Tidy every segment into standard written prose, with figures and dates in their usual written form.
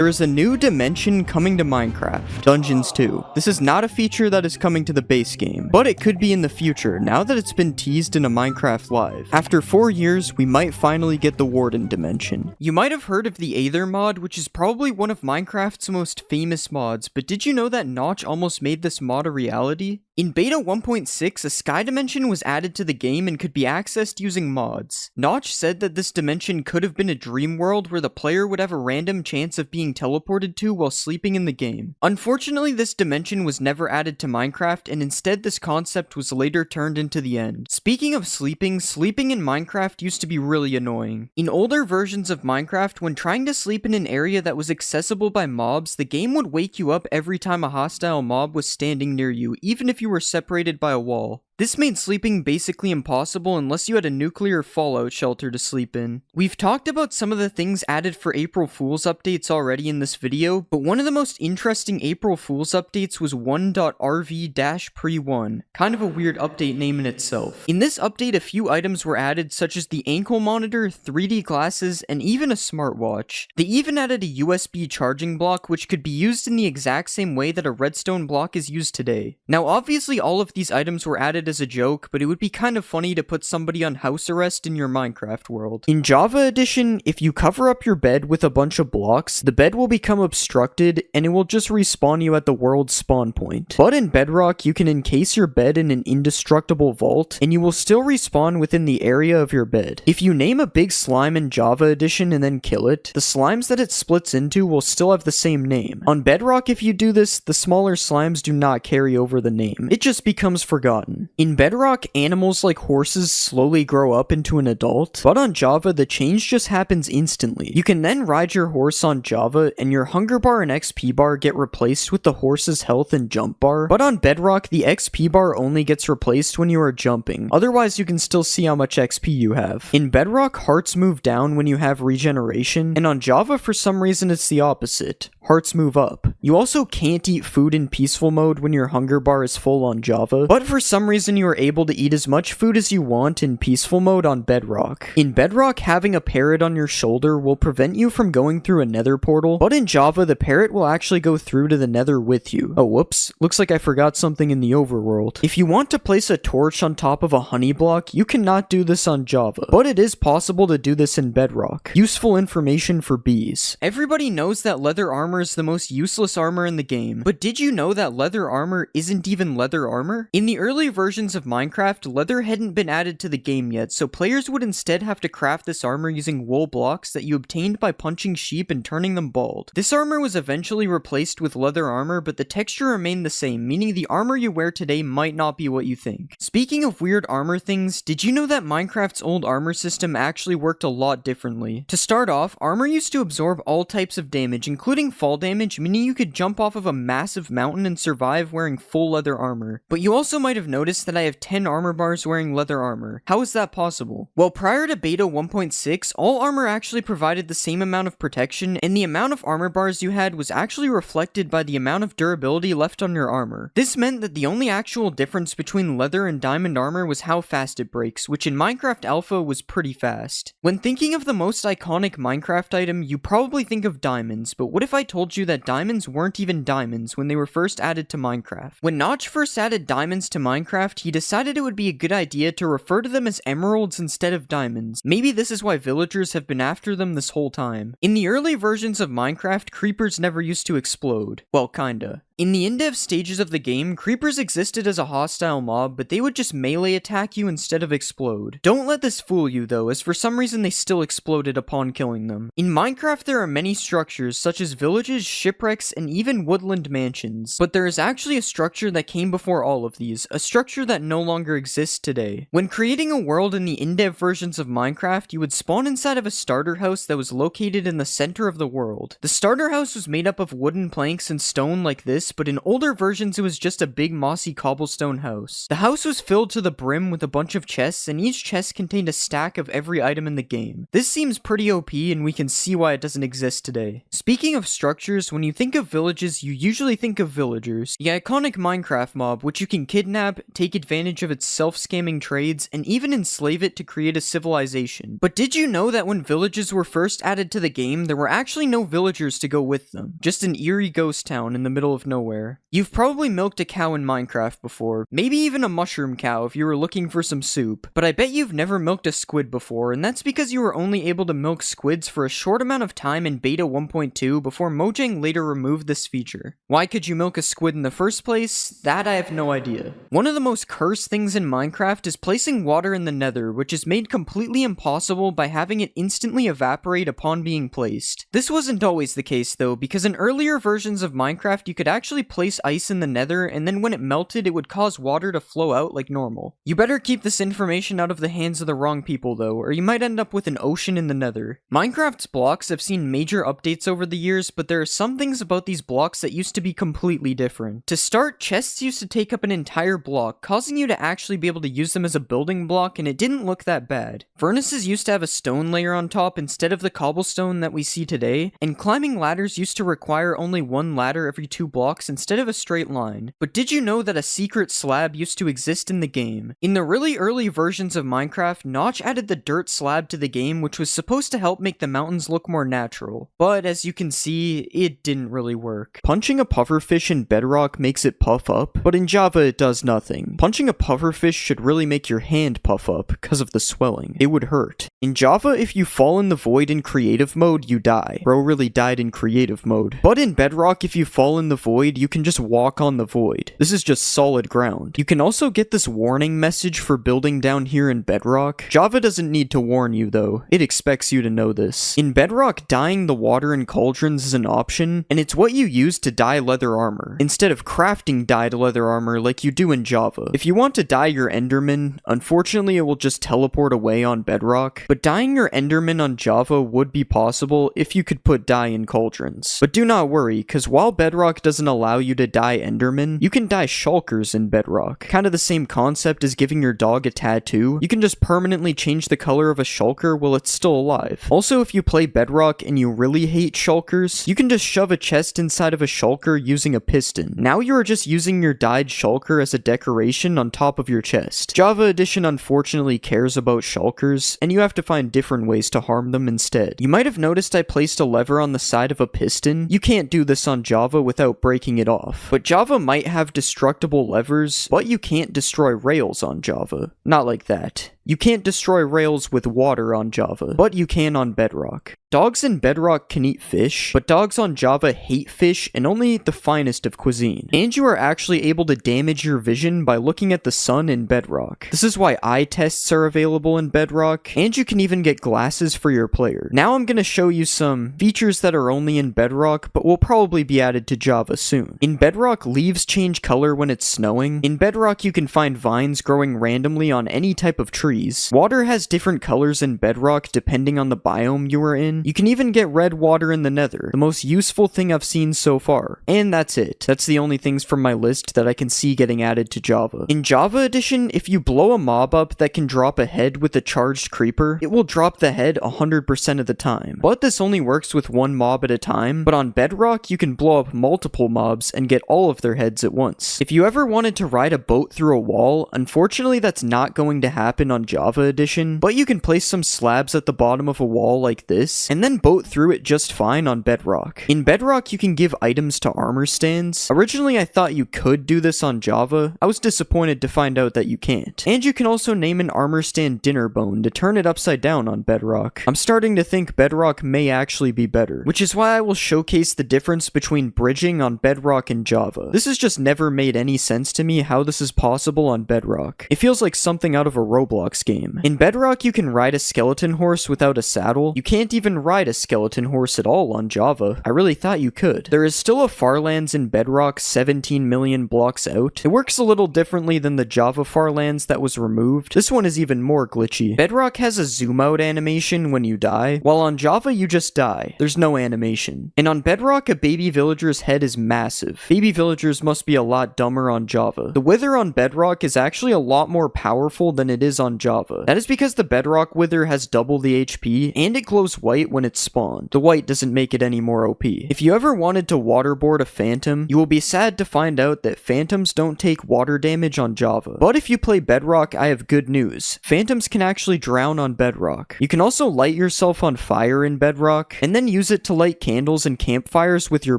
There is a new dimension coming to Minecraft, Dungeons 2. This is not a feature that is coming to the base game, but it could be in the future now that it's been teased in a Minecraft Live. After 4 years, we might finally get the Warden dimension. You might have heard of the Aether mod, which is probably one of Minecraft's most famous mods, but did you know that Notch almost made this mod a reality? In beta 1.6, a sky dimension was added to the game and could be accessed using mods. Notch said that this dimension could have been a dream world where the player would have a random chance of being teleported to while sleeping in the game. Unfortunately, this dimension was never added to Minecraft, and instead this concept was later turned into the end. Speaking of sleeping in Minecraft used to be really annoying. In older versions of Minecraft, when trying to sleep in an area that was accessible by mobs, the game would wake you up every time a hostile mob was standing near you, even if you were separated by a wall. This made sleeping basically impossible unless you had a nuclear fallout shelter to sleep in. We've talked about some of the things added for April Fool's updates already in this video, but one of the most interesting April Fool's updates was 1.rv-pre1, kind of a weird update name in itself. In this update, a few items were added such as the ankle monitor, 3D glasses, and even a smartwatch. They even added a USB charging block which could be used in the exact same way that a redstone block is used today. Now obviously all of these items were added as a joke, but it would be kind of funny to put somebody on house arrest in your Minecraft world. In Java Edition, if you cover up your bed with a bunch of blocks, the bed will become obstructed and it will just respawn you at the world's spawn point. But in Bedrock, you can encase your bed in an indestructible vault and you will still respawn within the area of your bed. If you name a big slime in Java Edition and then kill it, the slimes that it splits into will still have the same name. On Bedrock, if you do this, the smaller slimes do not carry over the name. It just becomes forgotten. In Bedrock, animals like horses slowly grow up into an adult, but on Java, the change just happens instantly. You can then ride your horse on Java, and your hunger bar and XP bar get replaced with the horse's health and jump bar, but on Bedrock, the XP bar only gets replaced when you are jumping. Otherwise, you can still see how much XP you have. In Bedrock, hearts move down when you have regeneration, and on Java, for some reason, it's the opposite. Hearts move up. You also can't eat food in peaceful mode when your hunger bar is full on Java, but for some reason you are able to eat as much food as you want in peaceful mode on Bedrock. In Bedrock, having a parrot on your shoulder will prevent you from going through a nether portal, but in Java, the parrot will actually go through to the nether with you. Oh, whoops. Looks like I forgot something in the overworld. If you want to place a torch on top of a honey block, you cannot do this on Java, but it is possible to do this in Bedrock. Useful information for bees. Everybody knows that leather armor is the most useless armor in the game, but did you know that leather armor isn't even leather armor? In the early versions of Minecraft, leather hadn't been added to the game yet, so players would instead have to craft this armor using wool blocks that you obtained by punching sheep and turning them bald. This armor was eventually replaced with leather armor, but the texture remained the same, meaning the armor you wear today might not be what you think. Speaking of weird armor things, did you know that Minecraft's old armor system actually worked a lot differently? To start off, armor used to absorb all types of damage, including fall damage, meaning you could jump off of a massive mountain and survive wearing full leather armor. But you also might have noticed that I have 10 armor bars wearing leather armor. How is that possible? Well, prior to beta 1.6, all armor actually provided the same amount of protection, and the amount of armor bars you had was actually reflected by the amount of durability left on your armor. This meant that the only actual difference between leather and diamond armor was how fast it breaks, which in Minecraft Alpha was pretty fast. When thinking of the most iconic Minecraft item, you probably think of diamonds, but what if I told you that diamonds weren't even diamonds when they were first added to Minecraft? When Notch first added diamonds to Minecraft, he decided it would be a good idea to refer to them as emeralds instead of diamonds. Maybe this is why villagers have been after them this whole time. In the early versions of Minecraft, creepers never used to explode. Well, kinda. In the in-dev stages of the game, creepers existed as a hostile mob, but they would just melee attack you instead of explode. Don't let this fool you though, as for some reason they still exploded upon killing them. In Minecraft there are many structures, such as villages, shipwrecks, and even woodland mansions. But there is actually a structure that came before all of these, a structure that no longer exists today. When creating a world in the in-dev versions of Minecraft, you would spawn inside of a starter house that was located in the center of the world. The starter house was made up of wooden planks and stone like this, this, but in older versions it was just a big mossy cobblestone house. The house was filled to the brim with a bunch of chests, and each chest contained a stack of every item in the game. This seems pretty OP, and we can see why it doesn't exist today. Speaking of structures, when you think of villages, you usually think of villagers. The iconic Minecraft mob, which you can kidnap, take advantage of its self-scamming trades, and even enslave it to create a civilization. But did you know that when villages were first added to the game, there were actually no villagers to go with them? Just an eerie ghost town in the middle of nowhere. You've probably milked a cow in Minecraft before, maybe even a mushroom cow if you were looking for some soup, but I bet you've never milked a squid before, and that's because you were only able to milk squids for a short amount of time in beta 1.2 before Mojang later removed this feature. Why could you milk a squid in the first place? That I have no idea. One of the most cursed things in Minecraft is placing water in the nether, which is made completely impossible by having it instantly evaporate upon being placed. This wasn't always the case though, because in earlier versions of Minecraft you could actually place ice in the nether, and then when it melted it would cause water to flow out like normal. You better keep this information out of the hands of the wrong people though, or you might end up with an ocean in the nether. Minecraft's blocks have seen major updates over the years, but there are some things about these blocks that used to be completely different. To start, chests used to take up an entire block, causing you to actually be able to use them as a building block, and it didn't look that bad. Furnaces used to have a stone layer on top instead of the cobblestone that we see today, and climbing ladders used to require only one ladder every 2 blocks instead of a straight line. But did you know that a secret slab used to exist in the game? In the really early versions of Minecraft, Notch added the dirt slab to the game, which was supposed to help make the mountains look more natural. But as you can see, it didn't really work. Punching a pufferfish in Bedrock makes it puff up, but in Java it does nothing. Punching a pufferfish should really make your hand puff up because of the swelling. It would hurt. In Java, if you fall in the void in creative mode, you die. Bro really died in creative mode. But in Bedrock, if you fall in the void, you can just walk on the void. This is just solid ground. You can also get this warning message for building down here in Bedrock. Java doesn't need to warn you though. It expects you to know this. In Bedrock, dyeing the water in cauldrons is an option, and it's what you use to dye leather armor, instead of crafting dyed leather armor like you do in Java. If you want to dye your Enderman, unfortunately it will just teleport away on Bedrock, but dyeing your Enderman on Java would be possible if you could put dye in cauldrons. But do not worry, cause while Bedrock doesn't allow you to dye Enderman, you can dye shulkers in Bedrock. Kind of the same concept as giving your dog a tattoo. You can just permanently change the color of a shulker while it's still alive. Also, if you play Bedrock and you really hate shulkers, you can just shove a chest inside of a shulker using a piston. Now you are just using your dyed shulker as a decoration on top of your chest. Java Edition unfortunately cares about shulkers, and you have to find different ways to harm them instead. You might have noticed I placed a lever on the side of a piston. You can't do this on Java without breaking it off. But Java might have destructible levers, but you can't destroy rails on Java. Not like that. You can't destroy rails with water on Java, but you can on Bedrock. Dogs in Bedrock can eat fish, but dogs on Java hate fish and only eat the finest of cuisine. And you are actually able to damage your vision by looking at the sun in Bedrock. This is why eye tests are available in Bedrock, and you can even get glasses for your player. Now I'm gonna show you some features that are only in Bedrock, but will probably be added to Java soon. In Bedrock, leaves change color when it's snowing. In Bedrock, you can find vines growing randomly on any type of tree. Water has different colors in Bedrock depending on the biome you are in. You can even get red water in the nether, the most useful thing I've seen so far. And that's it. That's the only things from my list that I can see getting added to Java. In Java Edition, if you blow a mob up that can drop a head with a charged creeper, it will drop the head 100% of the time. But this only works with one mob at a time, but on Bedrock you can blow up multiple mobs and get all of their heads at once. If you ever wanted to ride a boat through a wall, unfortunately that's not going to happen on Java Edition, but you can place some slabs at the bottom of a wall like this, and then boat through it just fine on Bedrock. In Bedrock, you can give items to armor stands. Originally, I thought you could do this on Java. I was disappointed to find out that you can't. And you can also name an armor stand dinner bone to turn it upside down on Bedrock. I'm starting to think Bedrock may actually be better, which is why I will showcase the difference between bridging on Bedrock and Java. This has just never made any sense to me how this is possible on Bedrock. It feels like something out of a Roblox Roblox game. In Bedrock, you can ride a skeleton horse without a saddle. You can't even ride a skeleton horse at all on Java. I really thought you could. There is still a Farlands in Bedrock 17 million blocks out. It works a little differently than the Java Farlands that was removed. This one is even more glitchy. Bedrock has a zoom out animation when you die, while on Java you just die. There's no animation. And on Bedrock, a baby villager's head is massive. Baby villagers must be a lot dumber on Java. The wither on Bedrock is actually a lot more powerful than it is on Java. That is because the Bedrock wither has double the HP, and it glows white when it's spawned. The white doesn't make it any more OP. If you ever wanted to waterboard a phantom, you will be sad to find out that phantoms don't take water damage on Java. But if you play Bedrock, I have good news. Phantoms can actually drown on Bedrock. You can also light yourself on fire in Bedrock, and then use it to light candles and campfires with your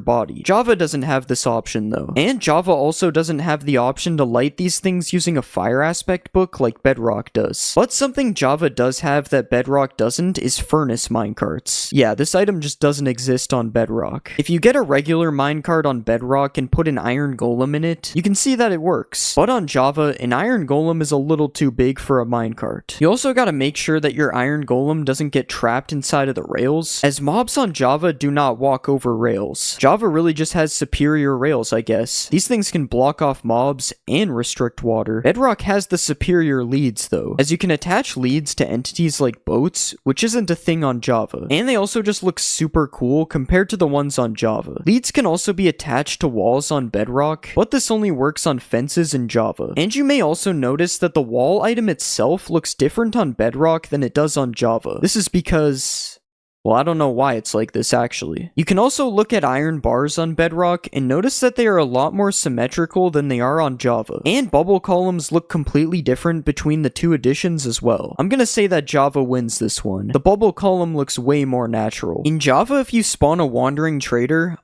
body. Java doesn't have this option though. And Java also doesn't have the option to light these things using a fire aspect book like Bedrock does. But something Java does have that Bedrock doesn't is furnace minecarts. Yeah, this item just doesn't exist on Bedrock. If you get a regular minecart on Bedrock and put an iron golem in it, you can see that it works. But on Java, an iron golem is a little too big for a minecart. You also gotta make sure that your iron golem doesn't get trapped inside of the rails, as mobs on Java do not walk over rails. Java really just has superior rails, I guess. These things can block off mobs and restrict water. Bedrock has the superior leads though, as you can attach leads to entities like boats, which isn't a thing on Java. And they also just look super cool compared to the ones on Java. Leads can also be attached to walls on Bedrock, but this only works on fences in Java. And you may also notice that the wall item itself looks different on Bedrock than it does on Java. This is because... well, I don't know why it's like this actually. You can also look at iron bars on Bedrock and notice that they are a lot more symmetrical than they are on Java. And bubble columns look completely different between the two editions as well. I'm gonna say that Java wins this one. The bubble column looks way more natural. In Java, if you spawn a wandering trader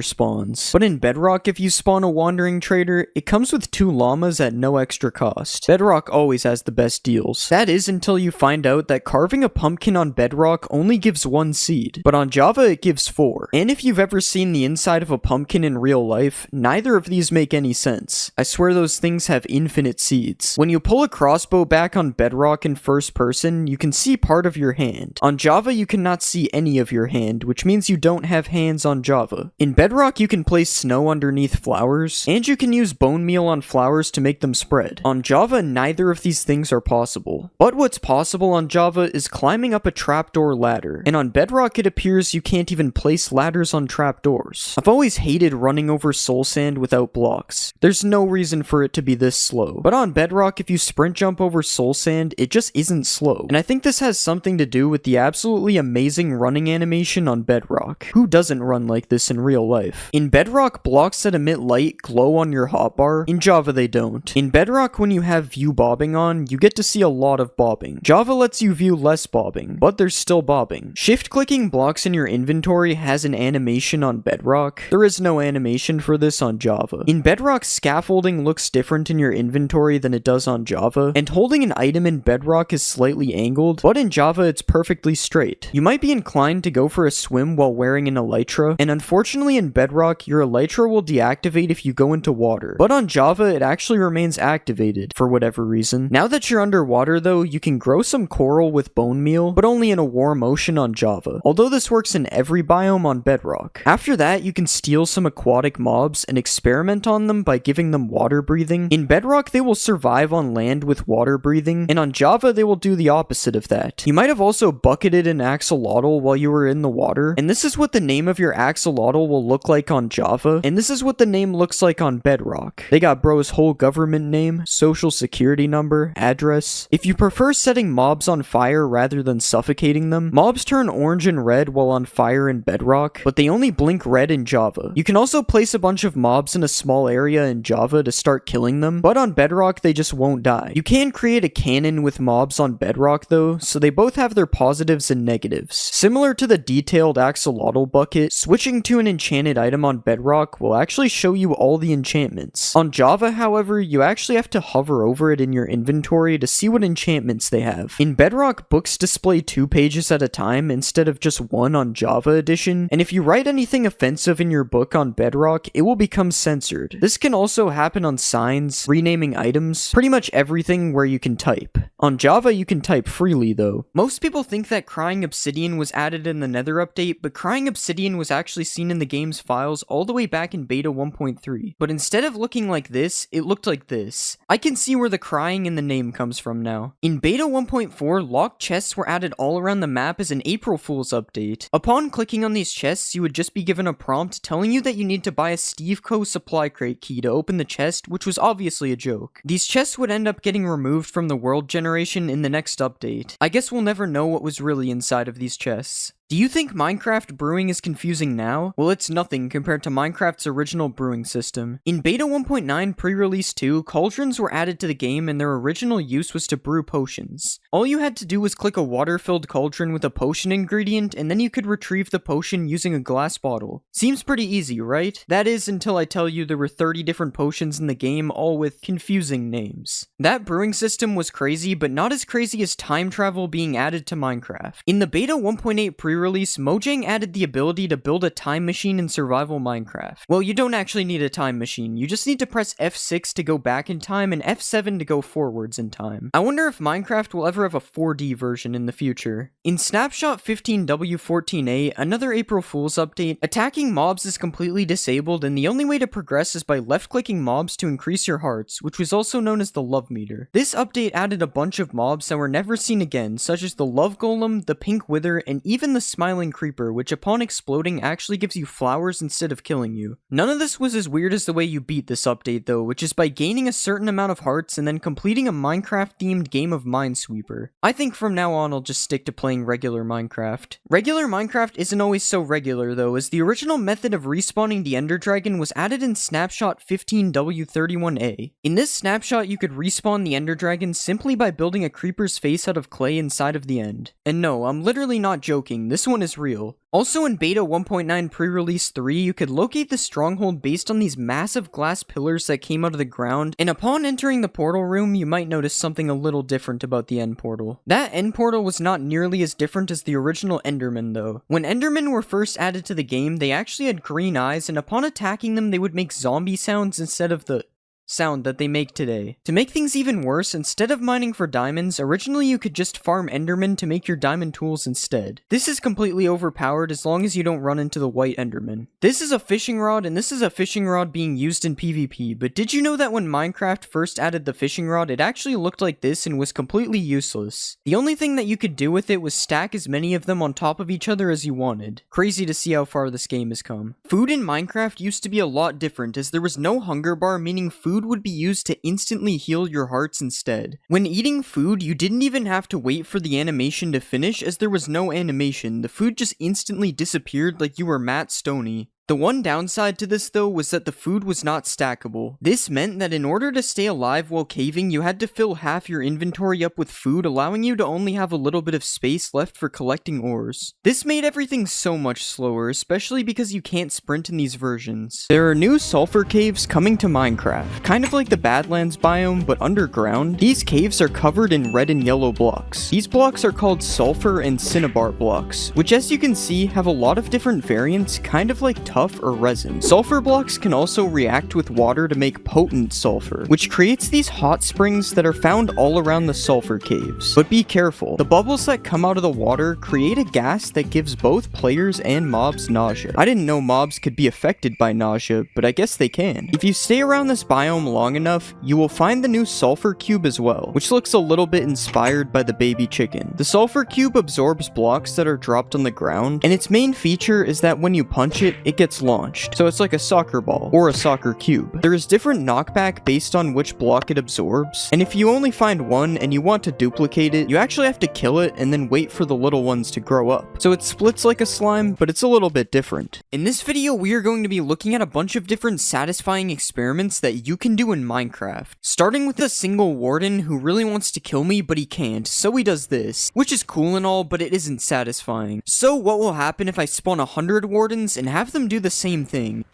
spawns. But in Bedrock, if you spawn a wandering trader, it comes with 2 llamas at no extra cost. Bedrock always has the best deals. That is until you find out that carving a pumpkin on Bedrock only gives 1 seed, but on Java it gives 4. And if you've ever seen the inside of a pumpkin in real life, neither of these make any sense. I swear those things have infinite seeds. When you pull a crossbow back on Bedrock in first person, you can see part of your hand. On Java, you cannot see any of your hand, which means you don't have hands on Java. In Bedrock, you can place snow underneath flowers, and you can use bone meal on flowers to make them spread. On Java, neither of these things are possible. But what's possible on Java is climbing up a trapdoor ladder. And on Bedrock, it appears you can't even place ladders on trapdoors. I've always hated running over soul sand without blocks. There's no reason for it to be this slow. But on Bedrock, if you sprint jump over soul sand, it just isn't slow. And I think this has something to do with the absolutely amazing running animation on Bedrock. Who doesn't run like this in real life? In Bedrock, blocks that emit light glow on your hotbar. In Java, they don't. In Bedrock, when you have view bobbing on, you get to see a lot of bobbing. Java lets you view less bobbing, but there's still bobbing. Shift-clicking blocks in your inventory has an animation on Bedrock. There is no animation for this on Java. In Bedrock, scaffolding looks different in your inventory than it does on Java, and holding an item in Bedrock is slightly angled, but in Java it's perfectly straight. You might be inclined to go for a swim while wearing an elytra, and unfortunately in Bedrock, your elytra will deactivate if you go into water. But on Java, it actually remains activated, for whatever reason. Now that you're underwater though, you can grow some coral with bone meal, but only in a warm ocean on Java, although this works in every biome on Bedrock. After that, you can steal some aquatic mobs and experiment on them by giving them water breathing. In Bedrock, they will survive on land with water breathing, and on Java, they will do the opposite of that. You might have also bucketed an axolotl while you were in the water, and this is what the name of your axolotl will look like on Java, and this is what the name looks like on Bedrock. They got bro's whole government name, social security number, address. If you prefer setting mobs on fire rather than suffocating them, mobs turn orange and red while on fire in Bedrock, but they only blink red in Java. You can also place a bunch of mobs in a small area in Java to start killing them, but on Bedrock they just won't die. You can create a cannon with mobs on Bedrock though, so they both have their positives and negatives. Similar to the detailed axolotl bucket, switching to an enchanted item on Bedrock will actually show you all the enchantments. On Java, however, you actually have to hover over it in your inventory to see what enchantments they have. In Bedrock, books display 2 pages at a time instead of just 1 on Java Edition, and if you write anything offensive in your book on Bedrock, it will become censored. This can also happen on signs, renaming items, pretty much everything where you can type. On Java, you can type freely though. Most people think that Crying Obsidian was added in the Nether update, but Crying Obsidian was actually seen in the game's files all the way back in beta 1.3. But instead of looking like this, it looked like this. I can see where the crying in the name comes from now. In beta 1.4, locked chests were added all around the map as an April Fool's update. Upon clicking on these chests, you would just be given a prompt telling you that you need to buy a Steve Co. supply crate key to open the chest, which was obviously a joke. These chests would end up getting removed from the world generation in the next update. I guess we'll never know what was really inside of these chests. Do you think Minecraft brewing is confusing now? Well, it's nothing compared to Minecraft's original brewing system. In beta 1.9 pre-release 2, cauldrons were added to the game and their original use was to brew potions. All you had to do was click a water-filled cauldron with a potion ingredient and then you could retrieve the potion using a glass bottle. Seems pretty easy, right? That is until I tell you there were 30 different potions in the game, all with confusing names. That brewing system was crazy, but not as crazy as time travel being added to Minecraft. In the beta 1.8 pre-release, Mojang added the ability to build a time machine in survival Minecraft. Well, you don't actually need a time machine, you just need to press F6 to go back in time and F7 to go forwards in time. I wonder if Minecraft will ever have a 4D version in the future. In Snapshot 15W14A, another April Fool's update, attacking mobs is completely disabled and the only way to progress is by left-clicking mobs to increase your hearts, which was also known as the love meter. This update added a bunch of mobs that were never seen again, such as the love golem, the pink wither, and even the smiling creeper, which upon exploding actually gives you flowers instead of killing you. None of this was as weird as the way you beat this update though, which is by gaining a certain amount of hearts and then completing a Minecraft-themed game of Minesweeper. I think from now on I'll just stick to playing regular Minecraft. Regular Minecraft isn't always so regular though, as the original method of respawning the Ender Dragon was added in Snapshot 15W31A. In this snapshot, you could respawn the Ender Dragon simply by building a creeper's face out of clay inside of the end. And no, I'm literally not joking, this one is real. Also in beta 1.9 pre-release 3, you could locate the stronghold based on these massive glass pillars that came out of the ground, and upon entering the portal room, you might notice something a little different about the end portal. That end portal was not nearly as different as the original Endermen though. When Endermen were first added to the game, they actually had green eyes, and upon attacking them, they would make zombie sounds instead of the sound that they make today. To make things even worse, instead of mining for diamonds, originally you could just farm Endermen to make your diamond tools instead. This is completely overpowered as long as you don't run into the white Enderman. This is a fishing rod, and this is a fishing rod being used in PvP, but did you know that when Minecraft first added the fishing rod, it actually looked like this and was completely useless? The only thing that you could do with it was stack as many of them on top of each other as you wanted. Crazy to see how far this game has come. Food in Minecraft used to be a lot different, as there was no hunger bar, meaning food would be used to instantly heal your hearts instead. When eating food, you didn't even have to wait for the animation to finish, as there was no animation. The food just instantly disappeared like you were Matt Stoney. The one downside to this though was that the food was not stackable. This meant that in order to stay alive while caving, you had to fill half your inventory up with food, allowing you to only have a little bit of space left for collecting ores. This made everything so much slower, especially because you can't sprint in these versions. There are new sulfur caves coming to Minecraft, kind of like the Badlands biome but underground. These caves are covered in red and yellow blocks. These blocks are called sulfur and cinnabar blocks, which as you can see have a lot of different variants, kind of like tuff or resin. Sulfur blocks can also react with water to make potent sulfur, which creates these hot springs that are found all around the sulfur caves. But be careful, the bubbles that come out of the water create a gas that gives both players and mobs nausea. I didn't know mobs could be affected by nausea, but I guess they can. If you stay around this biome long enough, you will find the new sulfur cube as well, which looks a little bit inspired by the baby chicken. The sulfur cube absorbs blocks that are dropped on the ground, and its main feature is that when you punch it, it gets launched. So it's like a soccer ball, or a soccer cube. There is different knockback based on which block it absorbs, and if you only find one and you want to duplicate it, you actually have to kill it and then wait for the little ones to grow up. So it splits like a slime, but it's a little bit different. In this video, we are going to be looking at a bunch of different satisfying experiments that you can do in Minecraft. Starting with a single warden who really wants to kill me, but he can't, so he does this, which is cool and all, but it isn't satisfying. So what will happen if I spawn 100 wardens and have them do the same thing?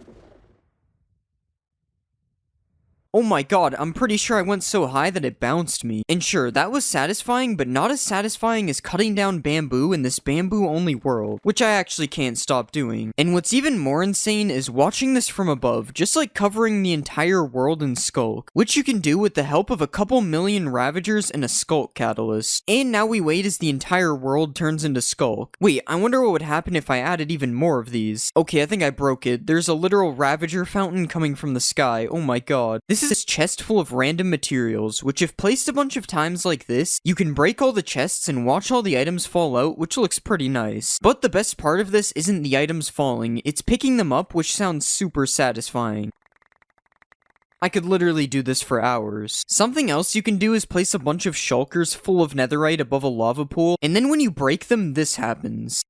Oh my god, I'm pretty sure I went so high that it bounced me. And sure, that was satisfying, but not as satisfying as cutting down bamboo in this bamboo-only world, which I actually can't stop doing. And what's even more insane is watching this from above, just like covering the entire world in Skulk, which you can do with the help of a couple million Ravagers and a Skulk Catalyst. And now we wait as the entire world turns into Skulk. Wait, I wonder what would happen if I added even more of these. Okay, I think I broke it. There's a literal Ravager fountain coming from the sky. Oh my god. This is a chest full of random materials, which if placed a bunch of times like this, you can break all the chests and watch all the items fall out, which looks pretty nice. But the best part of this isn't the items falling, it's picking them up, which sounds super satisfying. I could literally do this for hours. Something else you can do is place a bunch of shulkers full of netherite above a lava pool, and then when you break them, this happens.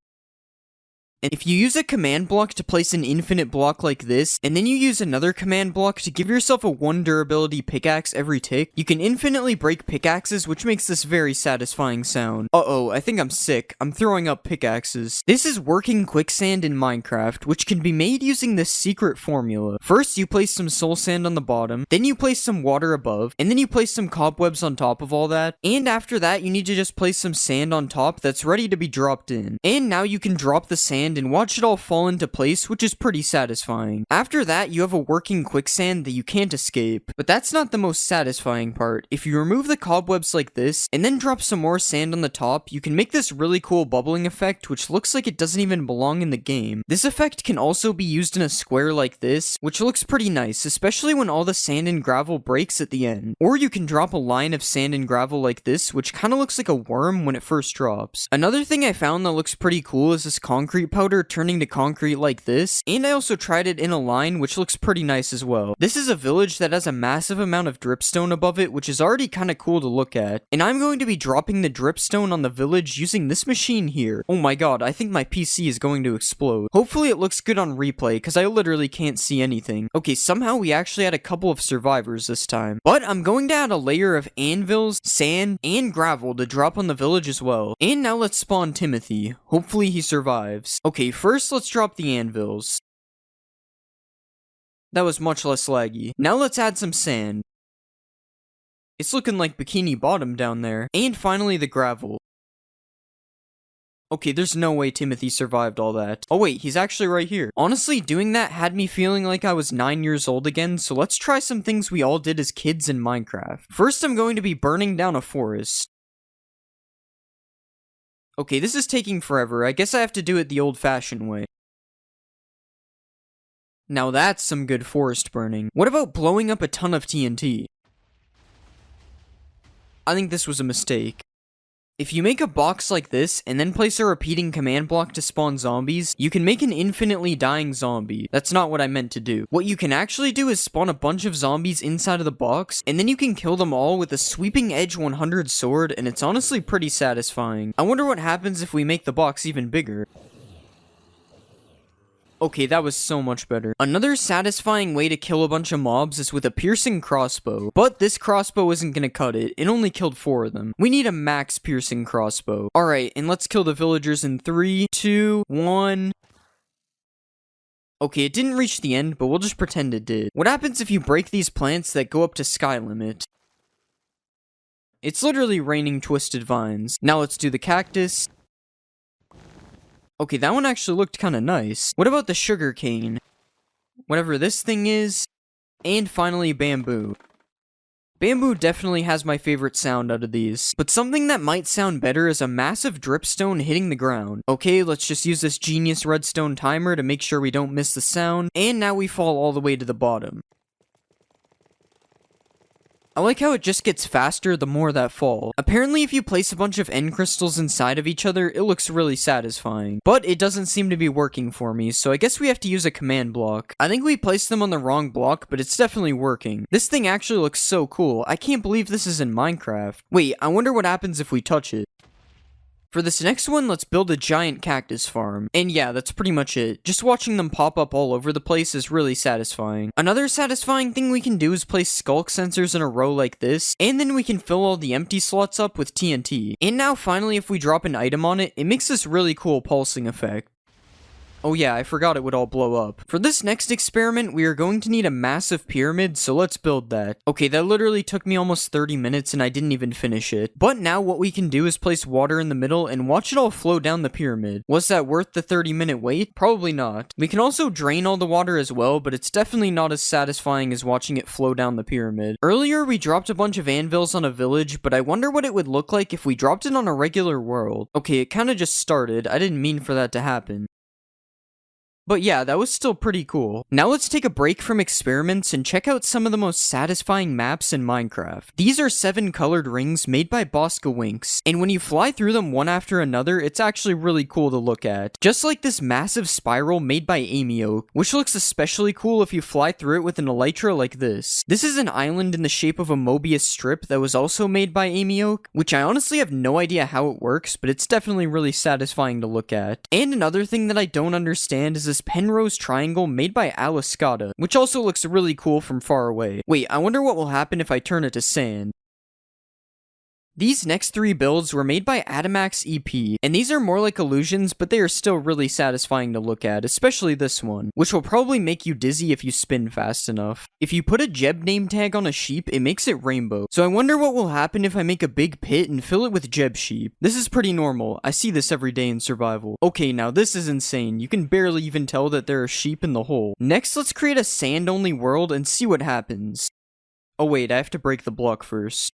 And if you use a command block to place an infinite block like this, and then you use another command block to give yourself a 1 durability pickaxe every tick, you can infinitely break pickaxes, which makes this very satisfying sound. Uh-oh, I think I'm sick. I'm throwing up pickaxes. This is working quicksand in Minecraft, which can be made using this secret formula. First, you place some soul sand on the bottom, then you place some water above, and then you place some cobwebs on top of all that, and after that, you need to just place some sand on top that's ready to be dropped in. And now you can drop the sand and watch it all fall into place, which is pretty satisfying. After that, you have a working quicksand that you can't escape. But that's not the most satisfying part. If you remove the cobwebs like this, and then drop some more sand on the top, you can make this really cool bubbling effect, which looks like it doesn't even belong in the game. This effect can also be used in a square like this, which looks pretty nice, especially when all the sand and gravel breaks at the end. Or you can drop a line of sand and gravel like this, which kinda looks like a worm when it first drops. Another thing I found that looks pretty cool is this concrete powder turning to concrete like this, and I also tried it in a line, which looks pretty nice as well. This is a village that has a massive amount of dripstone above it, which is already kinda cool to look at, and I'm going to be dropping the dripstone on the village using this machine here. Oh my god, I think my PC is going to explode. Hopefully it looks good on replay, because I literally can't see anything. Okay, somehow we actually had a couple of survivors this time. But I'm going to add a layer of anvils, sand, and gravel to drop on the village as well. And now let's spawn Timothy. Hopefully he survives. Okay, first let's drop the anvils. That was much less laggy. Now let's add some sand. It's looking like Bikini Bottom down there. And finally the gravel. Okay, there's no way Timothy survived all that. Oh wait, he's actually right here. Honestly, doing that had me feeling like I was 9 years old again, so let's try some things we all did as kids in Minecraft. First, I'm going to be burning down a forest. Okay, this is taking forever. I guess I have to do it the old-fashioned way. Now that's some good forest burning. What about blowing up a ton of TNT? I think this was a mistake. If you make a box like this, and then place a repeating command block to spawn zombies, you can make an infinitely dying zombie. That's not what I meant to do. What you can actually do is spawn a bunch of zombies inside of the box, and then you can kill them all with a sweeping edge 100 sword, and it's honestly pretty satisfying. I wonder what happens if we make the box even bigger. Okay, that was so much better. Another satisfying way to kill a bunch of mobs is with a piercing crossbow. But this crossbow isn't gonna cut it. It only killed 4 of them. We need a max piercing crossbow. Alright, and let's kill the villagers in 3, 2, 1... Okay, it didn't reach the end, but we'll just pretend it did. What happens if you break these plants that go up to sky limit? It's literally raining twisted vines. Now let's do the cactus. Okay, that one actually looked kinda nice. What about the sugar cane? Whatever this thing is. And finally, bamboo. Bamboo definitely has my favorite sound out of these. But something that might sound better is a massive dripstone hitting the ground. Okay, let's just use this genius redstone timer to make sure we don't miss the sound. And now we fall all the way to the bottom. I like how it just gets faster the more that fall. Apparently if you place a bunch of end crystals inside of each other, it looks really satisfying. But it doesn't seem to be working for me, so I guess we have to use a command block. I think we placed them on the wrong block, but it's definitely working. This thing actually looks so cool. I can't believe this is in Minecraft. Wait, I wonder what happens if we touch it. For this next one, let's build a giant cactus farm. And yeah, that's pretty much it. Just watching them pop up all over the place is really satisfying. Another satisfying thing we can do is place skulk sensors in a row like this, and then we can fill all the empty slots up with TNT. And now finally, if we drop an item on it, it makes this really cool pulsing effect. Oh yeah, I forgot it would all blow up. For this next experiment, we are going to need a massive pyramid, so let's build that. Okay, that literally took me almost 30 minutes and I didn't even finish it. But now what we can do is place water in the middle and watch it all flow down the pyramid. Was that worth the 30-minute wait? Probably not. We can also drain all the water as well, but it's definitely not as satisfying as watching it flow down the pyramid. Earlier, we dropped a bunch of anvils on a village, but I wonder what it would look like if we dropped it on a regular world. Okay, it kinda just started. I didn't mean for that to happen. But yeah, that was still pretty cool. Now let's take a break from experiments and check out some of the most satisfying maps in Minecraft. These are 7 colored rings made by Bosca Winks, and when you fly through them one after another, it's actually really cool to look at. Just like this massive spiral made by Amy Oak, which looks especially cool if you fly through it with an elytra like this. This is an island in the shape of a Mobius strip that was also made by Amy Oak, which I honestly have no idea how it works, but it's definitely really satisfying to look at. And another thing that I don't understand is this Penrose triangle made by Aliscata, which also looks really cool from far away. Wait, I wonder what will happen if I turn it to sand. These next 3 builds were made by Adamax EP, and these are more like illusions, but they are still really satisfying to look at, especially this one, which will probably make you dizzy if you spin fast enough. If you put a Jeb name tag on a sheep, it makes it rainbow, so I wonder what will happen if I make a big pit and fill it with Jeb sheep. This is pretty normal, I see this every day in survival. Okay, now this is insane, you can barely even tell that there are sheep in the hole. Next, let's create a sand-only world and see what happens. Oh wait, I have to break the block first.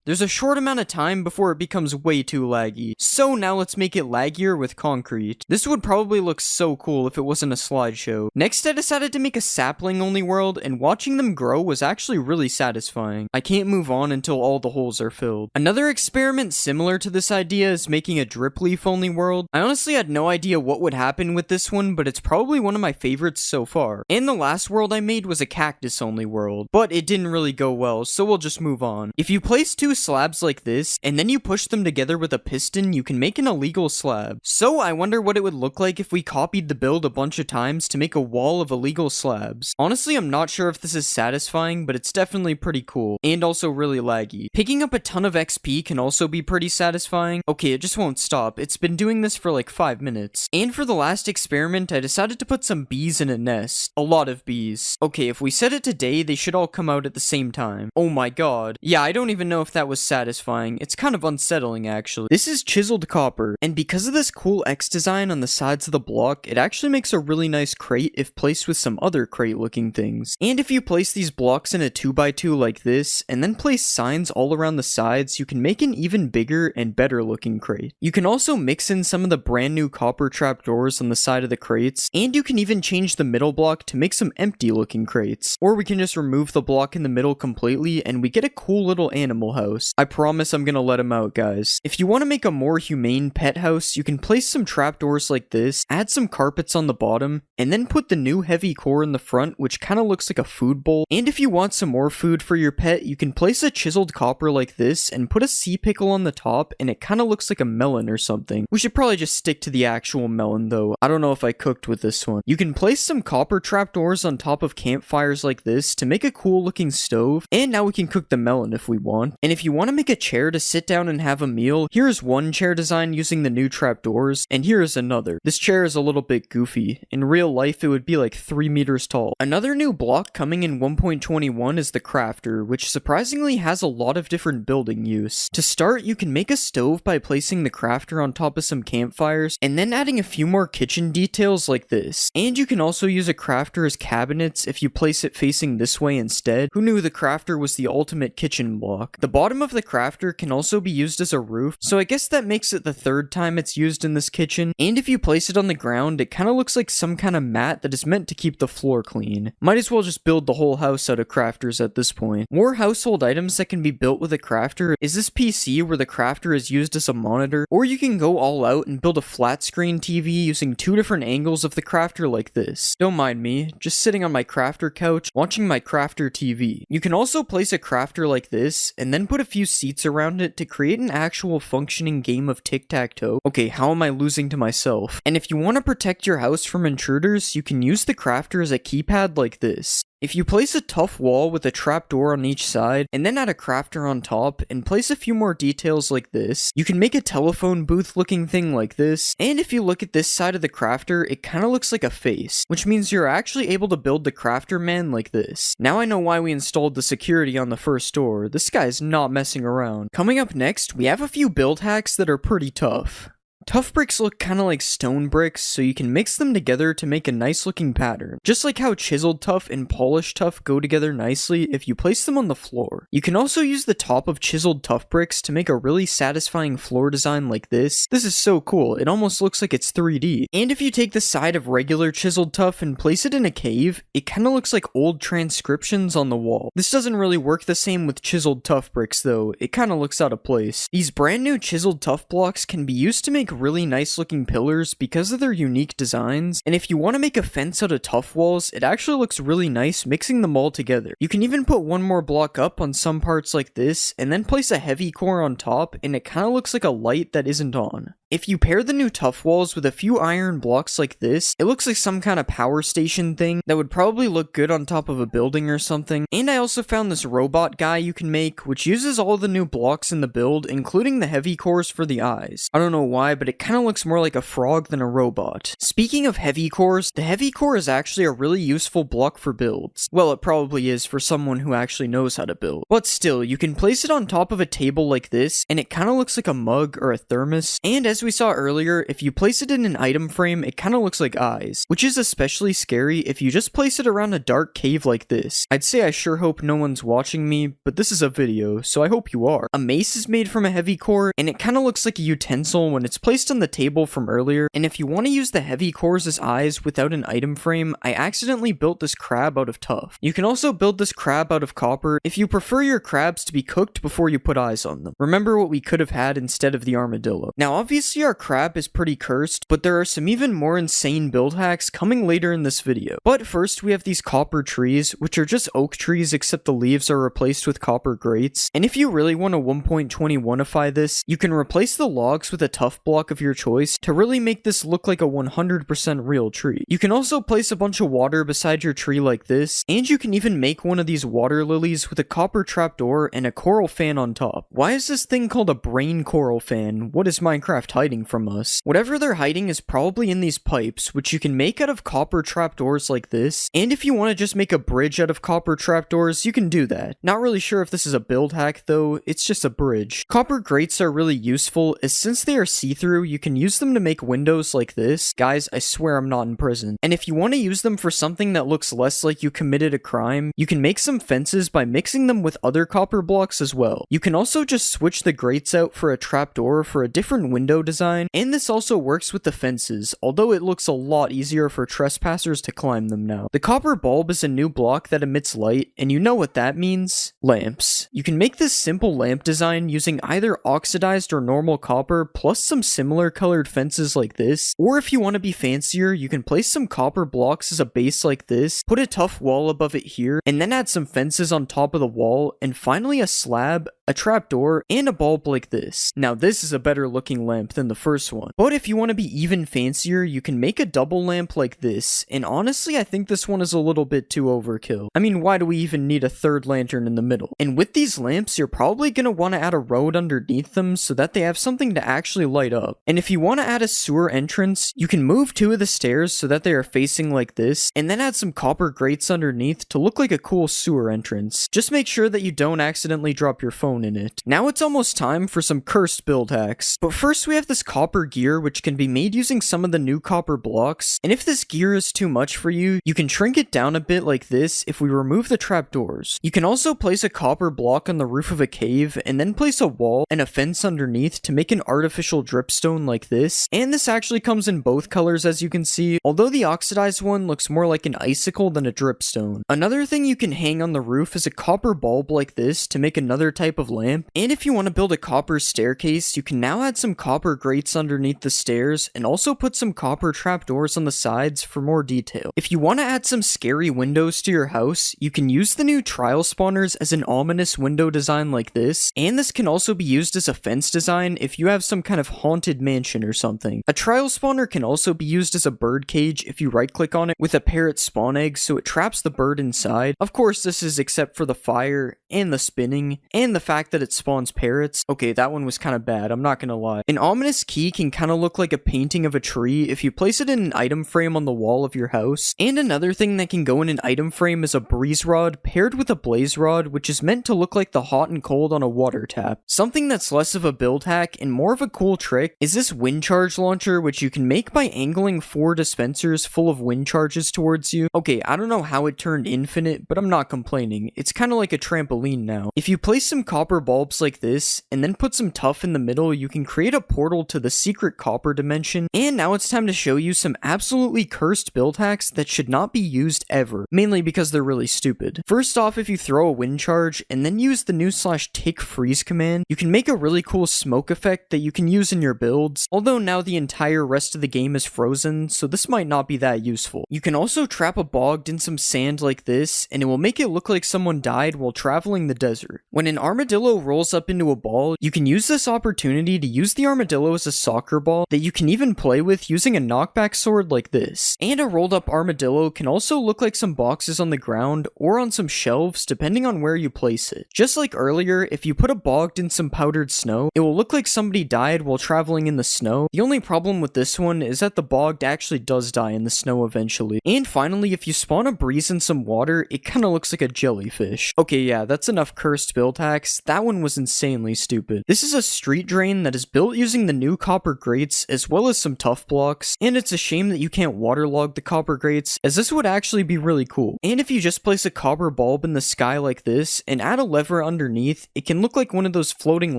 There's a short amount of time before it becomes way too laggy, so now let's make it laggier with concrete. This would probably look so cool if it wasn't a slideshow. Next, I decided to make a sapling-only world, and watching them grow was actually really satisfying. I can't move on until all the holes are filled. Another experiment similar to this idea is making a drip leaf-only world. I honestly had no idea what would happen with this one, but it's probably one of my favorites so far. And the last world I made was a cactus-only world, but it didn't really go well, so we'll just move on. If you place 2 slabs like this, and then you push them together with a piston, you can make an illegal slab. So I wonder what it would look like if we copied the build a bunch of times to make a wall of illegal slabs. Honestly, I'm not sure if this is satisfying, but it's definitely pretty cool, and also really laggy. Picking up a ton of XP can also be pretty satisfying. Okay, it just won't stop. It's been doing this for like 5 minutes. And for the last experiment, I decided to put some bees in a nest. A lot of bees. Okay, if we set it to day, they should all come out at the same time. Oh my god. Yeah, I don't even know if that was satisfying. It's kind of unsettling actually. This is chiseled copper, and because of this cool X design on the sides of the block, it actually makes a really nice crate if placed with some other crate looking things. And if you place these blocks in a 2x2 like this, and then place signs all around the sides, you can make an even bigger and better looking crate. You can also mix in some of the brand new copper trapdoors on the side of the crates, and you can even change the middle block to make some empty looking crates. Or we can just remove the block in the middle completely, and we get a cool little animal house. I promise I'm gonna let him out, guys. If you want to make a more humane pet house, you can place some trapdoors like this, add some carpets on the bottom, and then put the new heavy core in the front, which kind of looks like a food bowl. And if you want some more food for your pet, you can place a chiseled copper like this and put a sea pickle on the top, and it kind of looks like a melon or something. We should probably just stick to the actual melon though. I don't know if I cooked with this one. You can place some copper trapdoors on top of campfires like this to make a cool looking stove, and now we can cook the melon if we want. And if you want to make a chair to sit down and have a meal, here's one chair design using the new trapdoors, and here is another. This chair is a little bit goofy. In real life, it would be like 3 meters tall. Another new block coming in 1.21 is the crafter, which surprisingly has a lot of different building use. To start, you can make a stove by placing the crafter on top of some campfires, and then adding a few more kitchen details like this. And you can also use a crafter as cabinets if you place it facing this way instead. Who knew the crafter was the ultimate kitchen block? The bottom of the crafter can also be used as a roof, so I guess that makes it the 3rd time it's used in this kitchen. And if you place it on the ground, it kind of looks like some kind of mat that is meant to keep the floor clean. Might as well just build the whole house out of crafters at this point. More household items that can be built with a crafter is this PC where the crafter is used as a monitor, or you can go all out and build a flat screen TV using 2 different angles of the crafter like this. Don't mind me, just sitting on my crafter couch watching my crafter TV. You can also place a crafter like this and then put a few seats around it to create an actual functioning game of tic-tac-toe. Okay, how am I losing to myself? And if you want to protect your house from intruders, you can use the crafter as a keypad like this. If you place a tough wall with a trapdoor on each side, and then add a crafter on top, and place a few more details like this, you can make a telephone booth looking thing like this, and if you look at this side of the crafter, it kinda looks like a face, which means you're actually able to build the crafter man like this. Now I know why we installed the security on the first door. This guy's not messing around. Coming up next, we have a few build hacks that are pretty tough. Tough bricks look kinda like stone bricks, so you can mix them together to make a nice looking pattern. Just like how chiseled tough and polished tough go together nicely if you place them on the floor. You can also use the top of chiseled tough bricks to make a really satisfying floor design like this. This is so cool, it almost looks like it's 3D. And if you take the side of regular chiseled tough and place it in a cave, it kinda looks like old transcriptions on the wall. This doesn't really work the same with chiseled tough bricks though, it kinda looks out of place. These brand new chiseled tough blocks can be used to make really nice looking pillars because of their unique designs, and if you want to make a fence out of tough walls, it actually looks really nice mixing them all together. You can even put one more block up on some parts like this, and then place a heavy core on top, and it kind of looks like a light that isn't on. If you pair the new tough walls with a few iron blocks like this, it looks like some kind of power station thing that would probably look good on top of a building or something. And I also found this robot guy you can make, which uses all the new blocks in the build, including the heavy cores for the eyes. I don't know why, but it kind of looks more like a frog than a robot. Speaking of heavy cores, the heavy core is actually a really useful block for builds. Well, it probably is for someone who actually knows how to build. But still, you can place it on top of a table like this, and it kind of looks like a mug or a thermos. And as we saw earlier, if you place it in an item frame, it kind of looks like eyes, which is especially scary if you just place it around a dark cave like this. I'd say I sure hope no one's watching me, but this is a video, so I hope you are. A mace is made from a heavy core, and it kind of looks like a utensil when it's placed on the table from earlier, and if you want to use the heavy cores as eyes without an item frame, I accidentally built this crab out of tuff. You can also build this crab out of copper if you prefer your crabs to be cooked before you put eyes on them. Remember what we could have had instead of the armadillo. Now obviously our crab is pretty cursed, but there are some even more insane build hacks coming later in this video. But first we have these copper trees, which are just oak trees except the leaves are replaced with copper grates. And if you really want to 1.21ify this, you can replace the logs with a tough block of your choice to really make this look like a 100% real tree. You can also place a bunch of water beside your tree like this, and you can even make one of these water lilies with a copper trapdoor and a coral fan on top. Why is this thing called a brain coral fan? What is Minecraft hiding from us? Whatever they're hiding is probably in these pipes, which you can make out of copper trapdoors like this, and if you want to just make a bridge out of copper trapdoors, you can do that. Not really sure if this is a build hack though, it's just a bridge. Copper grates are really useful, as since they are see-through, you can use them to make windows like this. Guys, I swear I'm not in prison. And if you want to use them for something that looks less like you committed a crime, you can make some fences by mixing them with other copper blocks as well. You can also just switch the grates out for a trapdoor for a different window design, and this also works with the fences, although it looks a lot easier for trespassers to climb them now. The copper bulb is a new block that emits light, and you know what that means? Lamps. You can make this simple lamp design using either oxidized or normal copper plus some similar colored fences like this, or if you want to be fancier, you can place some copper blocks as a base like this, put a tough wall above it here, and then add some fences on top of the wall, and finally a slab, a trapdoor, and a bulb like this. Now this is a better looking lamp than the first one. But if you want to be even fancier, you can make a double lamp like this, and honestly I think this one is a little bit too overkill. I mean, why do we even need a third lantern in the middle? And with these lamps, you're probably going to want to add a road underneath them so that they have something to actually light up. And if you want to add a sewer entrance, you can move two of the stairs so that they are facing like this, and then add some copper grates underneath to look like a cool sewer entrance. Just make sure that you don't accidentally drop your phone in it. Now it's almost time for some cursed build hacks. But first we have this copper gear which can be made using some of the new copper blocks, and if this gear is too much for you, you can shrink it down a bit like this if we remove the trapdoors. You can also place a copper block on the roof of a cave, and then place a wall and a fence underneath to make an artificial dripstone like this, and this actually comes in both colors as you can see, although the oxidized one looks more like an icicle than a dripstone. Another thing you can hang on the roof is a copper bulb like this to make another type of of lamp. And if you want to build a copper staircase, you can now add some copper grates underneath the stairs and also put some copper trapdoors on the sides for more detail. If you want to add some scary windows to your house, you can use the new trial spawners as an ominous window design like this, and this can also be used as a fence design if you have some kind of haunted mansion or something. A trial spawner can also be used as a bird cage if you right click on it with a parrot spawn egg so it traps the bird inside. Of course, this is except for the fire and the spinning and the fact that it spawns parrots. Okay, that one was kind of bad, I'm not gonna lie. An ominous key can kind of look like a painting of a tree if you place it in an item frame on the wall of your house. And another thing that can go in an item frame is a breeze rod paired with a blaze rod, which is meant to look like the hot and cold on a water tap. Something that's less of a build hack and more of a cool trick is this wind charge launcher, which you can make by angling 4 dispensers full of wind charges towards you. Okay, I don't know how it turned infinite, but I'm not complaining. It's kind of like a trampoline now. If you place some copper bulbs like this and then put some tuff in the middle, you can create a portal to the secret copper dimension. And now it's time to show you some absolutely cursed build hacks that should not be used ever, mainly because they're really stupid. First off, if you throw a wind charge and then use the new /tick freeze command, you can make a really cool smoke effect that you can use in your builds, although now the entire rest of the game is frozen, so this might not be that useful. You can also trap a bogged in some sand like this, and it will make it look like someone died while traveling the desert. When an armadillo rolls up into a ball, you can use this opportunity to use the armadillo as a soccer ball that you can even play with using a knockback sword like this. And a rolled up armadillo can also look like some boxes on the ground or on some shelves depending on where you place it. Just like earlier, if you put a bogged in some powdered snow, it will look like somebody died while traveling in the snow. The only problem with this one is that the bogged actually does die in the snow eventually. And finally, if you spawn a breeze in some water, it kinda looks like a jellyfish. Okay, yeah, that's enough cursed build hacks. That one was insanely stupid. This is a street drain that is built using the new copper grates as well as some tough blocks, and it's a shame that you can't waterlog the copper grates, as this would actually be really cool. And if you just place a copper bulb in the sky like this and add a lever underneath, it can look like one of those floating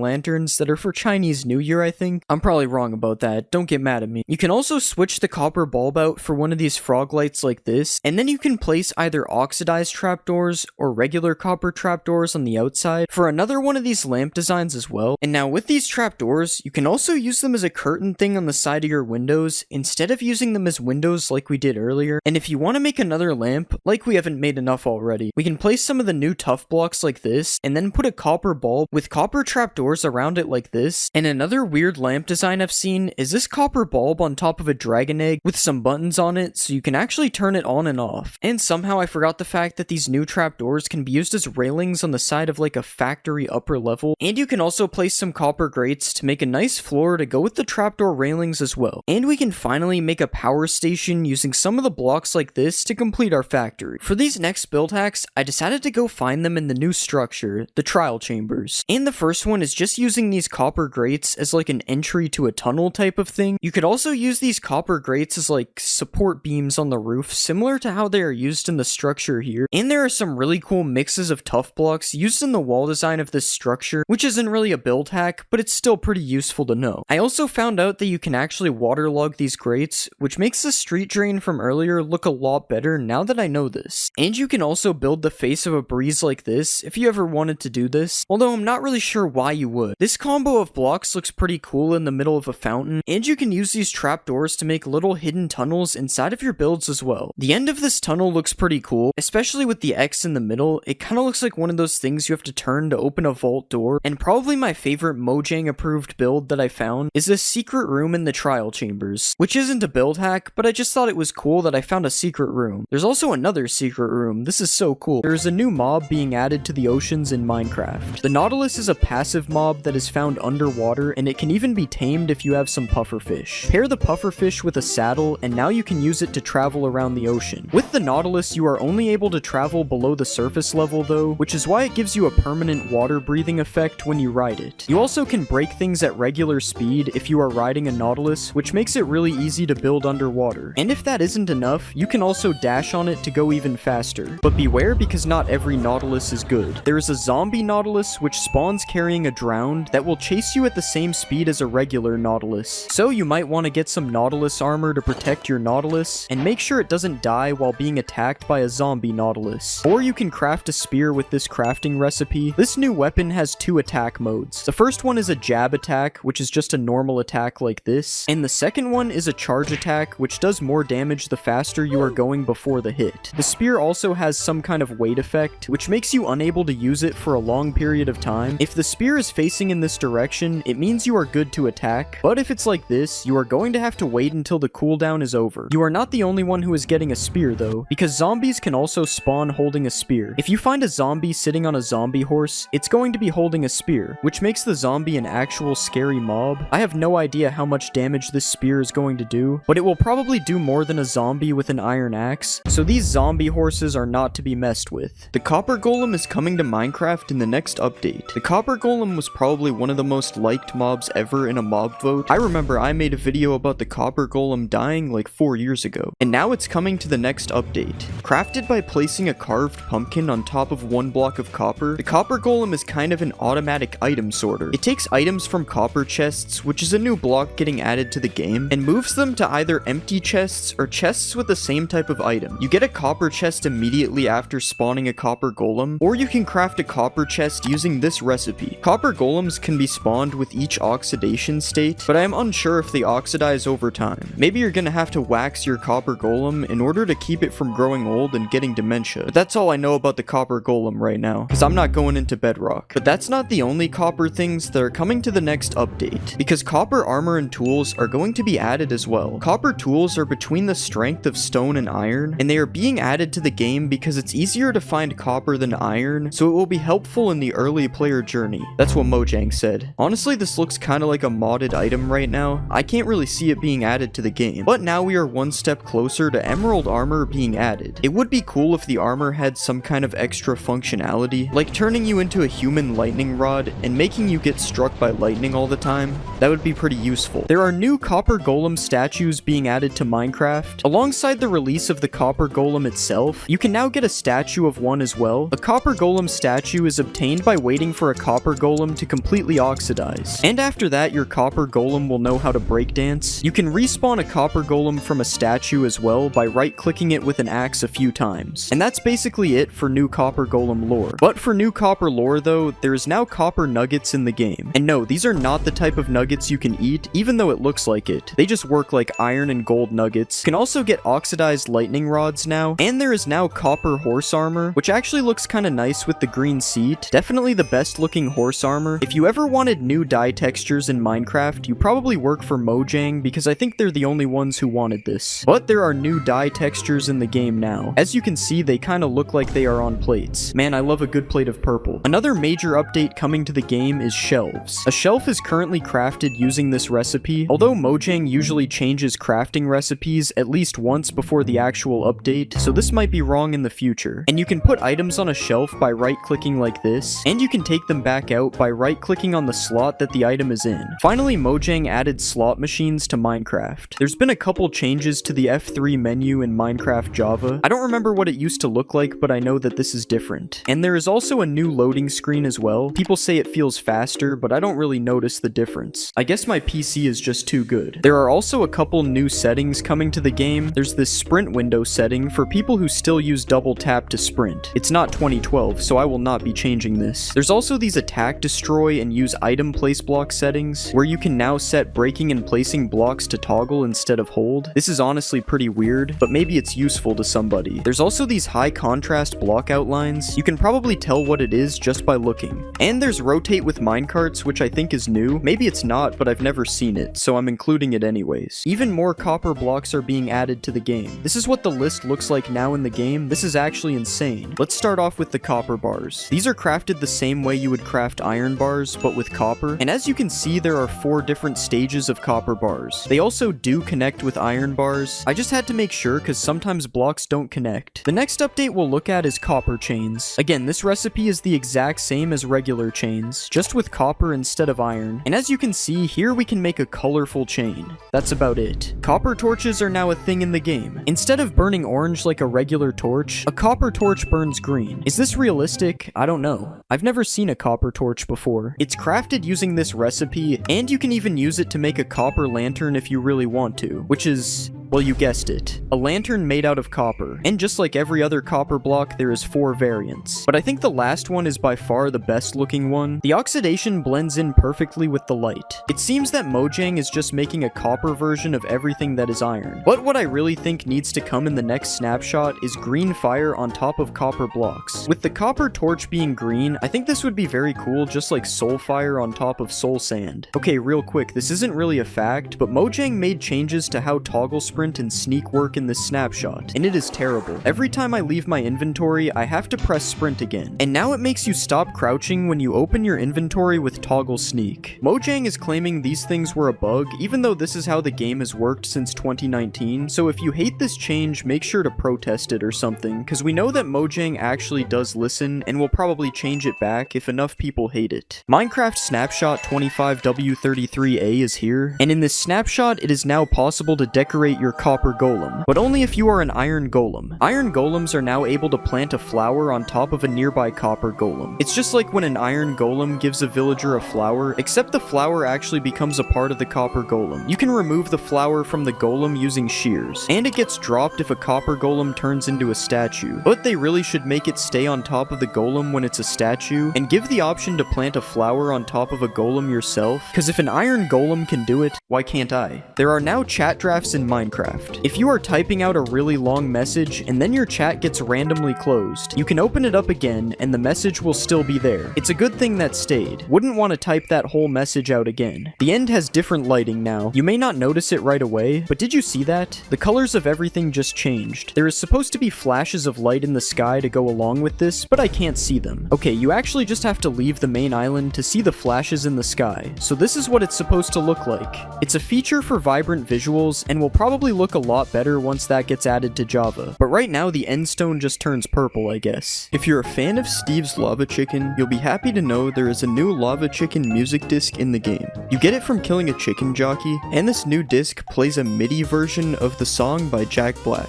lanterns that are for Chinese New Year, I think. I'm probably wrong about that, don't get mad at me. You can also switch the copper bulb out for one of these frog lights like this, and then you can place either oxidized trapdoors or regular copper trapdoors on the outside for another one of these lamp designs as well. And now with these trapdoors, you can also use them as a curtain thing on the side of your windows instead of using them as windows like we did earlier. And if you want to make another lamp, like we haven't made enough already, we can place some of the new tough blocks like this and then put a copper bulb with copper trapdoors around it like this. And another weird lamp design I've seen is this copper bulb on top of a dragon egg with some buttons on it so you can actually turn it on and off. And somehow I forgot the fact that these new trapdoors can be used as railings on the side of like a factory upper level. And you can also place some copper grates to make a nice floor to go with the trapdoor railings as well. And we can finally make a power station using some of the blocks like this to complete our factory. For these next build hacks, I decided to go find them in the new structure, the trial chambers. And the first one is just using these copper grates as like an entry to a tunnel type of thing. You could also use these copper grates as like support beams on the roof, similar to how they are used in the structure here. And there are some really cool mixes of tough blocks used in the wall design of this structure, which isn't really a build hack, but it's still pretty useful to know. I also found out that you can actually waterlog these grates, which makes the street drain from earlier look a lot better now that I know this. And you can also build the face of a breeze like this if you ever wanted to do this, although I'm not really sure why you would. This combo of blocks looks pretty cool in the middle of a fountain, and you can use these trapdoors to make little hidden tunnels inside of your builds as well. The end of this tunnel looks pretty cool, especially with the X in the middle. It kind of looks like one of those things you have to turn to open a vault door, and probably my favorite Mojang approved build that I found is this secret room in the trial chambers, which isn't a build hack, but I just thought it was cool that I found a secret room. There's also another secret room. This is so cool. There's a new mob being added to the oceans in Minecraft. The Nautilus is a passive mob that is found underwater, and it can even be tamed if you have some pufferfish. Pair the pufferfish with a saddle, and now you can use it to travel around the ocean. With the Nautilus, you are only able to travel below the surface level though, which is why it gives you a permanent water breathing effect when you ride it. You also can break things at regular speed if you are riding a Nautilus, which makes it really easy to build underwater. And if that isn't enough, you can also dash on it to go even faster. But beware, because not every Nautilus is good. There is a zombie Nautilus which spawns carrying a drowned that will chase you at the same speed as a regular Nautilus. So you might want to get some Nautilus armor to protect your Nautilus, and make sure it doesn't die while being attacked by a zombie Nautilus. Or you can craft a spear with this crafting recipe. This new weapon has two attack modes. The first one is a jab attack, which is just a normal attack like this, and the second one is a charge attack, which does more damage the faster you are going before the hit. The spear also has some kind of weight effect, which makes you unable to use it for a long period of time. If the spear is facing in this direction, it means you are good to attack, but if it's like this, you are going to have to wait until the cooldown is over. You are not the only one who is getting a spear though, because zombies can also spawn holding a spear. If you find a zombie sitting on a zombie horse, it's going to be holding a spear, which makes the zombie an actual scary mob. I have no idea how much damage this spear is going to do, but it will probably do more than a zombie with an iron axe, so these zombie horses are not to be messed with. The copper golem is coming to Minecraft in the next update. The copper golem was probably one of the most liked mobs ever in a mob vote. I remember I made a video about the copper golem dying like 4 years ago, and now it's coming to the next update. Crafted by placing a carved pumpkin on top of one block of copper, the copper golem is kind of an automatic item sorter. It takes items from copper chests, which is a new block getting added to the game, and moves them to either empty chests or chests with the same type of item. You get a copper chest immediately after spawning a copper golem, or you can craft a copper chest using this recipe. Copper golems can be spawned with each oxidation state, but I am unsure if they oxidize over time. Maybe you're gonna have to wax your copper golem in order to keep it from growing old and getting dementia. But that's all I know about the copper golem right now, because I'm not going into bedrock. But that's not the only copper things that are coming to the next update, because copper armor and tools are going to be added as well. Copper tools are between the strength of stone and iron, and they are being added to the game because it's easier to find copper than iron, so it will be helpful in the early player journey. That's what Mojang said. Honestly, this looks kind of like a modded item right now. I can't really see it being added to the game, but now we are one step closer to emerald armor being added. It would be cool if the armor had some kind of extra functionality, like turning you into a human lightning rod and making you get struck by lightning all the time. That would be pretty useful. There are new copper golem statues being added to Minecraft. Alongside the release of the copper golem itself, you can now get a statue of one as well. A copper golem statue is obtained by waiting for a copper golem to completely oxidize, and after that your copper golem will know how to breakdance. You can respawn a copper golem from a statue as well by right-clicking it with an axe a few times. And that's basically it for new copper golem lore. But for new copper lore though, there is now copper nuggets in the game. And no, these are not the type of nuggets you can eat, even though it looks like it. They just work like iron and gold nuggets. You can also get oxidized lightning rods now, and there is now copper horse armor, which actually looks kind of nice with the green seat. Definitely the best looking horse armor. If you ever wanted new dye textures in Minecraft, you probably work for Mojang, because I think they're the only ones who wanted this. But there are new dye textures in the game now. As you can see, they kind of look like they are on plates. Man, I love a good plate of purple. Another major update coming to the game is shelves. A shelf is currently crafted using this recipe, although Mojang usually changes crafting recipes at least once before the actual update, so this might be wrong in the future. And you can put items on a shelf by right-clicking like this, and you can take them back out by right-clicking on the slot that the item is in. Finally, Mojang added slot machines to Minecraft. There's been a couple changes to the F3 menu in Minecraft Java. I don't remember what it used to look like, but I know that this is different. And there is also a new loading screen as well. People say it feels faster, but I don't really notice the difference. I guess my PC is just too good. There are also a couple new settings coming to the game. There's this sprint window setting for people who still use double tap to sprint. It's not 2012, so I will not be changing this. There's also these attack, destroy, and use item place block settings, where you can now set breaking and placing blocks to toggle instead of hold. This is honestly pretty weird, but maybe it's useful to somebody. There's also these high contrast block outlines. You can probably tell what it is just by looking. And there's rotate with minecarts, which I think is new. Maybe it's not, but I've never seen it, so I'm including it anyways. Even more copper blocks are being added to the game. This is what the list looks like now in the game. This is actually insane. Let's start off with the copper bars. These are crafted the same way you would craft iron bars, but with copper. And as you can see, there are 4 different stages of copper bars. They also do connect with iron bars. I just had to make sure because sometimes blocks don't connect. The next update we'll look at is copper chains. Again, this recipe is the exact same as regular chains, just with copper instead of iron. And as you can see, here we can make a colorful chain. That's about it. Copper torches are now a thing in the game. Instead of burning orange like a regular torch, a copper torch burns green. Is this realistic? I don't know. I've never seen a copper torch before. It's crafted using this recipe, and you can even use it to make a copper lantern if you really want to, which is Well, you guessed it. A lantern made out of copper. And just like every other copper block, there is 4 variants. But I think the last one is by far the best looking one. The oxidation blends in perfectly with the light. It seems that Mojang is just making a copper version of everything that is iron. But what I really think needs to come in the next snapshot is green fire on top of copper blocks. With the copper torch being green, I think this would be very cool, just like soul fire on top of soul sand. Okay, real quick, this isn't really a fact, but Mojang made changes to how toggle sprint and sneak work in this snapshot, and it is terrible. Every time I leave my inventory, I have to press sprint again, and now it makes you stop crouching when you open your inventory with toggle sneak. Mojang is claiming these things were a bug, even though this is how the game has worked since 2019, so if you hate this change, make sure to protest it or something, because we know that Mojang actually does listen, and will probably change it back if enough people hate it. Minecraft Snapshot 25W33A is here, and in this snapshot, it is now possible to decorate your copper golem, but only if you are an iron golem. Iron golems are now able to plant a flower on top of a nearby copper golem. It's just like when an iron golem gives a villager a flower, except the flower actually becomes a part of the copper golem. You can remove the flower from the golem using shears, and it gets dropped if a copper golem turns into a statue, but they really should make it stay on top of the golem when it's a statue, and give the option to plant a flower on top of a golem yourself, because if an iron golem can do it, why can't I? There are now chat drafts in Minecraft. If you are typing out a really long message, and then your chat gets randomly closed, you can open it up again, and the message will still be there. It's a good thing that stayed. Wouldn't want to type that whole message out again. The end has different lighting now. You may not notice it right away, but did you see that? The colors of everything just changed. There is supposed to be flashes of light in the sky to go along with this, but I can't see them. Okay, you actually just have to leave the main island to see the flashes in the sky. So this is what it's supposed to look like. It's a feature for vibrant visuals, and will probably look a lot better once that gets added to Java. But right now, the end stone just turns purple, I guess. If you're a fan of Steve's Lava Chicken, you'll be happy to know there is a new Lava Chicken music disc in the game. You get it from killing a chicken jockey, and this new disc plays a MIDI version of the song by Jack Black.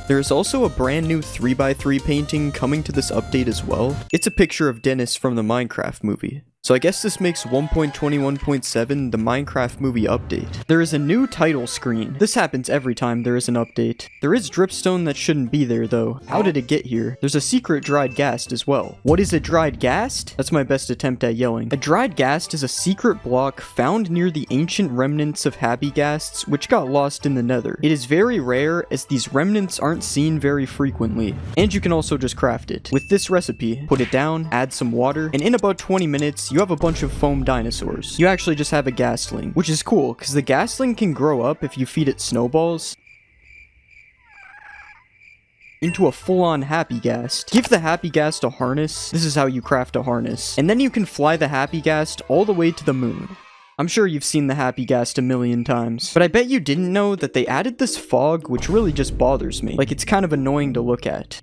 There is also a brand new 3x3 painting coming to this update as well. It's a picture of Dennis from the Minecraft movie. So I guess this makes 1.21.7 the Minecraft movie update. There is a new title screen. This happens every time there is an update. There is dripstone that shouldn't be there though. How did it get here? There's a secret dried ghast as well. What is a dried ghast? That's my best attempt at yelling. A dried ghast is a secret block found near the ancient remnants of happy ghasts which got lost in the nether. It is very rare as these remnants aren't seen very frequently. And you can also just craft it. With this recipe, put it down, add some water, and in about 20 minutes, you have a bunch of foam dinosaurs. You actually just have a ghastling, which is cool, because the ghastling can grow up if you feed it snowballs into a full-on happy ghast. Give the happy ghast a harness. This is how you craft a harness. And then you can fly the happy ghast all the way to the moon. I'm sure you've seen the happy ghast a million times, but I bet you didn't know that they added this fog which really just bothers me. Like, it's kind of annoying to look at.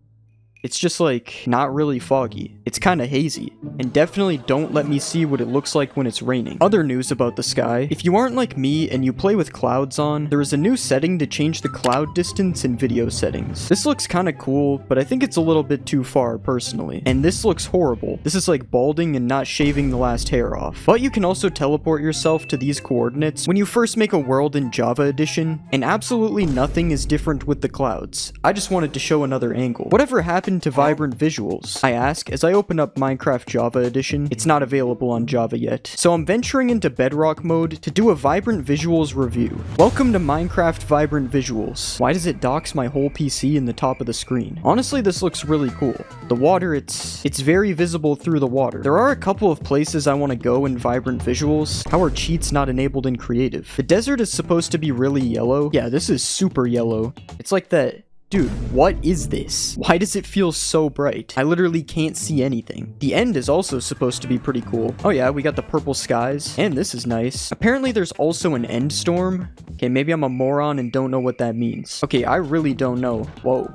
It's just like, not really foggy. It's kinda hazy. And definitely don't let me see what it looks like when it's raining. Other news about the sky. If you aren't like me and you play with clouds on, there is a new setting to change the cloud distance in video settings. This looks kinda cool, but I think it's a little bit too far personally. And this looks horrible. This is like balding and not shaving the last hair off. But you can also teleport yourself to these coordinates when you first make a world in Java Edition, and absolutely nothing is different with the clouds. I just wanted to show another angle. Whatever happened to vibrant visuals? I ask as I open up Minecraft Java Edition. It's not available on Java yet, so I'm venturing into Bedrock mode to do a vibrant visuals review. Welcome to Minecraft Vibrant Visuals. Why does it dox my whole PC in the top of the screen? Honestly, this looks really cool. The water, it's very visible through the water. There are a couple of places I want to go in vibrant visuals. How are cheats not enabled in creative? The desert is supposed to be really yellow. Yeah, this is super yellow. It's like that. Dude, what is this? Why does it feel so bright? I literally can't see anything. The end is also supposed to be pretty cool. Oh yeah, we got the purple skies, and this is nice. Apparently there's also an end storm. Okay, maybe I'm a moron and don't know what that means. Okay, I really don't know. Whoa.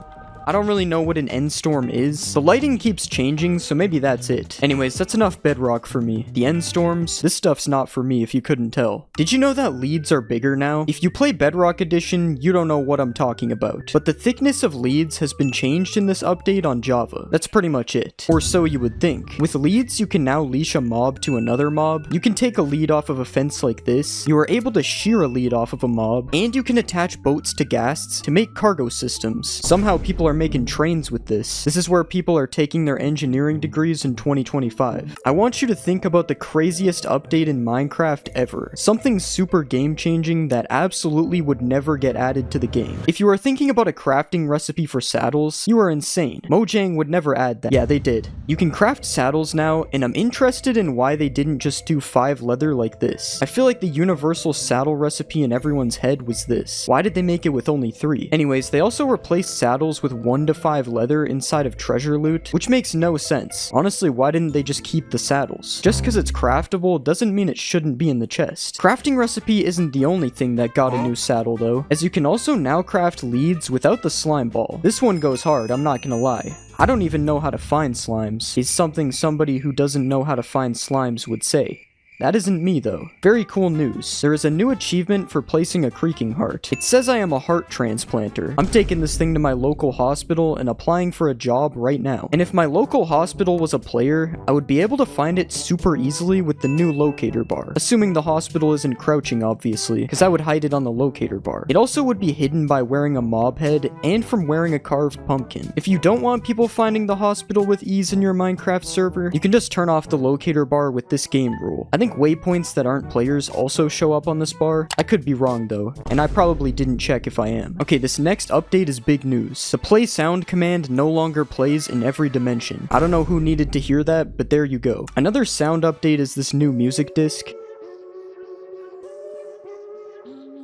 I don't really know what an end storm is. The lighting keeps changing, so maybe that's it. Anyways, that's enough bedrock for me. The end storms, this stuff's not for me if you couldn't tell. Did you know that leads are bigger now? If you play Bedrock Edition, you don't know what I'm talking about. But the thickness of leads has been changed in this update on Java. That's pretty much it. Or so you would think. With leads, you can now leash a mob to another mob. You can take a lead off of a fence like this. You are able to shear a lead off of a mob. And you can attach boats to ghasts to make cargo systems. Somehow people are making trains with this. This is where people are taking their engineering degrees in 2025. I want you to think about the craziest update in Minecraft ever. Something super game-changing that absolutely would never get added to the game. If you are thinking about a crafting recipe for saddles, you are insane. Mojang would never add that. Yeah, they did. You can craft saddles now, and I'm interested in why they didn't just do 5 leather like this. I feel like the universal saddle recipe in everyone's head was this. Why did they make it with only 3? Anyways, they also replaced saddles with 1 to 5 leather inside of treasure loot, which makes no sense. Honestly, why didn't they just keep the saddles? Just because it's craftable doesn't mean it shouldn't be in the chest. Crafting recipe isn't the only thing that got a new saddle though, as you can also now craft leads without the slime ball. This one goes hard, I'm not gonna lie. I don't even know how to find slimes. It's something somebody who doesn't know how to find slimes would say. That isn't me though. Very cool news. There is a new achievement for placing a creaking heart. It says I am a heart transplanter. I'm taking this thing to my local hospital and applying for a job right now. And if my local hospital was a player, I would be able to find it super easily with the new locator bar. Assuming the hospital isn't crouching obviously, because I would hide it on the locator bar. It also would be hidden by wearing a mob head and from wearing a carved pumpkin. If you don't want people finding the hospital with ease in your Minecraft server, you can just turn off the locator bar with this game rule. I think waypoints that aren't players also show up on this bar. I could be wrong though, and I probably didn't check if I am. Okay, this next update is big news. The play sound command no longer plays in every dimension. I don't know who needed to hear that, but there you go. Another sound update is this new music disc.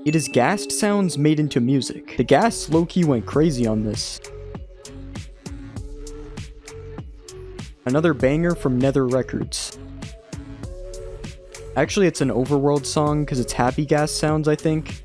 It is ghast sounds made into music. The ghasts low-key went crazy on this. Another banger from Nether Records. Actually, it's an Overworld song because it's happy gas sounds, I think.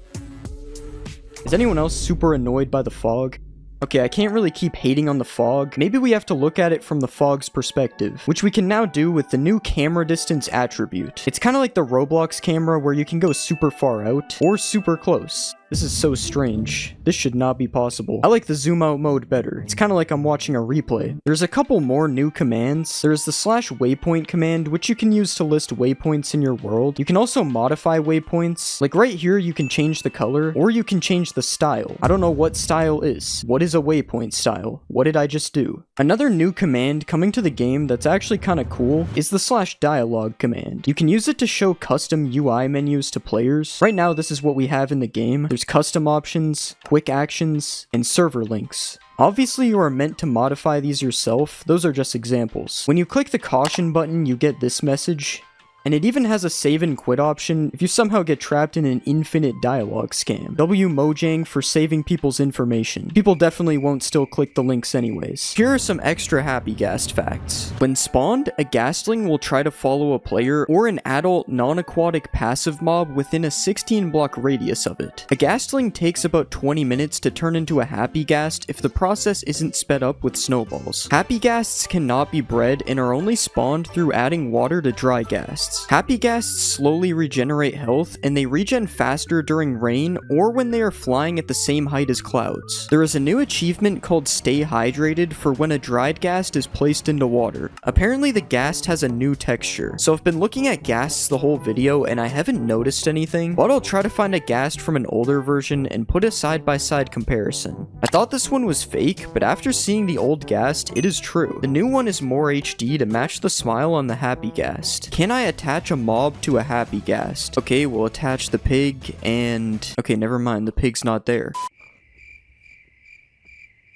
Is anyone else super annoyed by the fog? Okay, I can't really keep hating on the fog. Maybe we have to look at it from the fog's perspective, which we can now do with the new camera distance attribute. It's kind of like the Roblox camera where you can go super far out or super close. This is so strange. This should not be possible. I like the zoom out mode better. It's kind of like I'm watching a replay. There's a couple more new commands. There's the /waypoint command, which you can use to list waypoints in your world. You can also modify waypoints. Like right here, you can change the color, or you can change the style. I don't know what style is. What is a waypoint style? What did I just do? Another new command coming to the game that's actually kind of cool is the /dialogue command. You can use it to show custom UI menus to players. Right now, this is what we have in the game. There's custom options, quick actions, and server links. Obviously, you are meant to modify these yourself. Those are just examples. When you click the caution button, you get this message. And it even has a save and quit option if you somehow get trapped in an infinite dialogue scam. W Mojang for saving people's information. People definitely won't still click the links anyways. Here are some extra happy ghast facts. When spawned, a ghastling will try to follow a player or an adult non-aquatic passive mob within a 16 block radius of it. A ghastling takes about 20 minutes to turn into a happy ghast if the process isn't sped up with snowballs. Happy ghasts cannot be bred and are only spawned through adding water to dry ghasts. Happy ghasts slowly regenerate health, and they regen faster during rain or when they are flying at the same height as clouds. There is a new achievement called Stay Hydrated for when a dried ghast is placed into water. Apparently the ghast has a new texture, so I've been looking at ghasts the whole video and I haven't noticed anything, but I'll try to find a ghast from an older version and put a side-by-side comparison. I thought this one was fake, but after seeing the old ghast, it is true. The new one is more HD to match the smile on the happy ghast. Can I attach a mob to a happy ghast? Okay, we'll attach the pig and... okay, never mind, the pig's not there.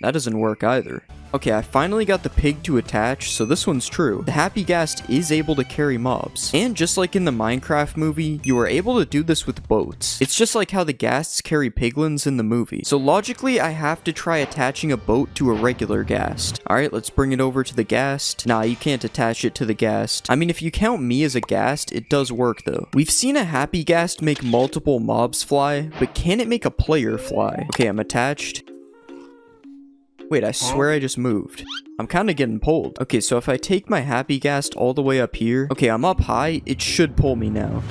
That doesn't work either. Okay, I finally got the pig to attach, so this one's true. The happy ghast is able to carry mobs. And just like in the Minecraft movie, you are able to do this with boats. It's just like how the ghasts carry piglins in the movie. So logically, I have to try attaching a boat to a regular ghast. Alright, let's bring it over to the ghast. Nah, you can't attach it to the ghast. I mean, if you count me as a ghast, it does work though. We've seen a happy ghast make multiple mobs fly, but can it make a player fly? Okay, I'm attached. Wait, I swear I just moved. I'm kind of getting pulled. Okay, so if I take my happy ghast all the way up here, okay, I'm up high, it should pull me now.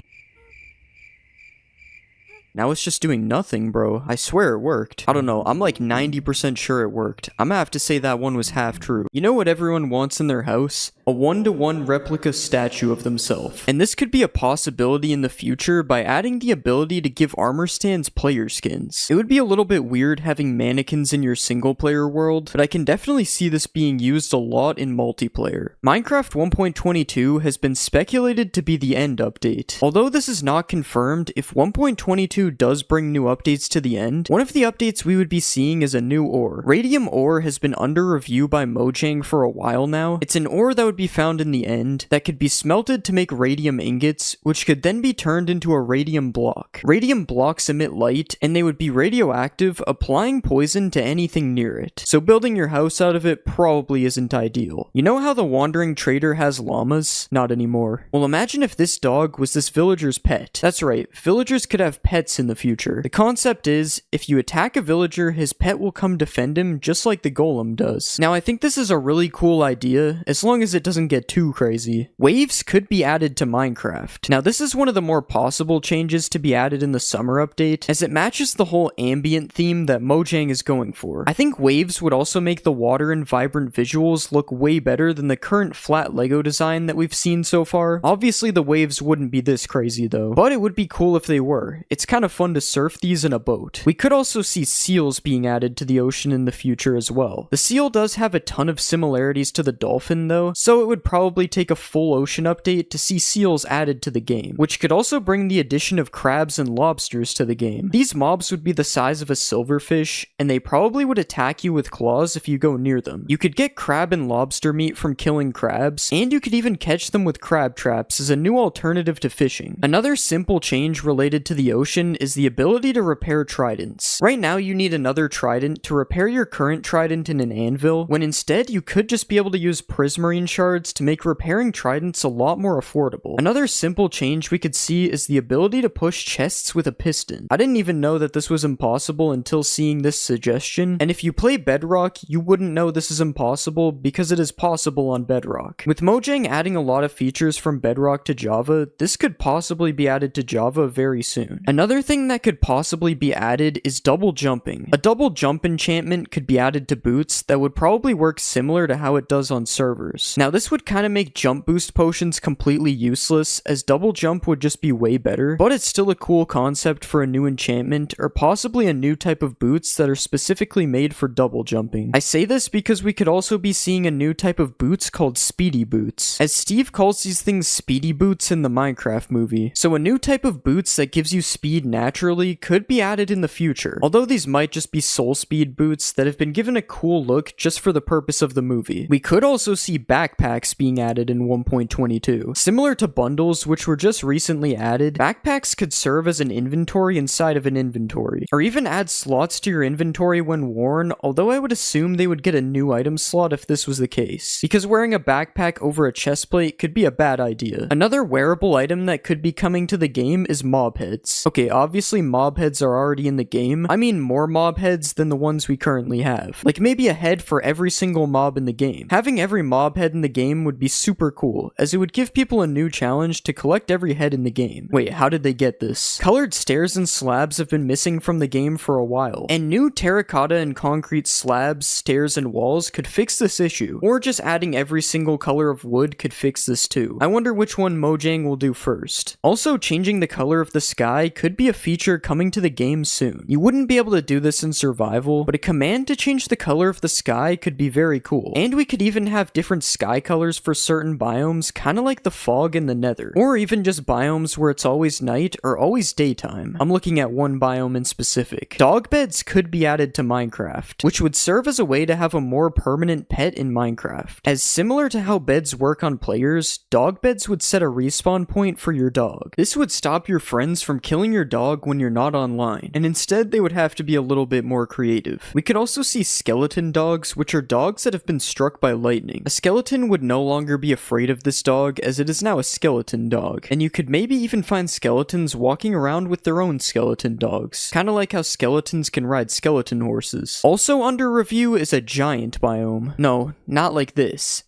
Now it's just doing nothing, bro. I swear it worked. I don't know, I'm like 90% sure it worked. I'm gonna have to say that one was half true. You know what everyone wants in their house? A 1-to-1 replica statue of themselves. And this could be a possibility in the future by adding the ability to give armor stands player skins. It would be a little bit weird having mannequins in your single player world, but I can definitely see this being used a lot in multiplayer. Minecraft 1.22 has been speculated to be the end update. Although this is not confirmed, if 1.22 does bring new updates to the end, one of the updates we would be seeing is a new ore. Radium ore has been under review by Mojang for a while now. It's an ore that would be found in the end that could be smelted to make radium ingots, which could then be turned into a radium block. Radium blocks emit light, and they would be radioactive, applying poison to anything near it. So building your house out of it probably isn't ideal. You know how the wandering trader has llamas? Not anymore. Well, imagine if this dog was this villager's pet. That's right, villagers could have pets in the future. The concept is, if you attack a villager, his pet will come defend him just like the golem does. Now, I think this is a really cool idea, as long as it doesn't get too crazy. Waves could be added to Minecraft. Now, this is one of the more possible changes to be added in the summer update, as it matches the whole ambient theme that Mojang is going for. I think waves would also make the water and vibrant visuals look way better than the current flat Lego design that we've seen so far. Obviously, the waves wouldn't be this crazy though, but it would be cool if they were. It's kind of fun to surf these in a boat. We could also see seals being added to the ocean in the future as well. The seal does have a ton of similarities to the dolphin though, so it would probably take a full ocean update to see seals added to the game, which could also bring the addition of crabs and lobsters to the game. These mobs would be the size of a silverfish, and they probably would attack you with claws if you go near them. You could get crab and lobster meat from killing crabs, and you could even catch them with crab traps as a new alternative to fishing. Another simple change related to the ocean is the ability to repair tridents. Right now you need another trident to repair your current trident in an anvil, when instead you could just be able to use prismarine shards to make repairing tridents a lot more affordable. Another simple change we could see is the ability to push chests with a piston. I didn't even know that this was impossible until seeing this suggestion, and if you play Bedrock, you wouldn't know this is impossible because it is possible on Bedrock. With Mojang adding a lot of features from Bedrock to Java, this could possibly be added to Java very soon. Another thing that could possibly be added is double jumping. A double jump enchantment could be added to boots that would probably work similar to how it does on servers. Now this would kind of make jump boost potions completely useless, as double jump would just be way better, but it's still a cool concept for a new enchantment, or possibly a new type of boots that are specifically made for double jumping. I say this because we could also be seeing a new type of boots called speedy boots, as Steve calls these things speedy boots in the Minecraft movie. So a new type of boots that gives you speed naturally could be added in the future, although these might just be soul speed boots that have been given a cool look just for the purpose of the movie. We could also see backpacks being added in 1.22. Similar to bundles, which were just recently added, backpacks could serve as an inventory inside of an inventory, or even add slots to your inventory when worn, although I would assume they would get a new item slot if this was the case, because wearing a backpack over a chestplate could be a bad idea. Another wearable item that could be coming to the game is mob heads. Okay, obviously mob heads are already in the game. I mean more mob heads than the ones we currently have. Like maybe a head for every single mob in the game. Having every mob head in the game would be super cool, as it would give people a new challenge to collect every head in the game. Wait, how did they get this? Colored stairs and slabs have been missing from the game for a while, and new terracotta and concrete slabs, stairs, and walls could fix this issue, or just adding every single color of wood could fix this too. I wonder which one Mojang will do first. Also, changing the color of the sky could be a feature coming to the game soon. You wouldn't be able to do this in survival, but a command to change the color of the sky could be very cool. And we could even have different sky colors for certain biomes, kind of like the fog in the nether, or even just biomes where it's always night or always daytime. I'm looking at one biome in specific. Dog beds could be added to Minecraft, which would serve as a way to have a more permanent pet in Minecraft. As similar to how beds work on players, dog beds would set a respawn point for your dog. This would stop your friends from killing your dog when you're not online, and instead they would have to be a little bit more creative. We could also see skeleton dogs, which are dogs that have been struck by lightning. A skeleton would no longer be afraid of this dog, as it is now a skeleton dog, and you could maybe even find skeletons walking around with their own skeleton dogs, kinda like how skeletons can ride skeleton horses. Also under review is a giant biome. No, not like this.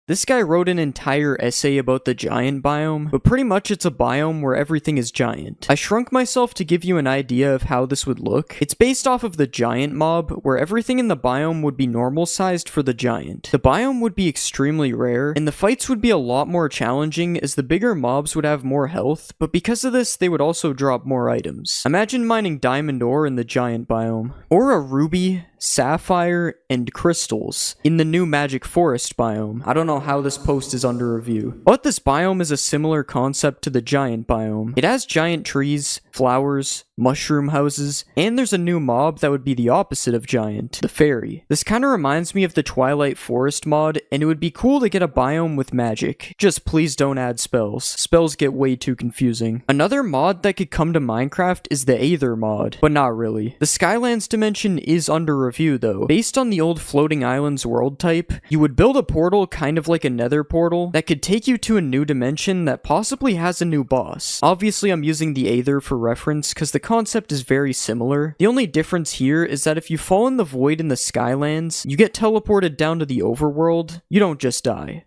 This guy wrote an entire essay about the giant biome, but pretty much it's a biome where everything is giant. I shrunk myself to give you an idea of how this would look. It's based off of the giant mob, where everything in the biome would be normal sized for the giant. The biome would be extremely rare, and the fights would be a lot more challenging as the bigger mobs would have more health, but because of this, they would also drop more items. Imagine mining diamond ore in the giant biome, or a ruby, sapphire, and crystals in the new magic forest biome. I don't know how this post is under review, but this biome is a similar concept to the giant biome. It has giant trees, flowers, mushroom houses, and there's a new mob that would be the opposite of giant, the fairy. This kind of reminds me of the Twilight Forest mod, and it would be cool to get a biome with magic. Just please don't add spells. Spells get way too confusing. Another mod that could come to Minecraft is the Aether mod, but not really. The Skylands dimension is under review though. Based on the old Floating Islands world type, you would build a portal kind of like a nether portal that could take you to a new dimension that possibly has a new boss. Obviously I'm using the Aether for reference because the concept is very similar. The only difference here is that if you fall in the void in the Skylands, you get teleported down to the overworld. You don't just die.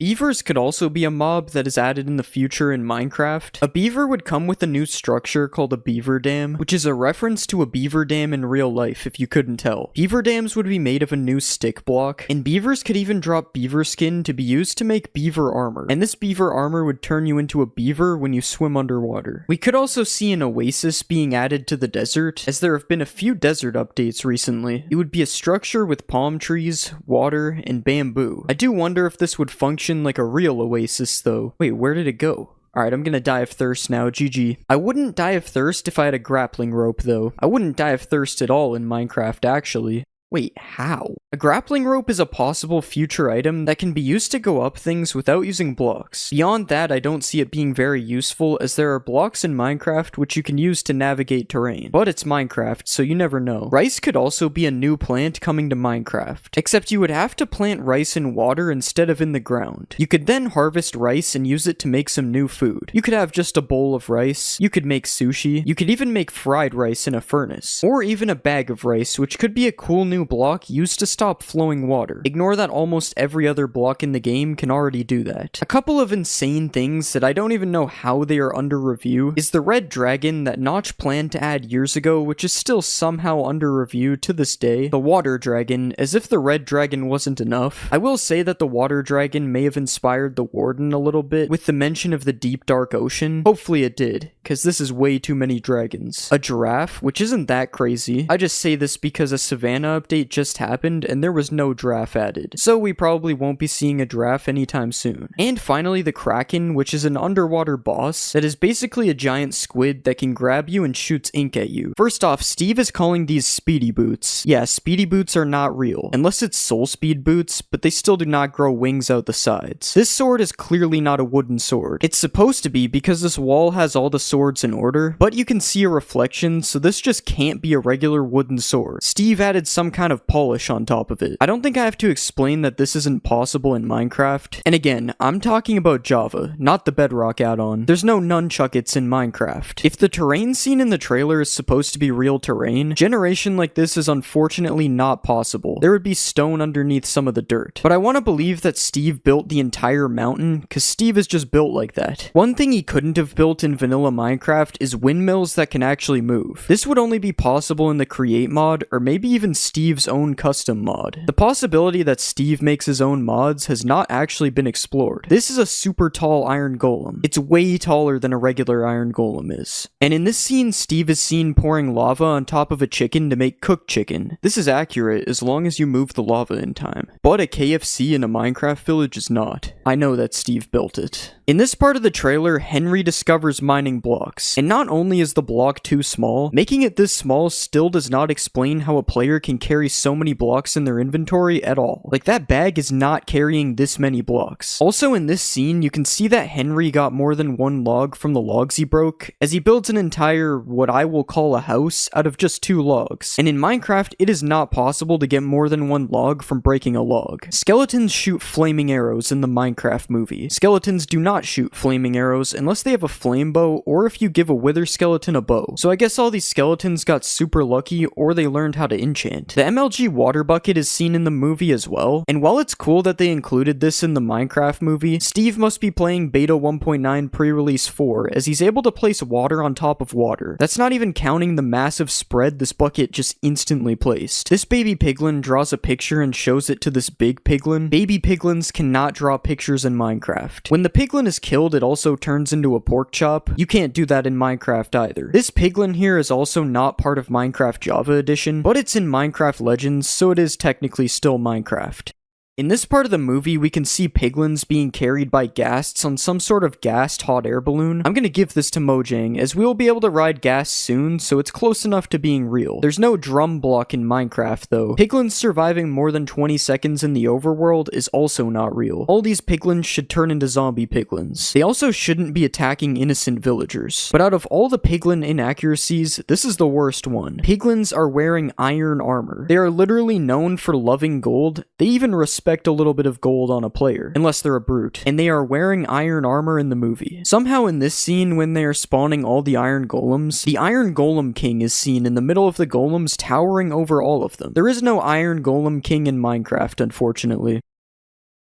Beavers could also be a mob that is added in the future in Minecraft. A beaver would come with a new structure called a beaver dam, which is a reference to a beaver dam in real life if you couldn't tell. Beaver dams would be made of a new stick block, and beavers could even drop beaver skin to be used to make beaver armor, and this beaver armor would turn you into a beaver when you swim underwater. We could also see an oasis being added to the desert, as there have been a few desert updates recently. It would be a structure with palm trees, water, and bamboo. I do wonder if this would function like a real oasis though. Wait, where did it go? Alright, I'm gonna die of thirst now, GG. I wouldn't die of thirst if I had a grappling rope though. I wouldn't die of thirst at all in Minecraft actually. Wait, how? A grappling rope is a possible future item that can be used to go up things without using blocks. Beyond that, I don't see it being very useful, as there are blocks in Minecraft which you can use to navigate terrain. But it's Minecraft, so you never know. Rice could also be a new plant coming to Minecraft, except you would have to plant rice in water instead of in the ground. You could then harvest rice and use it to make some new food. You could have just a bowl of rice, you could make sushi, you could even make fried rice in a furnace, or even a bag of rice, which could be a cool new block used to stop flowing water. Ignore that almost every other block in the game can already do that. A couple of insane things that I don't even know how they are under review is the red dragon that Notch planned to add years ago, which is still somehow under review to this day. The water dragon, as if the red dragon wasn't enough. I will say that the water dragon may have inspired the warden a little bit with the mention of the deep dark ocean. Hopefully it did, because this is way too many dragons. A giraffe, which isn't that crazy. I just say this because a Savannah update just happened and there was no giraffe added, so we probably won't be seeing a giraffe anytime soon. And finally the Kraken, which is an underwater boss that is basically a giant squid that can grab you and shoots ink at you. First off, Steve is calling these speedy boots. Yeah, speedy boots are not real, unless it's soul speed boots, but they still do not grow wings out the sides. This sword is clearly not a wooden sword. It's supposed to be because this wall has all the swords in order, but you can see a reflection, so this just can't be a regular wooden sword. Steve added some kind of polish on top of it. I don't think I have to explain that this isn't possible in Minecraft. And again, I'm talking about Java, not the Bedrock add-on. There's no nunchuckets in Minecraft. If the terrain seen in the trailer is supposed to be real terrain, generation like this is unfortunately not possible. There would be stone underneath some of the dirt. But I want to believe that Steve built the entire mountain, because Steve is just built like that. One thing he couldn't have built in vanilla Minecraft is windmills that can actually move. This would only be possible in the Create mod, or maybe even Steve's own custom mod. The possibility that Steve makes his own mods has not actually been explored. This is a super tall iron golem. It's way taller than a regular iron golem is. And in this scene, Steve is seen pouring lava on top of a chicken to make cooked chicken. This is accurate as long as you move the lava in time. But a KFC in a Minecraft village is not. I know that Steve built it. In this part of the trailer, Henry discovers mining blocks. And not only is the block too small, making it this small still does not explain how a player can carry carry so many blocks in their inventory at all. Like, that bag is not carrying this many blocks. Also in this scene, you can see that Henry got more than one log from the logs he broke, as he builds an entire, what I will call a house, out of just 2 logs. And in Minecraft, it is not possible to get more than 1 log from breaking a log. Skeletons shoot flaming arrows in the Minecraft movie. Skeletons do not shoot flaming arrows unless they have a flame bow, or if you give a wither skeleton a bow. So I guess all these skeletons got super lucky, or they learned how to enchant. The MLG water bucket is seen in the movie as well, and while it's cool that they included this in the Minecraft movie, Steve must be playing Beta 1.9 pre-release 4, as he's able to place water on top of water. That's not even counting the massive spread this bucket just instantly placed. This baby piglin draws a picture and shows it to this big piglin. Baby piglins cannot draw pictures in Minecraft. When the piglin is killed, it also turns into a pork chop. You can't do that in Minecraft either. This piglin here is also not part of Minecraft Java Edition, but it's in Minecraft Legends, so it is technically still Minecraft. In this part of the movie, we can see piglins being carried by ghasts on some sort of gassed hot air balloon. I'm gonna give this to Mojang, as we will be able to ride gas soon, so it's close enough to being real. There's no drum block in Minecraft though. Piglins surviving more than 20 seconds in the overworld is also not real. All these piglins should turn into zombie piglins. They also shouldn't be attacking innocent villagers. But out of all the piglin inaccuracies, this is the worst one. Piglins are wearing iron armor. They are literally known for loving gold. They even respect a little bit of gold on a player, unless they're a brute, and they are wearing iron armor in the movie. Somehow in this scene, when they are spawning all the iron golems, the Iron Golem King is seen in the middle of the golems, towering over all of them. There is no Iron Golem King in Minecraft, unfortunately.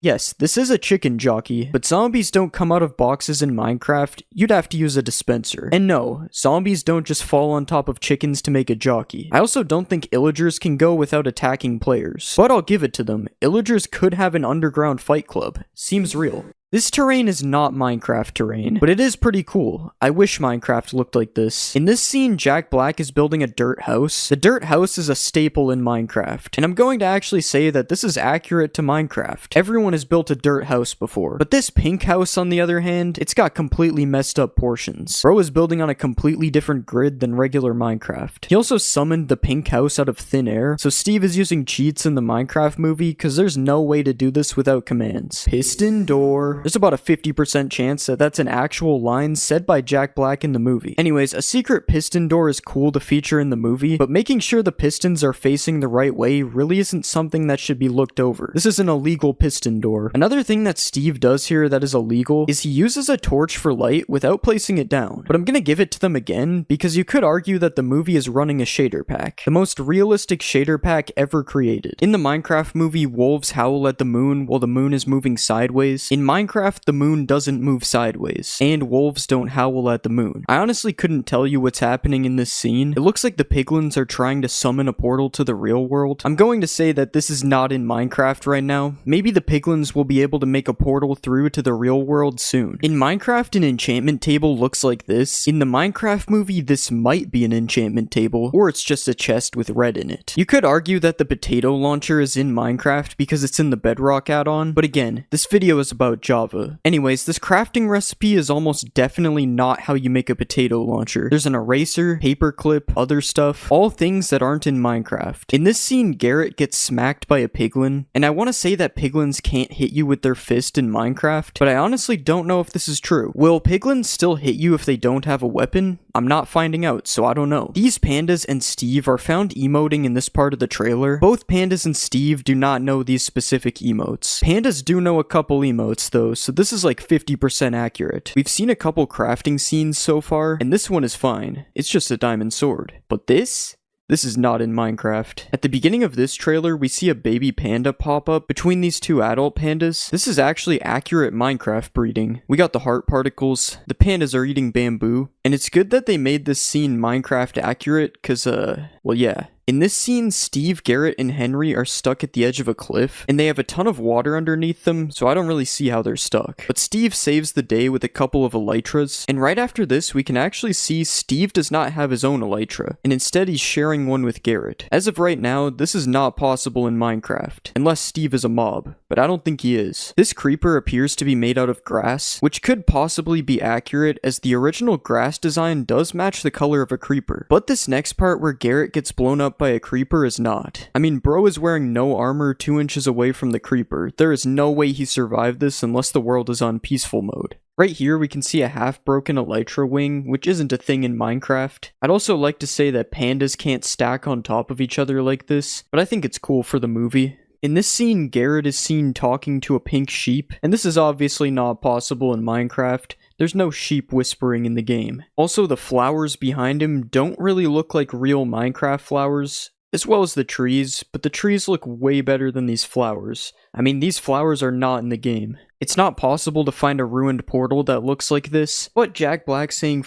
Yes, this is a chicken jockey, but zombies don't come out of boxes in Minecraft. You'd have to use a dispenser. And no, zombies don't just fall on top of chickens to make a jockey. I also don't think illagers can go without attacking players. But I'll give it to them. Illagers could have an underground fight club. Seems real. This terrain is not Minecraft terrain, but it is pretty cool. I wish Minecraft looked like this. In this scene, Jack Black is building a dirt house. The dirt house is a staple in Minecraft, and I'm going to actually say that this is accurate to Minecraft. Everyone has built a dirt house before, but this pink house, on the other hand, it's got completely messed up portions. Bro is building on a completely different grid than regular Minecraft. He also summoned the pink house out of thin air, so Steve is using cheats in the Minecraft movie because there's no way to do this without commands. Piston door. There's about a 50% chance that that's an actual line said by Jack Black in the movie. Anyways, a secret piston door is cool to feature in the movie, but making sure the pistons are facing the right way really isn't something that should be looked over. This is an illegal piston door. Another thing that Steve does here that is illegal is he uses a torch for light without placing it down. But I'm gonna give it to them again, because you could argue that the movie is running a shader pack. The most realistic shader pack ever created. In the Minecraft movie, wolves howl at the moon while the moon is moving sideways. In Minecraft, the moon doesn't move sideways, and wolves don't howl at the moon. I honestly couldn't tell you what's happening in this scene. It looks like the piglins are trying to summon a portal to the real world. I'm going to say that this is not in Minecraft right now. Maybe the piglins will be able to make a portal through to the real world soon. In Minecraft, an enchantment table looks like this. In the Minecraft movie, this might be an enchantment table, or it's just a chest with red in it. You could argue that the potato launcher is in Minecraft because it's in the Bedrock add-on, but again, this video is about Java. Anyways, this crafting recipe is almost definitely not how you make a potato launcher. There's an eraser, paperclip, other stuff, all things that aren't in Minecraft. In this scene, Garrett gets smacked by a piglin, and I want to say that piglins can't hit you with their fist in Minecraft, but I honestly don't know if this is true. Will piglins still hit you if they don't have a weapon? I'm not finding out, so I don't know. These pandas and Steve are found emoting in this part of the trailer. Both pandas and Steve do not know these specific emotes. Pandas do know a couple emotes though, so this is like 50% accurate. We've seen a couple crafting scenes so far, and this one is fine. It's just a diamond sword. But this is not in Minecraft. At the beginning of this trailer, we see a baby panda pop up between these two adult pandas. This is actually accurate Minecraft breeding. We got the heart particles, the pandas are eating bamboo, and it's good that they made this scene Minecraft accurate, cause well yeah. In this scene, Steve, Garrett, and Henry are stuck at the edge of a cliff, and they have a ton of water underneath them, so I don't really see how they're stuck. But Steve saves the day with a couple of elytras, and right after this, we can actually see Steve does not have his own elytra, and instead he's sharing one with Garrett. As of right now, this is not possible in Minecraft, unless Steve is a mob, but I don't think he is. This creeper appears to be made out of grass, which could possibly be accurate, as the original grass design does match the color of a creeper. But this next part where Garrett gets blown up by a creeper is not. I mean, bro is wearing no armor 2 inches away from the creeper. There is no way he survived this unless the world is on peaceful mode. Right here, we can see a half-broken elytra wing, which isn't a thing in Minecraft. I'd also like to say that pandas can't stack on top of each other like this, but I think it's cool for the movie. In this scene, Garrett is seen talking to a pink sheep, and this is obviously not possible in Minecraft. There's no sheep whispering in the game. Also, the flowers behind him don't really look like real Minecraft flowers, as well as the trees, but the trees look way better than these flowers. I mean, these flowers are not in the game. It's not possible to find a ruined portal that looks like this, but Jack Black saying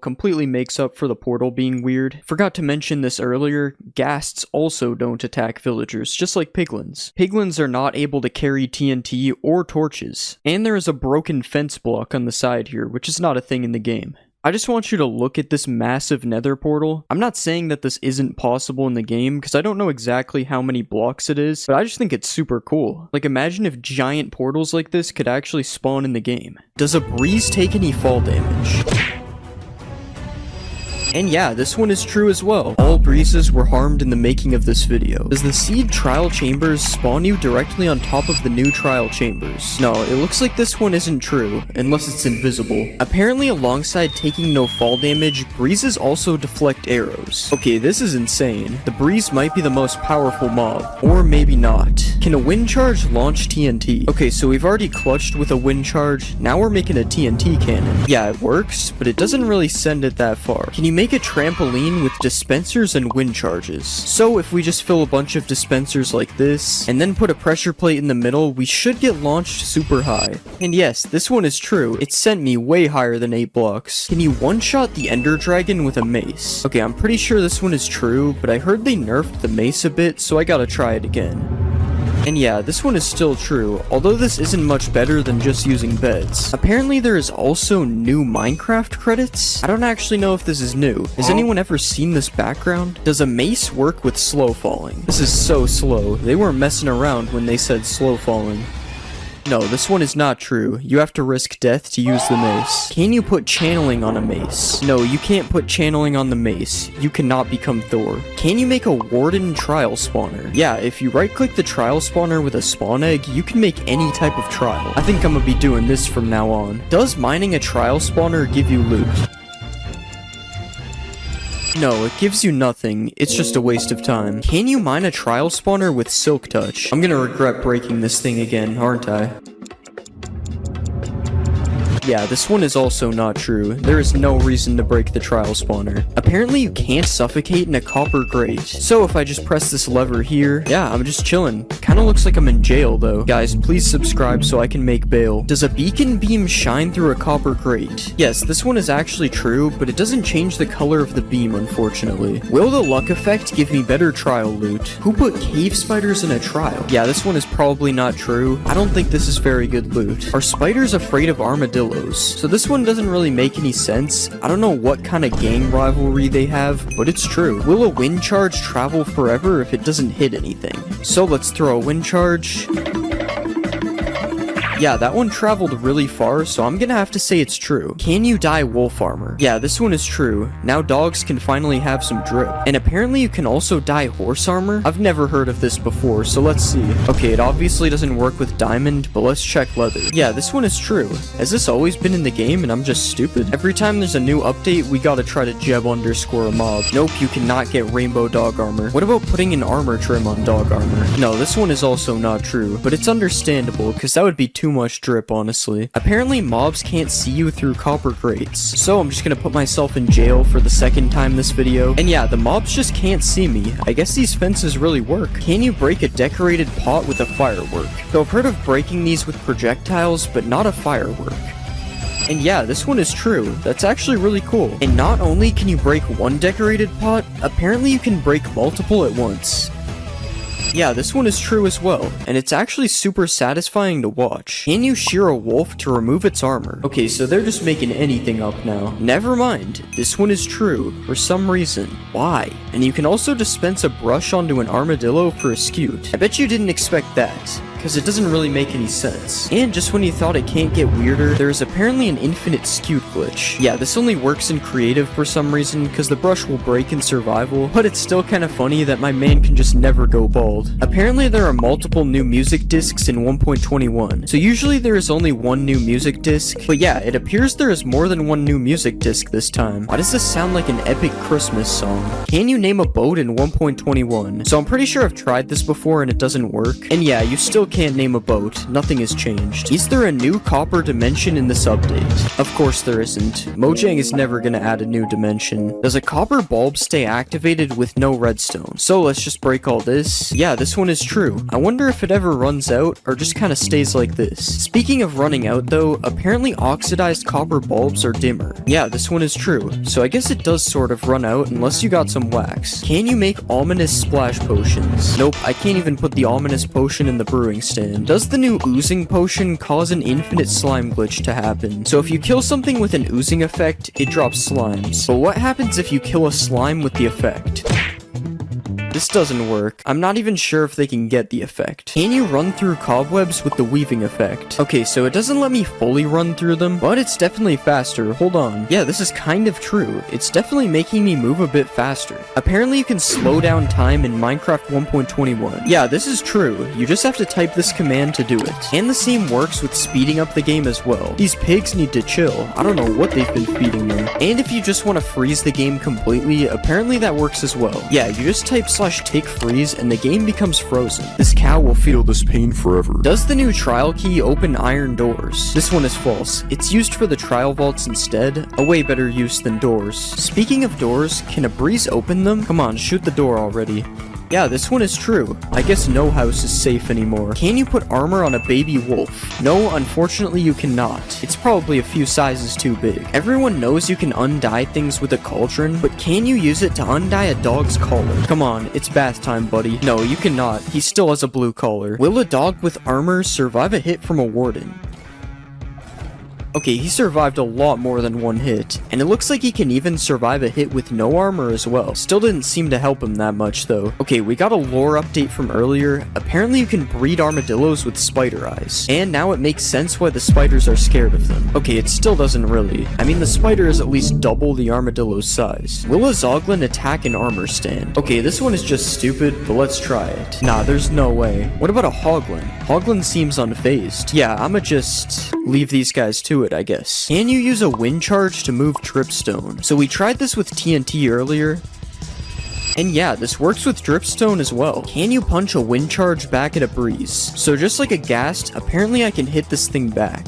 completely makes up for the portal being weird. Forgot to mention this earlier, ghasts also don't attack villagers, just like piglins. Piglins are not able to carry TNT or torches, and there is a broken fence block on the side here, which is not a thing in the game. I just want you to look at this massive nether portal. I'm not saying that this isn't possible in the game, because I don't know exactly how many blocks it is, but I just think it's super cool. Like, imagine if giant portals like this could actually spawn in the game. Does a breeze take any fall damage? And yeah, this one is true as well. All breezes were harmed in the making of this video. Does the seed trial chambers spawn you directly on top of the new trial chambers? No, it looks like this one isn't true, unless it's invisible. Apparently, alongside taking no fall damage, breezes also deflect arrows. Okay, this is insane. The breeze might be the most powerful mob, or maybe not. Can a wind charge launch TNT? Okay, so we've already clutched with a wind charge, now we're making a TNT cannon. Yeah, it works, but it doesn't really send it that far. Can you make a trampoline with dispensers and wind charges? So if we just fill a bunch of dispensers like this, and then put a pressure plate in the middle, we should get launched super high. And yes, this one is true. It sent me way higher than 8 blocks. Can you one-shot the ender dragon with a mace? Okay, I'm pretty sure this one is true, but I heard they nerfed the mace a bit, so I gotta try it again. And yeah, this one is still true, although this isn't much better than just using beds. Apparently there is also new Minecraft credits? I don't actually know if this is new. Has anyone ever seen this background? Does a mace work with slow falling? This is so slow. They weren't messing around when they said slow falling. No, this one is not true. You have to risk death to use the mace. Can you put channeling on a mace? No, you can't put channeling on the mace. You cannot become Thor. Can you make a warden trial spawner? Yeah, if you right-click the trial spawner with a spawn egg, you can make any type of trial. I think I'm gonna be doing this from now on. Does mining a trial spawner give you loot? No, it gives you nothing. It's just a waste of time. Can you mine a trial spawner with silk touch? I'm gonna regret breaking this thing again, aren't I? Yeah, this one is also not true. There is no reason to break the trial spawner. Apparently you can't suffocate in a copper grate. So if I just press this lever here, yeah, I'm just chilling. Kinda looks like I'm in jail though. Guys, please subscribe so I can make bail. Does a beacon beam shine through a copper grate? Yes, this one is actually true, but it doesn't change the color of the beam, unfortunately. Will the luck effect give me better trial loot? Who put cave spiders in a trial? Yeah, this one is probably not true. I don't think this is very good loot. Are spiders afraid of armadillos? So this one doesn't really make any sense. I don't know what kind of gang rivalry they have, but it's true. Will a wind charge travel forever if it doesn't hit anything? So let's throw a wind charge. Yeah, that one traveled really far, so I'm gonna have to say it's true. Can you dye wolf armor? Yeah, this one is true. Now dogs can finally have some drip. And apparently you can also dye horse armor? I've never heard of this before, so let's see. Okay, it obviously doesn't work with diamond, but let's check leather. Yeah, this one is true. Has this always been in the game and I'm just stupid? Every time there's a new update, we gotta try to jeb underscore a mob. Nope, you cannot get rainbow dog armor. What about putting an armor trim on dog armor? No, this one is also not true, but it's understandable, because that would be too much drip, honestly. Apparently mobs can't see you through copper grates, so I'm just gonna put myself in jail for the second time this video. And yeah, the mobs just can't see me. I guess these fences really work. Can you break a decorated pot with a firework? So I've heard of breaking these with projectiles, but not a firework. And yeah, this one is true. That's actually really cool. And not only can you break one decorated pot, apparently you can break multiple at once. Yeah, this one is true as well, and it's actually super satisfying to watch. Can you shear a wolf to remove its armor? Okay, so they're just making anything up now. Never mind, this one is true, for some reason. Why? And you can also dispense a brush onto an armadillo for a skewt. I bet you didn't expect that. because it doesn't really make any sense. And just when you thought it can't get weirder, there is apparently an infinite skewed glitch. Yeah, this only works in creative for some reason, because the brush will break in survival, but it's still kind of funny that my man can just never go bald. Apparently there are multiple new music discs in 1.21, so usually there is only one new music disc, but yeah, it appears there is more than one new music disc this time. Why does this sound like an epic Christmas song? Can you name a boat in 1.21? So I'm pretty sure I've tried this before and it doesn't work. And yeah, you still can't name a boat. Nothing has changed. Is there a new copper dimension in this update? Of course there isn't. Mojang is never gonna add a new dimension. Does a copper bulb stay activated with no redstone? So let's just break all this. Yeah, this one is true. I wonder if it ever runs out or just kind of stays like this. Speaking of running out though, apparently oxidized copper bulbs are dimmer. Yeah, this one is true. So I guess it does sort of run out unless you got some wax. Can you make ominous splash potions? Nope, I can't even put the ominous potion in the brewing stand. Does the new oozing potion cause an infinite slime glitch to happen? So if you kill something with an oozing effect, it drops slimes. But what happens if you kill a slime with the effect? This doesn't work. I'm not even sure if they can get the effect. Can you run through cobwebs with the weaving effect? Okay, so it doesn't let me fully run through them, but it's definitely faster. Hold on. Yeah, this is kind of true. It's definitely making me move a bit faster. Apparently you can slow down time in Minecraft 1.21. Yeah, this is true. You just have to type this command to do it. And the same works with speeding up the game as well. These pigs need to chill. I don't know what they've been feeding them. And if you just want to freeze the game completely, apparently that works as well. Yeah, you just type /take freeze and the game becomes frozen. This cow will feel this pain forever. Does the new trial key open iron doors? This one is false. It's used for the trial vaults instead. A way better use than doors. Speaking of doors, can a breeze open them? Come on, shoot the door already. Yeah, this one is true. I guess no house is safe anymore. Can you put armor on a baby wolf? No, unfortunately you cannot. It's probably a few sizes too big. Everyone knows you can undye things with a cauldron, but can you use it to undye a dog's collar? Come on, it's bath time, buddy. No, you cannot. He still has a blue collar. Will a dog with armor survive a hit from a warden? Okay, he survived a lot more than one hit, and it looks like he can even survive a hit with no armor as well. Still didn't seem to help him that much though. Okay, we got a lore update from earlier. Apparently you can breed armadillos with spider eyes, and now it makes sense why the spiders are scared of them. Okay, it still doesn't really. I mean, the spider is at least double the armadillo's size. Will a zoglin attack an armor stand? Okay, this one is just stupid, but let's try it. Nah, there's no way. What about a hoglin? Hoglin seems unfazed. Yeah, I'ma just leave these guys to it, I guess. Can you use a wind charge to move dripstone? So we tried this with TNT earlier, and yeah, this works with dripstone as well. Can you punch a wind charge back at a breeze? So just like a ghast, apparently I can hit this thing back.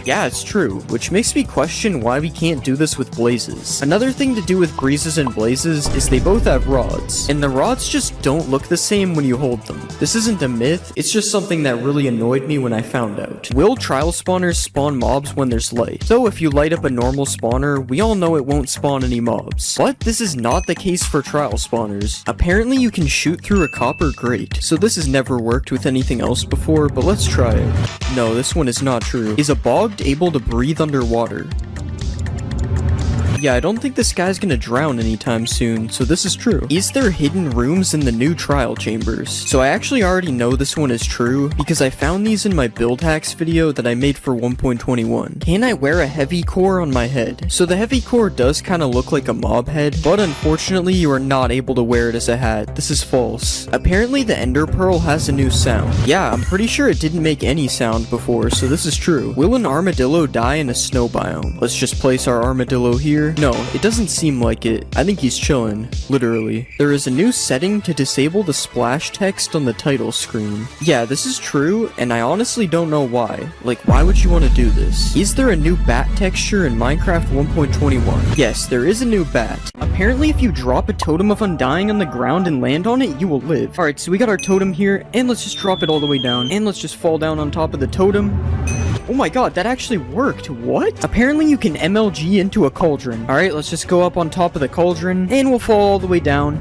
Yeah, it's true, which makes me question why we can't do this with blazes. Another thing to do with breezes and blazes is they both have rods, and the rods just don't look the same when you hold them. This isn't a myth, it's just something that really annoyed me when I found out. Will trial spawners spawn mobs when there's light? So if you light up a normal spawner, we all know it won't spawn any mobs. But this is not the case for trial spawners. Apparently you can shoot through a copper grate, so this has never worked with anything else before, but let's try it. No, this one is not true. Is a bog able to breathe underwater? Yeah, I don't think this guy's gonna drown anytime soon, so this is true. Is there hidden rooms in the new trial chambers? So I actually already know this one is true, because I found these in my build hacks video that I made for 1.21. Can I wear a heavy core on my head? So the heavy core does kind of look like a mob head, but unfortunately you are not able to wear it as a hat. This is false. Apparently the ender pearl has a new sound. Yeah, I'm pretty sure it didn't make any sound before, so this is true. Will an armadillo die in a snow biome? Let's just place our armadillo here. No, it doesn't seem like it. I think he's chilling, literally. There is a new setting to disable the splash text on the title screen. Yeah, this is true, and I honestly don't know why. Like, why would you want to do this? Is there a new bat texture in Minecraft 1.21? Yes, there is a new bat. Apparently, if you drop a totem of undying on the ground and land on it, you will live. Alright, so we got our totem here, and let's just drop it all the way down. And let's just fall down on top of the totem. Oh my god, that actually worked. What? Apparently you can MLG into a cauldron. Alright, let's just go up on top of the cauldron, and we'll fall all the way down.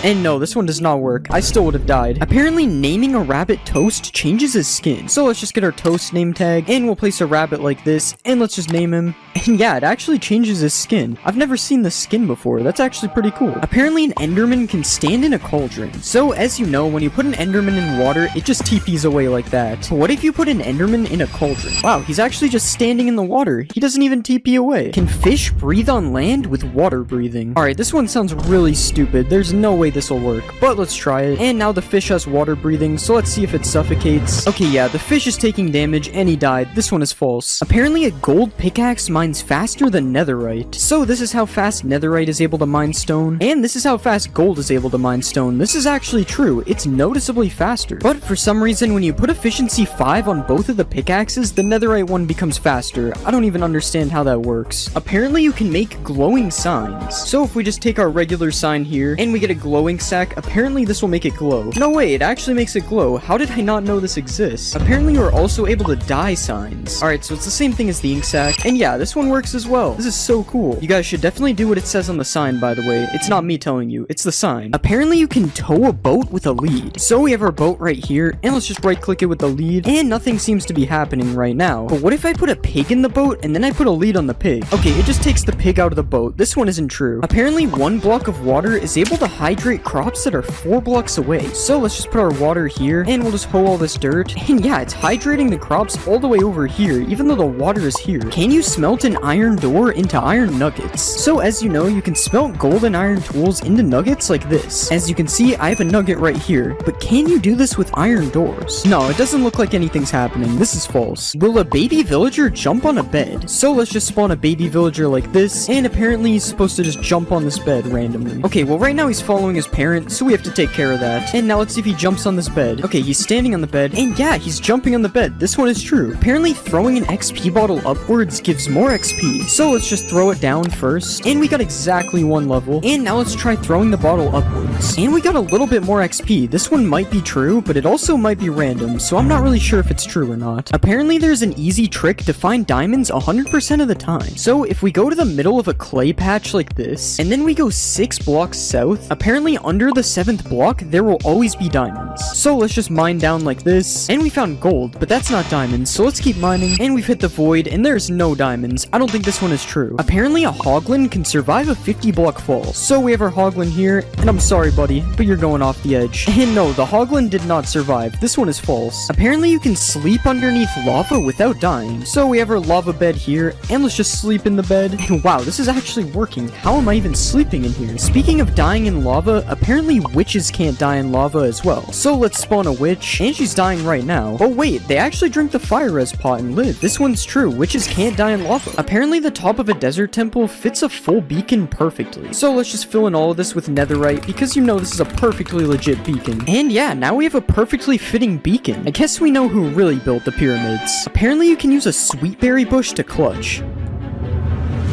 And no, this one does not work. I still would have died. Apparently, naming a rabbit Toast changes his skin. So let's just get our Toast name tag, and we'll place a rabbit like this, and let's just name him. And yeah, it actually changes his skin. I've never seen this skin before. That's actually pretty cool. Apparently, an Enderman can stand in a cauldron. So as you know, when you put an Enderman in water, it just TPs away like that. But what if you put an Enderman in a cauldron? Wow, he's actually just standing in the water. He doesn't even TP away. Can fish breathe on land with water breathing? Alright, this one sounds really stupid. There's no way this will work, but let's try it. And now the fish has water breathing, so let's see if it suffocates. Okay, yeah, the fish is taking damage and he died. This one is false. Apparently a gold pickaxe mines faster than netherite. So this is how fast netherite is able to mine stone, and this is how fast gold is able to mine stone. This is actually true. It's noticeably faster. But for some reason, when you put efficiency 5 on both of the pickaxes, the netherite one becomes faster. I don't even understand how that works. Apparently you can make glowing signs. So if we just take our regular sign here, and we get a glowing sack, apparently this will make it glow. No way, it actually makes it glow. How did I not know this exists? Apparently you're also able to dye signs. Alright, so it's the same thing as the ink sack, and yeah, this one works as well. This is so cool. You guys should definitely do what it says on the sign, by the way. It's not me telling you, it's the sign. Apparently you can tow a boat with a lead. So we have our boat right here, and let's just right click it with the lead, and nothing seems to be happening right now. But what if I put a pig in the boat, and then I put a lead on the pig? Okay, it just takes the pig out of the boat. This one isn't true. Apparently 1 block of water is able to hydrate crops that are 4 blocks away. So let's just put our water here, and we'll just hoe all this dirt. And yeah, it's hydrating the crops all the way over here, even though the water is here. Can you smelt an iron door into iron nuggets? So as you know, you can smelt gold and iron tools into nuggets like this. As you can see, I have a nugget right here, but can you do this with iron doors? No, it doesn't look like anything's happening. This is false. Will a baby villager jump on a bed? So let's just spawn a baby villager like this, and apparently he's supposed to just jump on this bed randomly. Okay, well right now he's following his parent, so we have to take care of that. And now let's see if he jumps on this bed. Okay, he's standing on the bed, and yeah, he's jumping on the bed. This one is true. Apparently throwing an XP bottle upwards gives more XP. So let's just throw it down first, and we got exactly 1 level. And now let's try throwing the bottle upwards. And we got a little bit more XP. This one might be true, but it also might be random, so I'm not really sure if it's true or not. Apparently there's an easy trick to find diamonds 100% of the time. So if we go to the middle of a clay patch like this, and then we go 6 blocks south, apparently under the 7th block, there will always be diamonds. So let's just mine down like this, and we found gold, but that's not diamonds, so let's keep mining. And we've hit the void, and there's no diamonds. I don't think this one is true. Apparently a hoglin can survive a 50 block fall. So we have our hoglin here, and I'm sorry buddy, but you're going off the edge. And no, the hoglin did not survive. This one is false. Apparently you can sleep underneath lava without dying. So we have our lava bed here, and let's just sleep in the bed. And wow, this is actually working. How am I even sleeping in here? Speaking of dying in lava, apparently witches can't die in lava as well. So let's spawn a witch, and she's dying right now. Oh wait, they actually drink the fire res pot and live. This one's true. Witches can't die in lava. Apparently the top of a desert temple fits a full beacon perfectly. So let's just fill in all of this with netherite, because you know this is a perfectly legit beacon. And yeah, now we have a perfectly fitting beacon. I guess we know who really built the pyramids. Apparently you can use a sweetberry bush to clutch.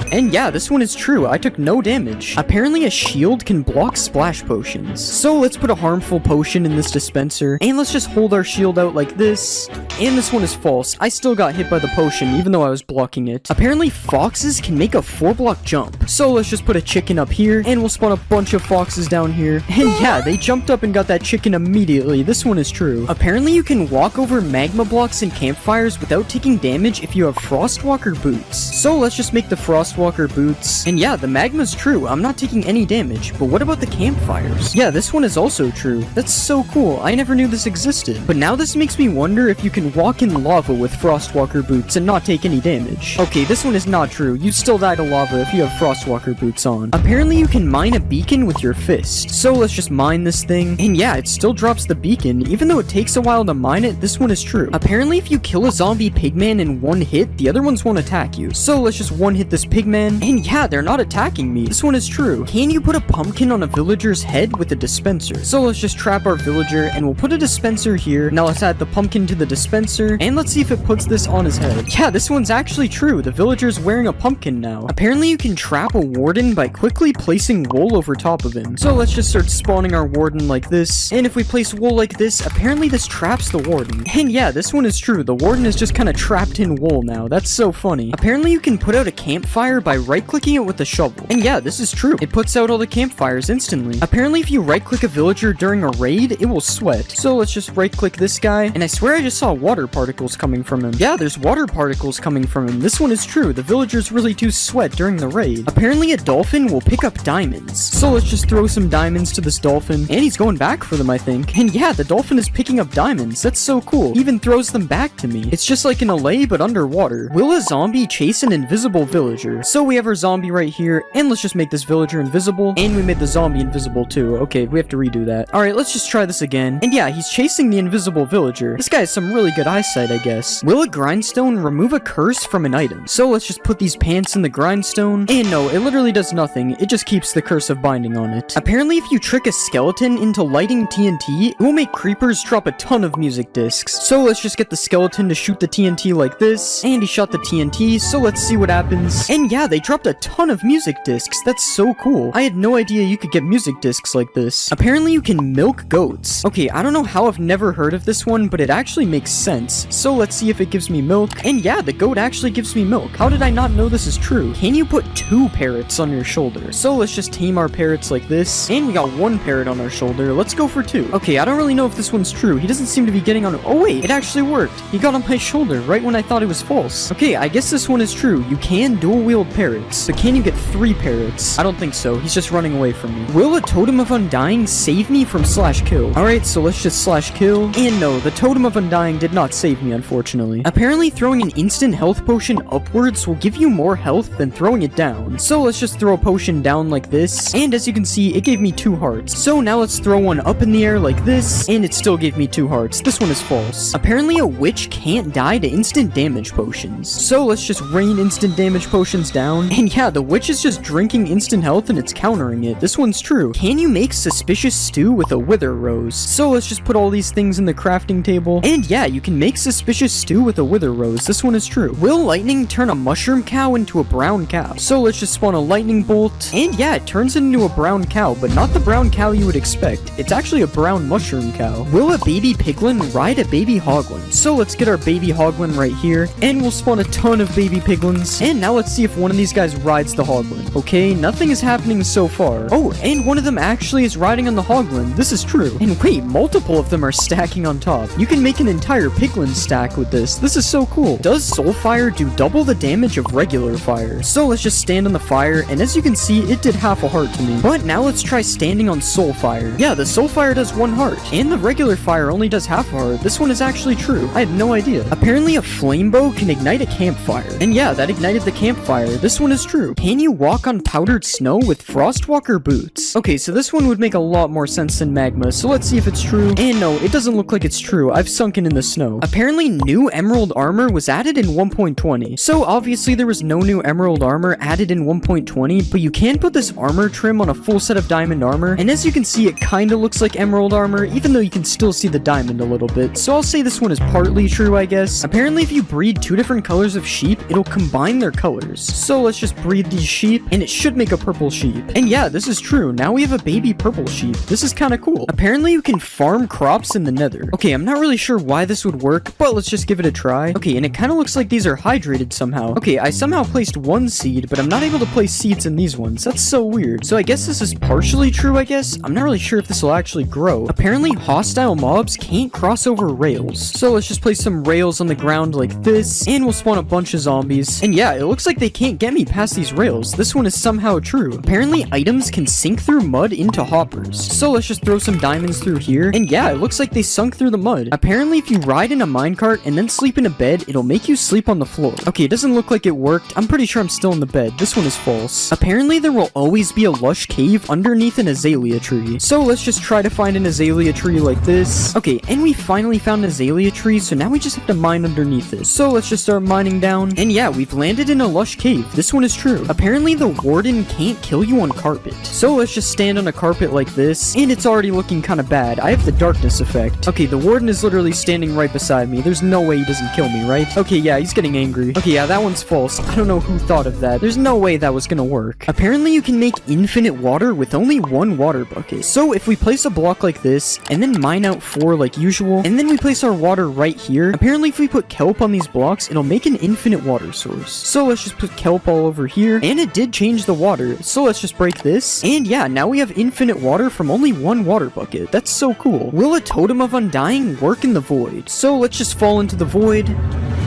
And yeah, this one is true. I took no damage. Apparently a shield can block splash potions. So let's put a harmful potion in this dispenser, and let's just hold our shield out like this. And this one is false. I still got hit by the potion, even though I was blocking it. Apparently foxes can make a 4-block jump. So let's just put a chicken up here, and we'll spawn a bunch of foxes down here. And yeah, they jumped up and got that chicken immediately. This one is true. Apparently you can walk over magma blocks and campfires without taking damage if you have frostwalker boots. So let's just make the frostwalker boots. And yeah, the magma's true. I'm not taking any damage. But what about the campfires? Yeah, this one is also true. That's so cool. I never knew this existed. But now this makes me wonder if you can walk in lava with frostwalker boots and not take any damage. Okay, this one is not true. You still die to lava if you have frostwalker boots on. Apparently you can mine a beacon with your fist. So let's just mine this thing. And yeah, it still drops the beacon. Even though it takes a while to mine it, this one is true. Apparently if you kill a zombie pigman in 1 hit, the other ones won't attack you. So let's just 1-hit this pigman. And yeah, they're not attacking me. This one is true. Can you put a pumpkin on a villager's head with a dispenser? So let's just trap our villager, and we'll put a dispenser here. Now let's add the pumpkin to the dispenser, and let's see if it puts this on his head. Yeah, this one's actually true. The villager's wearing a pumpkin now. Apparently you can trap a warden by quickly placing wool over top of him. So let's just start spawning our warden like this, and if we place wool like this, apparently this traps the warden. And yeah, this one is true. The warden is just kind of trapped in wool now. That's so funny. Apparently you can put out a campfire campfire by right-clicking it with a shovel. And yeah, this is true. It puts out all the campfires instantly. Apparently, if you right-click a villager during a raid, it will sweat. So let's just right-click this guy, and I swear I just saw water particles coming from him. Yeah, there's water particles coming from him. This one is true. The villagers really do sweat during the raid. Apparently, a dolphin will pick up diamonds. So let's just throw some diamonds to this dolphin, and he's going back for them, I think. And yeah, the dolphin is picking up diamonds. That's so cool. He even throws them back to me. It's just like an allay, but underwater. Will a zombie chase an invisible villager? So we have our zombie right here, and let's just make this villager invisible, and we made the zombie invisible too. Okay, we have to redo that. Alright, let's just try this again. And yeah, he's chasing the invisible villager. This guy has some really good eyesight, I guess. Will a grindstone remove a curse from an item? So let's just put these pants in the grindstone, and no, it literally does nothing. It just keeps the curse of binding on it. Apparently, if you trick a skeleton into lighting TNT, it will make creepers drop a ton of music discs. So let's just get the skeleton to shoot the TNT like this, and he shot the TNT, so let's see what happens. And yeah, they dropped a ton of music discs. That's so cool. I had no idea you could get music discs like this. Apparently, you can milk goats. Okay, I don't know how I've never heard of this one, but it actually makes sense. So let's see if it gives me milk. And yeah, the goat actually gives me milk. How did I not know this is true? Can you put 2 parrots on your shoulder? So let's just tame our parrots like this. And we got 1 parrot on our shoulder. Let's go for 2. Okay, I don't really know if this one's true. He doesn't seem to be getting on. Oh wait, it actually worked. He got on my shoulder right when I thought it was false. Okay, I guess this one is true. You can dual wield parrots. But can you get 3 parrots? I don't think so. He's just running away from me. Will a totem of undying save me from /kill? Alright, so let's just /kill. And no, the totem of undying did not save me, unfortunately. Apparently, throwing an instant health potion upwards will give you more health than throwing it down. So let's just throw a potion down like this. And as you can see, it gave me 2 hearts. So now let's throw one up in the air like this. And it still gave me 2 hearts. This one is false. Apparently, a witch can't die to instant damage potions. So let's just rain instant damage potions down. And yeah, the witch is just drinking instant health and it's countering it. This one's true. Can you make suspicious stew with a wither rose? So let's just put all these things in the crafting table. And yeah, you can make suspicious stew with a wither rose. This one is true. Will lightning turn a mushroom cow into a brown cow? So let's just spawn a lightning bolt. And yeah, it turns it into a brown cow, but not the brown cow you would expect. It's actually a brown mushroom cow. Will a baby piglin ride a baby hoglin? So let's get our baby hoglin right here, and we'll spawn a ton of baby piglins. And now let's see if one of these guys rides the hoglin. Okay, nothing is happening so far. Oh, and one of them actually is riding on the hoglin. This is true. And wait, multiple of them are stacking on top. You can make an entire piglin stack with this. This is so cool. Does soul fire do double the damage of regular fire? So let's just stand on the fire, and as you can see, it did half a heart to me. But now let's try standing on soul fire. Yeah, the soul fire does 1 heart, and the regular fire only does half a heart. This one is actually true. I had no idea. Apparently a flame bow can ignite a campfire. And yeah, that ignited the campfire. This one is true. Can you walk on powdered snow with frostwalker boots? Okay, so this one would make a lot more sense than magma, so let's see if it's true. And no, it doesn't look like it's true. I've sunken in the snow. Apparently new emerald armor was added in 1.20. So obviously there was no new emerald armor added in 1.20, but you can put this armor trim on a full set of diamond armor, and as you can see, it kinda looks like emerald armor, even though you can still see the diamond a little bit. So I'll say this one is partly true, I guess. Apparently if you breed 2 different colors of sheep, it'll combine their colors. So let's just breed these sheep, and it should make a purple sheep. And yeah, this is true. Now we have a baby purple sheep. This is kinda cool. Apparently you can farm crops in the nether. Okay, I'm not really sure why this would work, but let's just give it a try. Okay, and it kinda looks like these are hydrated somehow. Okay, I somehow placed 1 seed, but I'm not able to place seeds in these ones. That's so weird. So I guess this is partially true, I guess. I'm not really sure if this will actually grow. Apparently hostile mobs can't cross over rails. So let's just place some rails on the ground like this, and we'll spawn a bunch of zombies. And yeah, it looks like they can't get me past these rails. This one is somehow true. Apparently items can sink through mud into hoppers. So let's just throw some diamonds through here. And yeah, it looks like they sunk through the mud. Apparently if you ride in a minecart and then sleep in a bed, it'll make you sleep on the floor. Okay, it doesn't look like it worked. I'm pretty sure I'm still in the bed. This one is false. Apparently there will always be a lush cave underneath an azalea tree. So let's just try to find an azalea tree like this. Okay, and we finally found an azalea tree, so now we just have to mine underneath it. So let's just start mining down. And yeah, we've landed in a lush cave. This one is true. Apparently the warden can't kill you on carpet. So let's just stand on a carpet like this, and it's already looking kind of bad. I have the darkness effect. Okay, the warden is literally standing right beside me. There's no way he doesn't kill me, right? Okay, yeah, he's getting angry. Okay, yeah, that one's false. I don't know who thought of that. There's no way that was gonna work. Apparently you can make infinite water with only 1 water bucket. So if we place a block like this, and then mine out 4 like usual, and then we place our water right here, apparently if we put kelp on these blocks, it'll make an infinite water source. So let's just put kelp kelp all over here, and it did change the water. So let's just break this. And yeah, now we have infinite water from only one water bucket. That's so cool. Will a totem of undying work in the void? So let's just fall into the void.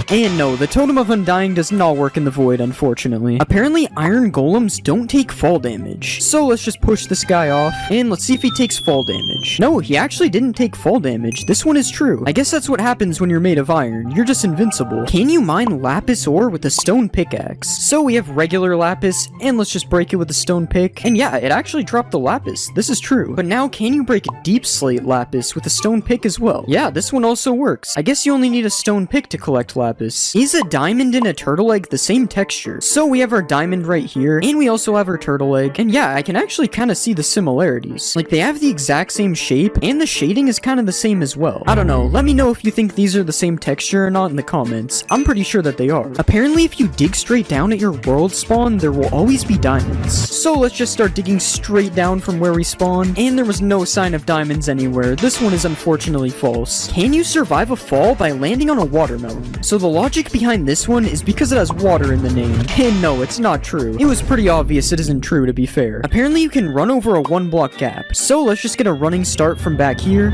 And no, the Totem of Undying does not work in the void, unfortunately. Apparently, iron golems don't take fall damage. So let's just push this guy off, and let's see if he takes fall damage. No, he actually didn't take fall damage. This one is true. I guess that's what happens when you're made of iron. You're just invincible. Can you mine lapis ore with a stone pickaxe? So we have regular lapis, and let's just break it with a stone pick. And yeah, it actually dropped the lapis. This is true. But now, can you break deep slate lapis with a stone pick as well? Yeah, this one also works. I guess you only need a stone pick to collect lapis. Is a diamond and a turtle egg the same texture? So we have our diamond right here, and we also have our turtle egg. And yeah, I can actually kind of see the similarities. Like, they have the exact same shape, and the shading is kind of the same as well. I don't know, let me know if you think these are the same texture or not in the comments. I'm pretty sure that they are. Apparently, if you dig straight down at your world spawn, there will always be diamonds. So let's just start digging straight down from where we spawn, and there was no sign of diamonds anywhere. This one is unfortunately false. Can you survive a fall by landing on a watermelon? So the logic behind this one is because it has water in the name. And no, it's not true. It was pretty obvious it isn't true, to be fair. Apparently you can run over a 1-block gap. So let's just get a running start from back here.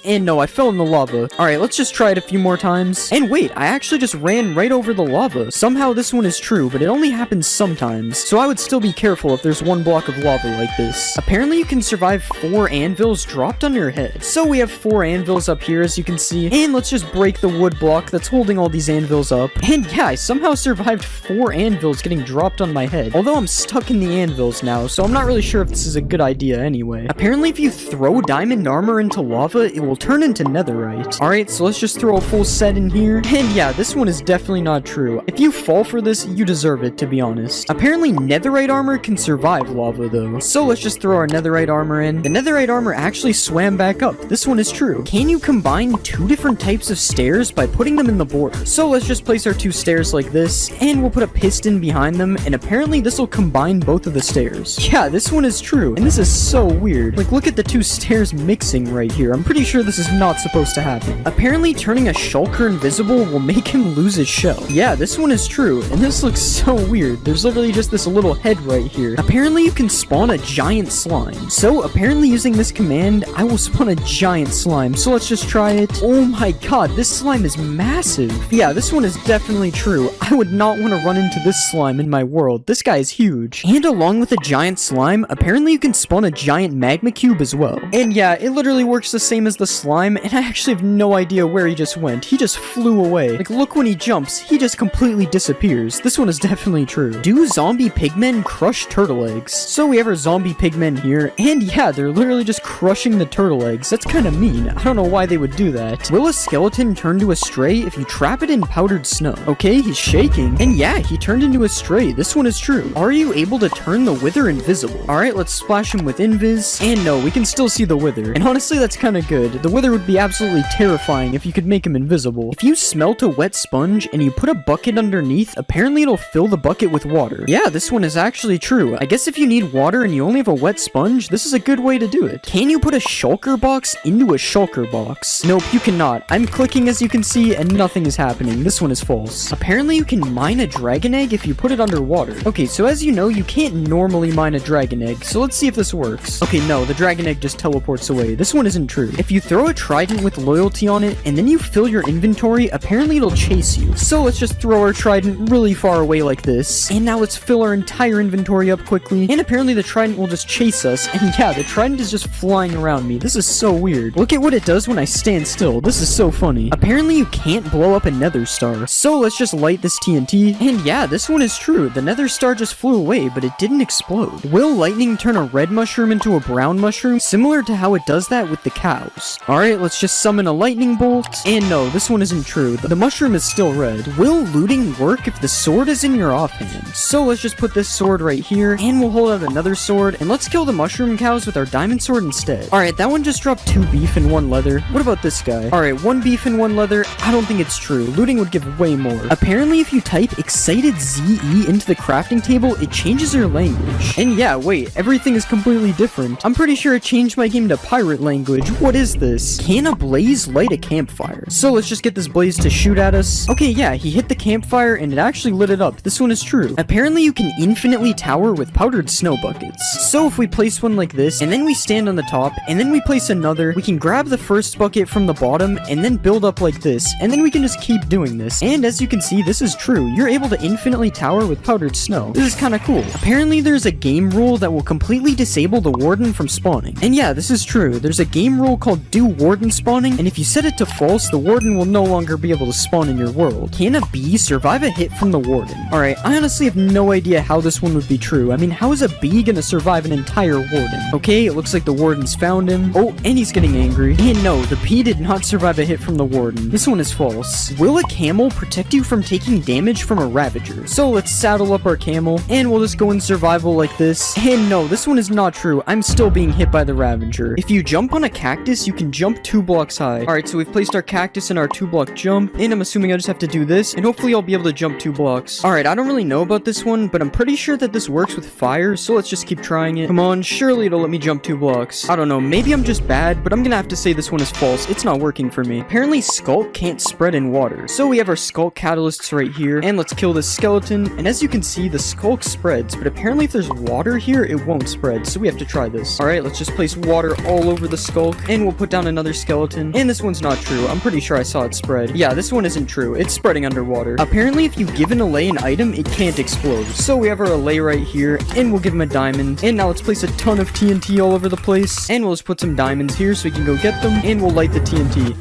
And no, I fell in the lava. Alright, let's just try it a few more times. And wait, I actually just ran right over the lava. Somehow this one is true, but it only happens sometimes. So I would still be careful if there's 1 block of lava like this. Apparently you can survive 4 anvils dropped on your head. So we have 4 anvils up here, as you can see. And let's just break the wood block that's holding all these anvils up. And yeah, I somehow survived 4 anvils getting dropped on my head. Although I'm stuck in the anvils now, so I'm not really sure if this is a good idea anyway. Apparently if you throw diamond armor into lava, it will turn into netherite. Alright, so let's just throw a full set in here. And yeah, this one is definitely not true. If you fall for this, you deserve it, to be honest. Apparently netherite armor can survive lava though. So let's just throw our netherite armor in. The netherite armor actually swam back up. This one is true. Can you combine 2 different types of stairs by putting them in the border? So let's just place our 2 stairs like this, and we'll put a piston behind them, and apparently this will combine both of the stairs. Yeah, this one is true, and this is so weird. Like, look at the 2 stairs mixing right here. I'm pretty sure this is not supposed to happen. Apparently turning a shulker invisible will make him lose his shell. Yeah, this one is true, and this looks so weird. There's literally just this little head right here. Apparently you can spawn a giant slime. So apparently using this command, I will spawn a giant slime. So let's just try it. Oh my god, this slime is massive. Yeah, this one is definitely true. I would not want to run into this slime in my world. This guy is huge. And along with a giant slime, apparently you can spawn a giant magma cube as well. And yeah, it literally works the same as the slime, and I actually have no idea where he just went. He just flew away. Like, look, when he jumps, he just completely disappears. This one is definitely true. Do zombie pigmen crush turtle eggs? So we have our zombie pigmen here, and yeah, they're literally just crushing the turtle eggs. That's kind of mean. I don't know why they would do that. Will a skeleton turn to a stray if you trap it in powdered snow? Okay, he's shaking. And yeah, he turned into a stray. This one is true. Are you able to turn the wither invisible? Alright, let's splash him with invis. And no, we can still see the wither. And honestly, that's kind of good. The wither would be absolutely terrifying if you could make him invisible. If you smelt a wet sponge and you put a bucket underneath, apparently it'll fill the bucket with water. Yeah, this one is actually true. I guess if you need water and you only have a wet sponge, this is a good way to do it. Can you put a shulker box into a shulker box? Nope, you cannot. I'm clicking, as you can see, and nothing is happening. This one is false. Apparently you can mine a dragon egg if you put it underwater. Okay, so as you know, you can't normally mine a dragon egg, so let's see if this works. Okay, no, the dragon egg just teleports away. This one isn't true. If you throw a trident with loyalty on it, and then you fill your inventory, apparently it'll chase you. So let's just throw our trident really far away like this, and now let's fill our entire inventory up quickly, and apparently the trident will just chase us, and yeah, the trident is just flying around me. This is so weird. Look at what it does when I stand still. This is so funny. Apparently you can't blow up a nether star, so let's just light this TNT, and yeah, this one is true. The nether star just flew away, but it didn't explode. Will lightning turn a red mushroom into a brown mushroom, similar to how it does that with the cows? Alright, let's just summon a lightning bolt, and no, this one isn't true. The mushroom is still red. Will looting work if the sword is in your offhand? So let's just put this sword right here, and we'll hold out another sword, and let's kill the mushroom cows with our diamond sword instead. Alright, that one just dropped 2 beef and 1 leather. What about this guy? Alright, 1 beef and 1 leather. I don't think it's true. Looting would give way more. Apparently, if you type excited ZE into the crafting table, it changes your language. And yeah, wait, everything is completely different. I'm pretty sure it changed my game to pirate language. What is this? this. Can a blaze light a campfire? So let's just get this blaze to shoot at us. Okay, yeah, he hit the campfire and it actually lit it up. This one is true. Apparently you can infinitely tower with powdered snow buckets. So if we place one like this, and then we stand on the top, and then we place another, we can grab the first bucket from the bottom, and then build up like this, and then we can just keep doing this. And as you can see, this is true. You're able to infinitely tower with powdered snow. This is kind of cool. Apparently there's a game rule that will completely disable the warden from spawning. And yeah, this is true. There's a game rule called do warden spawning, and if you set it to false, the warden will no longer be able to spawn in your world. Can a bee survive a hit from the warden? Alright, I honestly have no idea how this one would be true. I mean, how is a bee gonna survive an entire warden? Okay, it looks like the warden's found him. Oh, and he's getting angry. And no, the bee did not survive a hit from the warden. This one is false. Will a camel protect you from taking damage from a ravager? So let's saddle up our camel, and we'll just go in survival like this. And no, this one is not true. I'm still being hit by the ravager. If you jump on a cactus, you can jump 2 blocks high. Alright, so we've placed our cactus in our 2-block jump, and I'm assuming I just have to do this, and hopefully I'll be able to jump 2 blocks. Alright, I don't really know about this one, but I'm pretty sure that this works with fire, so let's just keep trying it. Come on, surely it'll let me jump 2 blocks. I don't know, maybe I'm just bad, but I'm gonna have to say this one is false. It's not working for me. Apparently Skulk can't spread in water. So we have our Skulk catalysts right here, and let's kill this skeleton, and as you can see, the Skulk spreads, but apparently if there's water here, it won't spread, so we have to try this. Alright, let's just place water all over the Skulk, and we'll put down another skeleton, and this one's not true. I'm pretty sure I saw it spread. Yeah, this one isn't true. It's spreading underwater. Apparently if you give an allay an item, it can't explode. So we have our allay right here, and we'll give him a diamond, and now let's place a ton of TNT all over the place, and we'll just put some diamonds here so we can go get them, and we'll light the TNT.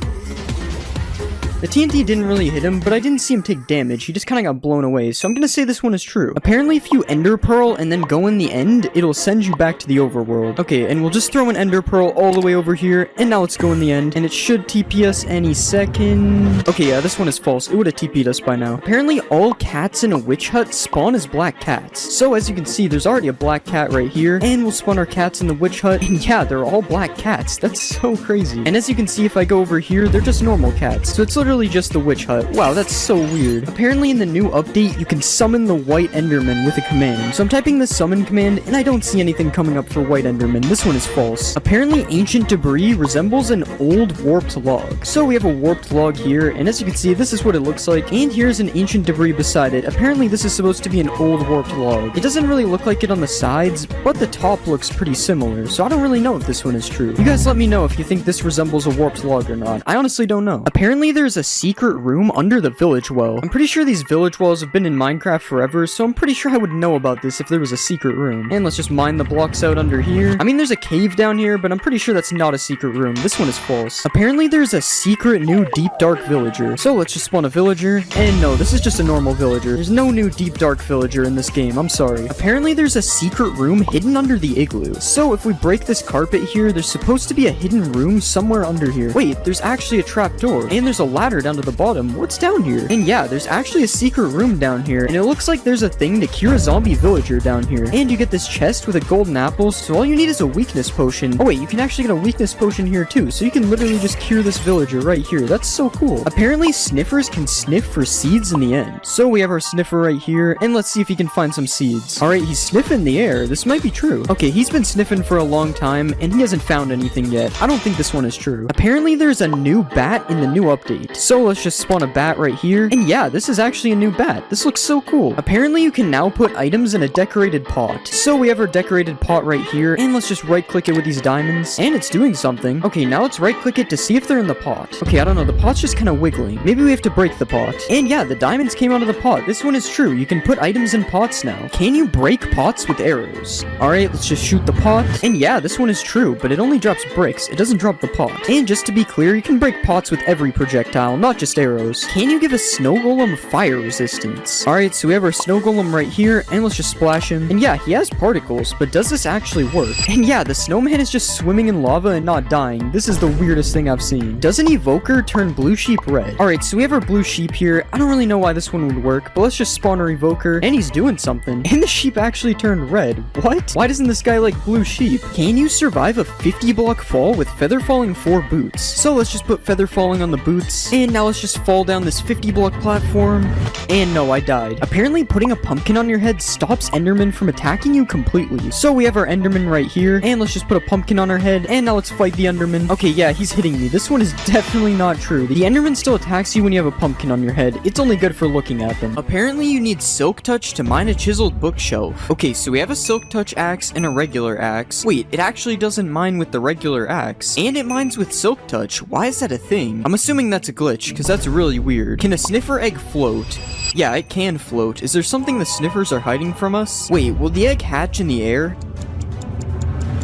The TNT didn't really hit him, but I didn't see him take damage. He just kind of got blown away, so I'm gonna say this one is true. Apparently, if you Ender Pearl and then go in the end, it'll send you back to the overworld. Okay, and we'll just throw an Ender Pearl all the way over here, and now let's go in the end, and it should TP us any second. Okay, yeah, this one is false. It would have TP'd us by now. Apparently, all cats in a witch hut spawn as black cats. So, as you can see, there's already a black cat right here, and we'll spawn our cats in the witch hut, and yeah, they're all black cats. That's so crazy. And as you can see, if I go over here, they're just normal cats. So it's literally just the witch hut. Wow, that's so weird. Apparently in the new update, you can summon the white enderman with a command. So I'm typing the summon command, and I don't see anything coming up for white enderman. This one is false. Apparently ancient debris resembles an old warped log. So we have a warped log here, and as you can see, this is what it looks like, and here's an ancient debris beside it. Apparently this is supposed to be an old warped log. It doesn't really look like it on the sides, but the top looks pretty similar, so I don't really know if this one is true. You guys let me know if you think this resembles a warped log or not. I honestly don't know. Apparently there's a secret room under the village well. I'm pretty sure these village wells have been in Minecraft forever, so I'm pretty sure I would know about this if there was a secret room. And let's just mine the blocks out under here. I mean, there's a cave down here, but I'm pretty sure that's not a secret room. This one is false. Apparently there's a secret new deep dark villager. So let's just spawn a villager. And no, this is just a normal villager. There's no new deep dark villager in this game. I'm sorry. Apparently there's a secret room hidden under the igloo. So if we break this carpet here, there's supposed to be a hidden room somewhere under here. Wait, there's actually a trap door. And there's a ladder down to the bottom. What's down here? And yeah, there's actually a secret room down here, and it looks like there's a thing to cure a zombie villager down here. And you get this chest with a golden apple, so all you need is a weakness potion. Oh wait, you can actually get a weakness potion here too, so you can literally just cure this villager right here. That's so cool. Apparently sniffers can sniff for seeds in the end. So we have our sniffer right here, and let's see if he can find some seeds. Alright, he's sniffing the air. This might be true. Okay, he's been sniffing for a long time, and he hasn't found anything yet. I don't think this one is true. Apparently there's a new bat in the new update. So let's just spawn a bat right here. And yeah, this is actually a new bat. This looks so cool. Apparently you can now put items in a decorated pot. So we have our decorated pot right here, and let's just right click it with these diamonds, and it's doing something. Okay, now let's right click it to see if they're in the pot. Okay, I don't know, the pot's just kind of wiggling. Maybe we have to break the pot. And yeah, the diamonds came out of the pot. This one is true. You can put items in pots now. Can you break pots with arrows? Alright, let's just shoot the pot. And yeah, this one is true, but it only drops bricks. It doesn't drop the pot. And just to be clear, you can break pots with every projectile, not just arrows. Can you give a snow golem fire resistance? Alright, so we have our snow golem right here, and let's just splash him. And yeah, he has particles, but does this actually work? And yeah, the snowman is just swimming in lava and not dying. This is the weirdest thing I've seen. Does an evoker turn blue sheep red? Alright, so we have our blue sheep here. I don't really know why this one would work, but let's just spawn our evoker, and he's doing something. And the sheep actually turned red. What? Why doesn't this guy like blue sheep? Can you survive a 50 block fall with feather falling 4 boots? So let's just put feather falling on the boots, And now let's just fall down this 50 block platform. And no, I died. Apparently putting a pumpkin on your head stops Enderman from attacking you completely. So we have our Enderman right here, and let's just put a pumpkin on our head, and now let's fight the Enderman. Okay, yeah, he's hitting me. This one is definitely not true. The Enderman still attacks you when you have a pumpkin on your head. It's only good for looking at them. Apparently you need Silk Touch to mine a chiseled bookshelf. Okay, so we have a Silk Touch axe and a regular axe. Wait, it actually doesn't mine with the regular axe, and it mines with Silk Touch. Why is that a thing? I'm assuming that's a glitch, because that's really weird. Can a sniffer egg float? Yeah, it can float. Is there something the sniffers are hiding from us? Wait, will the egg hatch in the air?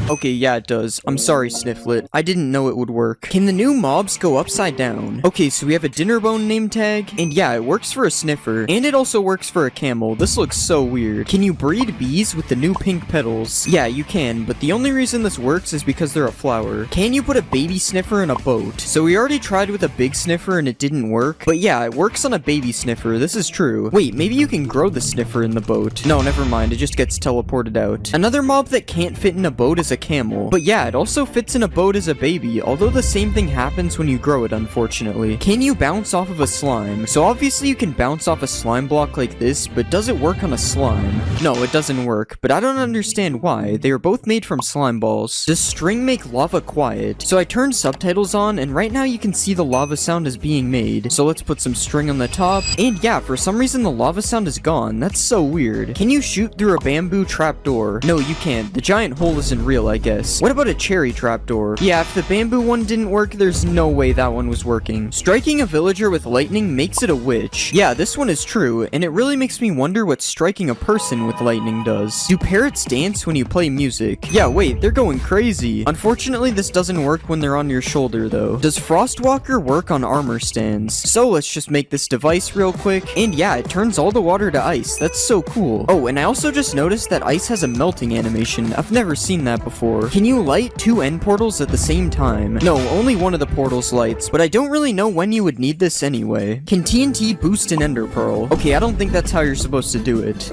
Okay, yeah, it does. I'm sorry, Snifflet. I didn't know it would work. Can the new mobs go upside down? Okay, so we have a dinner bone name tag, and yeah, it works for a sniffer, and it also works for a camel. This looks so weird. Can you breed bees with the new pink petals? Yeah, you can, but the only reason this works is because they're a flower. Can you put a baby sniffer in a boat? So we already tried with a big sniffer and it didn't work, but yeah, it works on a baby sniffer. This is true. Wait, maybe you can grow the sniffer in the boat. No, never mind. It just gets teleported out. Another mob that can't fit in a boat is a camel. But yeah, it also fits in a boat as a baby, although the same thing happens when you grow it, unfortunately. Can you bounce off of a slime? So obviously you can bounce off a slime block like this, but does it work on a slime? No, it doesn't work, but I don't understand why. They are both made from slime balls. Does string make lava quiet? So I turned subtitles on, and right now you can see the lava sound is being made. So let's put some string on the top, and yeah, for some reason the lava sound is gone. That's so weird. Can you shoot through a bamboo trapdoor? No, you can't. The giant hole isn't real, I guess. What about a cherry trapdoor? Yeah, if the bamboo one didn't work, there's no way that one was working. Striking a villager with lightning makes it a witch. Yeah, this one is true, and it really makes me wonder what striking a person with lightning does. Do parrots dance when you play music? Yeah, wait, they're going crazy. Unfortunately, this doesn't work when they're on your shoulder, though. Does Frostwalker work on armor stands? So let's just make this device real quick, and yeah, it turns all the water to ice. That's so cool. Oh, and I also just noticed that ice has a melting animation. I've never seen that before. Can you light two end portals at the same time? No, only one of the portals lights, but I don't really know when you would need this anyway. Can TNT boost an ender pearl? Okay, I don't think that's how you're supposed to do it.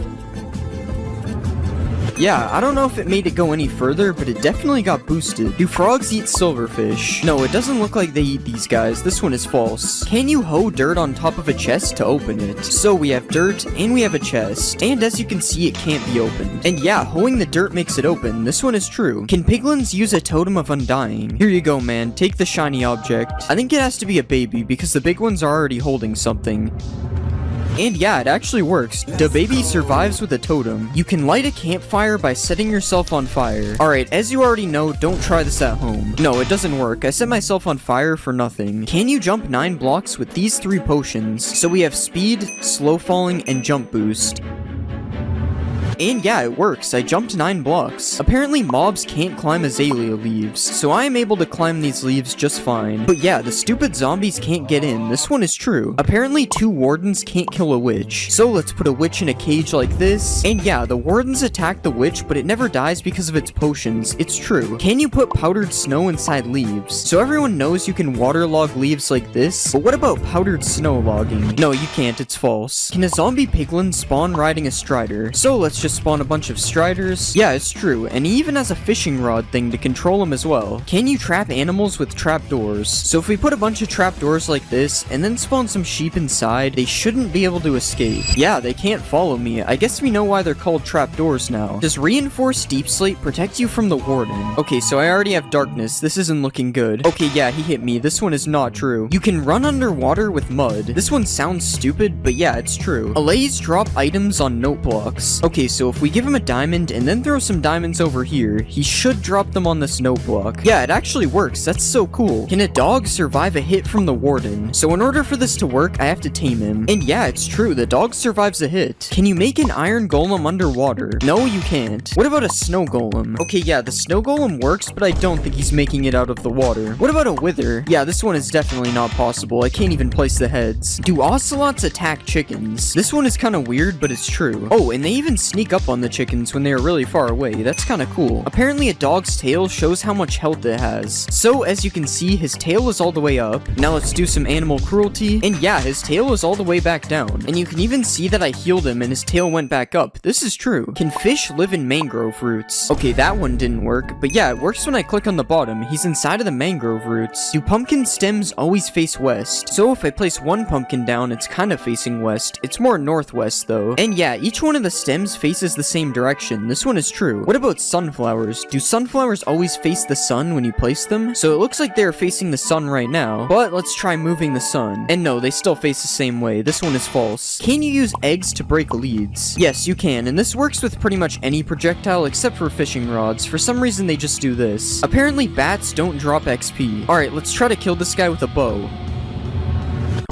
Yeah, I don't know if it made it go any further, but it definitely got boosted. Do frogs eat silverfish? No, it doesn't look like they eat these guys. This one is false. Can you hoe dirt on top of a chest to open it? So we have dirt, and we have a chest. And as you can see, it can't be opened. And yeah, hoeing the dirt makes it open. This one is true. Can piglins use a totem of undying? Here you go, man. Take the shiny object. I think it has to be a baby, because the big ones are already holding something. And yeah, it actually works. The baby survives with a totem. You can light a campfire by setting yourself on fire. Alright, as you already know, don't try this at home. No, it doesn't work. I set myself on fire for nothing. Can you jump 9 blocks with these 3 potions? So we have speed, slow falling, and jump boost. And yeah, it works. I jumped 9 blocks. Apparently mobs can't climb azalea leaves, so I am able to climb these leaves just fine. But yeah, the stupid zombies can't get in. This one is true. Apparently 2 wardens can't kill a witch. So let's put a witch in a cage like this. And yeah, the wardens attack the witch, but it never dies because of its potions. It's true. Can you put powdered snow inside leaves? So everyone knows you can waterlog leaves like this, but what about powdered snow logging? No, you can't. It's false. Can a zombie piglin spawn riding a strider? So let's just spawn a bunch of striders. Yeah, it's true, and he even has a fishing rod thing to control them as well. Can you trap animals with trapdoors? So if we put a bunch of trapdoors like this, and then spawn some sheep inside, they shouldn't be able to escape. Yeah, they can't follow me. I guess we know why they're called trapdoors now. Does reinforced deep slate protect you from the warden? Okay, so I already have darkness. This isn't looking good. Okay, yeah, he hit me. This one is not true. You can run underwater with mud. This one sounds stupid, but yeah, it's true. Allays drop items on note blocks. Okay, so if we give him a diamond and then throw some diamonds over here, he should drop them on this note block. Yeah, it actually works. That's so cool. Can a dog survive a hit from the warden? So in order for this to work, I have to tame him. And yeah, it's true. The dog survives a hit. Can you make an iron golem underwater? No, you can't. What about a snow golem? Okay, yeah, the snow golem works, but I don't think he's making it out of the water. What about a wither? Yeah, this one is definitely not possible. I can't even place the heads. Do ocelots attack chickens? This one is kind of weird, but it's true. Oh, and they even sneak sneak up on the chickens when they are really far away. That's kinda cool. Apparently a dog's tail shows how much health it has. So as you can see, his tail is all the way up. Now let's do some animal cruelty. And yeah, his tail is all the way back down. And you can even see that I healed him and his tail went back up. This is true. Can fish live in mangrove roots? Okay, that one didn't work. But yeah, it works when I click on the bottom. He's inside of the mangrove roots. Do pumpkin stems always face west? So if I place one pumpkin down, it's kind of facing west. It's more northwest though. And yeah, each one of the stems faces the same direction. This one is true. What about sunflowers? Do sunflowers always face the sun when you place them? So it looks like they're facing the sun right now. But let's try moving the sun. And no, they still face the same way. This one is false. Can you use eggs to break leads? Yes, you can. And this works with pretty much any projectile except for fishing rods. For some reason, they just do this. Apparently, bats don't drop XP. Alright, let's try to kill this guy with a bow.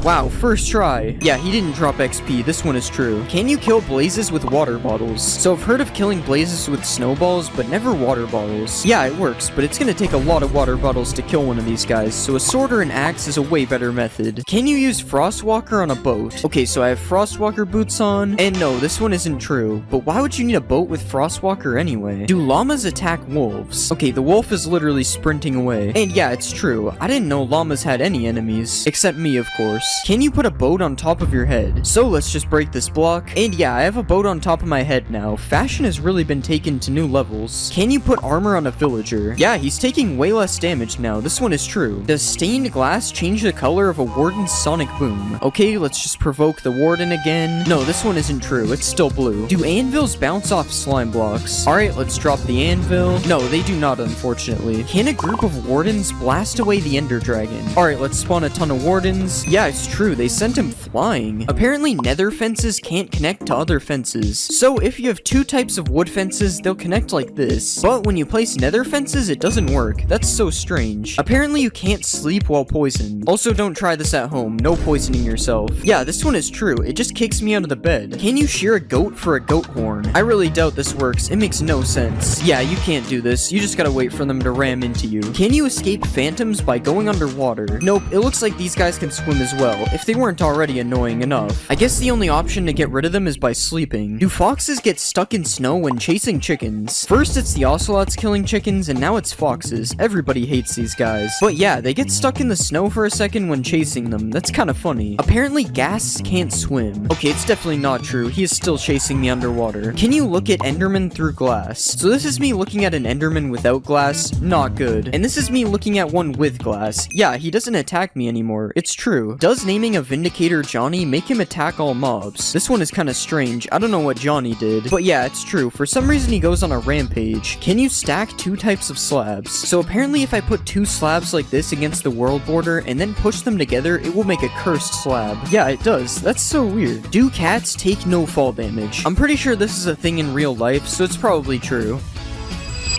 Wow, first try. Yeah, he didn't drop XP. This one is true. Can you kill blazes with water bottles? So I've heard of killing blazes with snowballs, but never water bottles. Yeah, it works, but it's gonna take a lot of water bottles to kill one of these guys, so a sword or an axe is a way better method. Can you use Frostwalker on a boat? Okay, so I have Frostwalker boots on, and no, this one isn't true. But why would you need a boat with Frostwalker anyway? Do llamas attack wolves? Okay, the wolf is literally sprinting away. And yeah, it's true. I didn't know llamas had any enemies. Except me, of course. Can you put a boat on top of your head? So let's just break this block. And yeah, I have a boat on top of my head now. Fashion has really been taken to new levels. Can you put armor on a villager? Yeah, he's taking way less damage now. This one is true. Does stained glass change the color of a warden's sonic boom? Okay, let's just provoke the warden again. No, this one isn't true. It's still blue. Do anvils bounce off slime blocks? Alright, let's drop the anvil. No, they do not, unfortunately. Can a group of wardens blast away the ender dragon? Alright, let's spawn a ton of wardens. Yeah, it's true. They sent him flying. Apparently, nether fences can't connect to other fences. So if you have two types of wood fences, they'll connect like this. But when you place nether fences, it doesn't work. That's so strange. Apparently, you can't sleep while poisoned. Also, don't try this at home. No poisoning yourself. Yeah, this one is true. It just kicks me out of the bed. Can you shear a goat for a goat horn? I really doubt this works. It makes no sense. Yeah, you can't do this. You just gotta wait for them to ram into you. Can you escape phantoms by going underwater? Nope, it looks like these guys can swim as well, if they weren't already annoying enough. I guess the only option to get rid of them is by sleeping. Do foxes get stuck in snow when chasing chickens? First it's the ocelots killing chickens, and now it's foxes. Everybody hates these guys. But yeah, they get stuck in the snow for a second when chasing them. That's kind of funny. Apparently ghasts can't swim. Okay, it's definitely not true. He is still chasing me underwater. Can you look at endermen through glass? So this is me looking at an enderman without glass. Not good. And this is me looking at one with glass. Yeah, he doesn't attack me anymore. It's true. Does naming a Vindicator Johnny make him attack all mobs? This one is kind of strange. I don't know what Johnny did. But yeah, it's true. For some reason he goes on a rampage. Can you stack two types of slabs? So apparently if I put two slabs like this against the world border and then push them together, it will make a cursed slab. Yeah, it does. That's so weird. Do cats take no fall damage? I'm pretty sure this is a thing in real life, so it's probably true.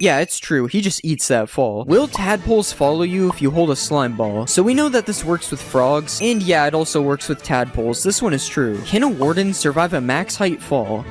Yeah, it's true. He just eats that fall. Will tadpoles follow you if you hold a slime ball? So we know that this works with frogs, and yeah, it also works with tadpoles. This one is true. Can a warden survive a max height fall?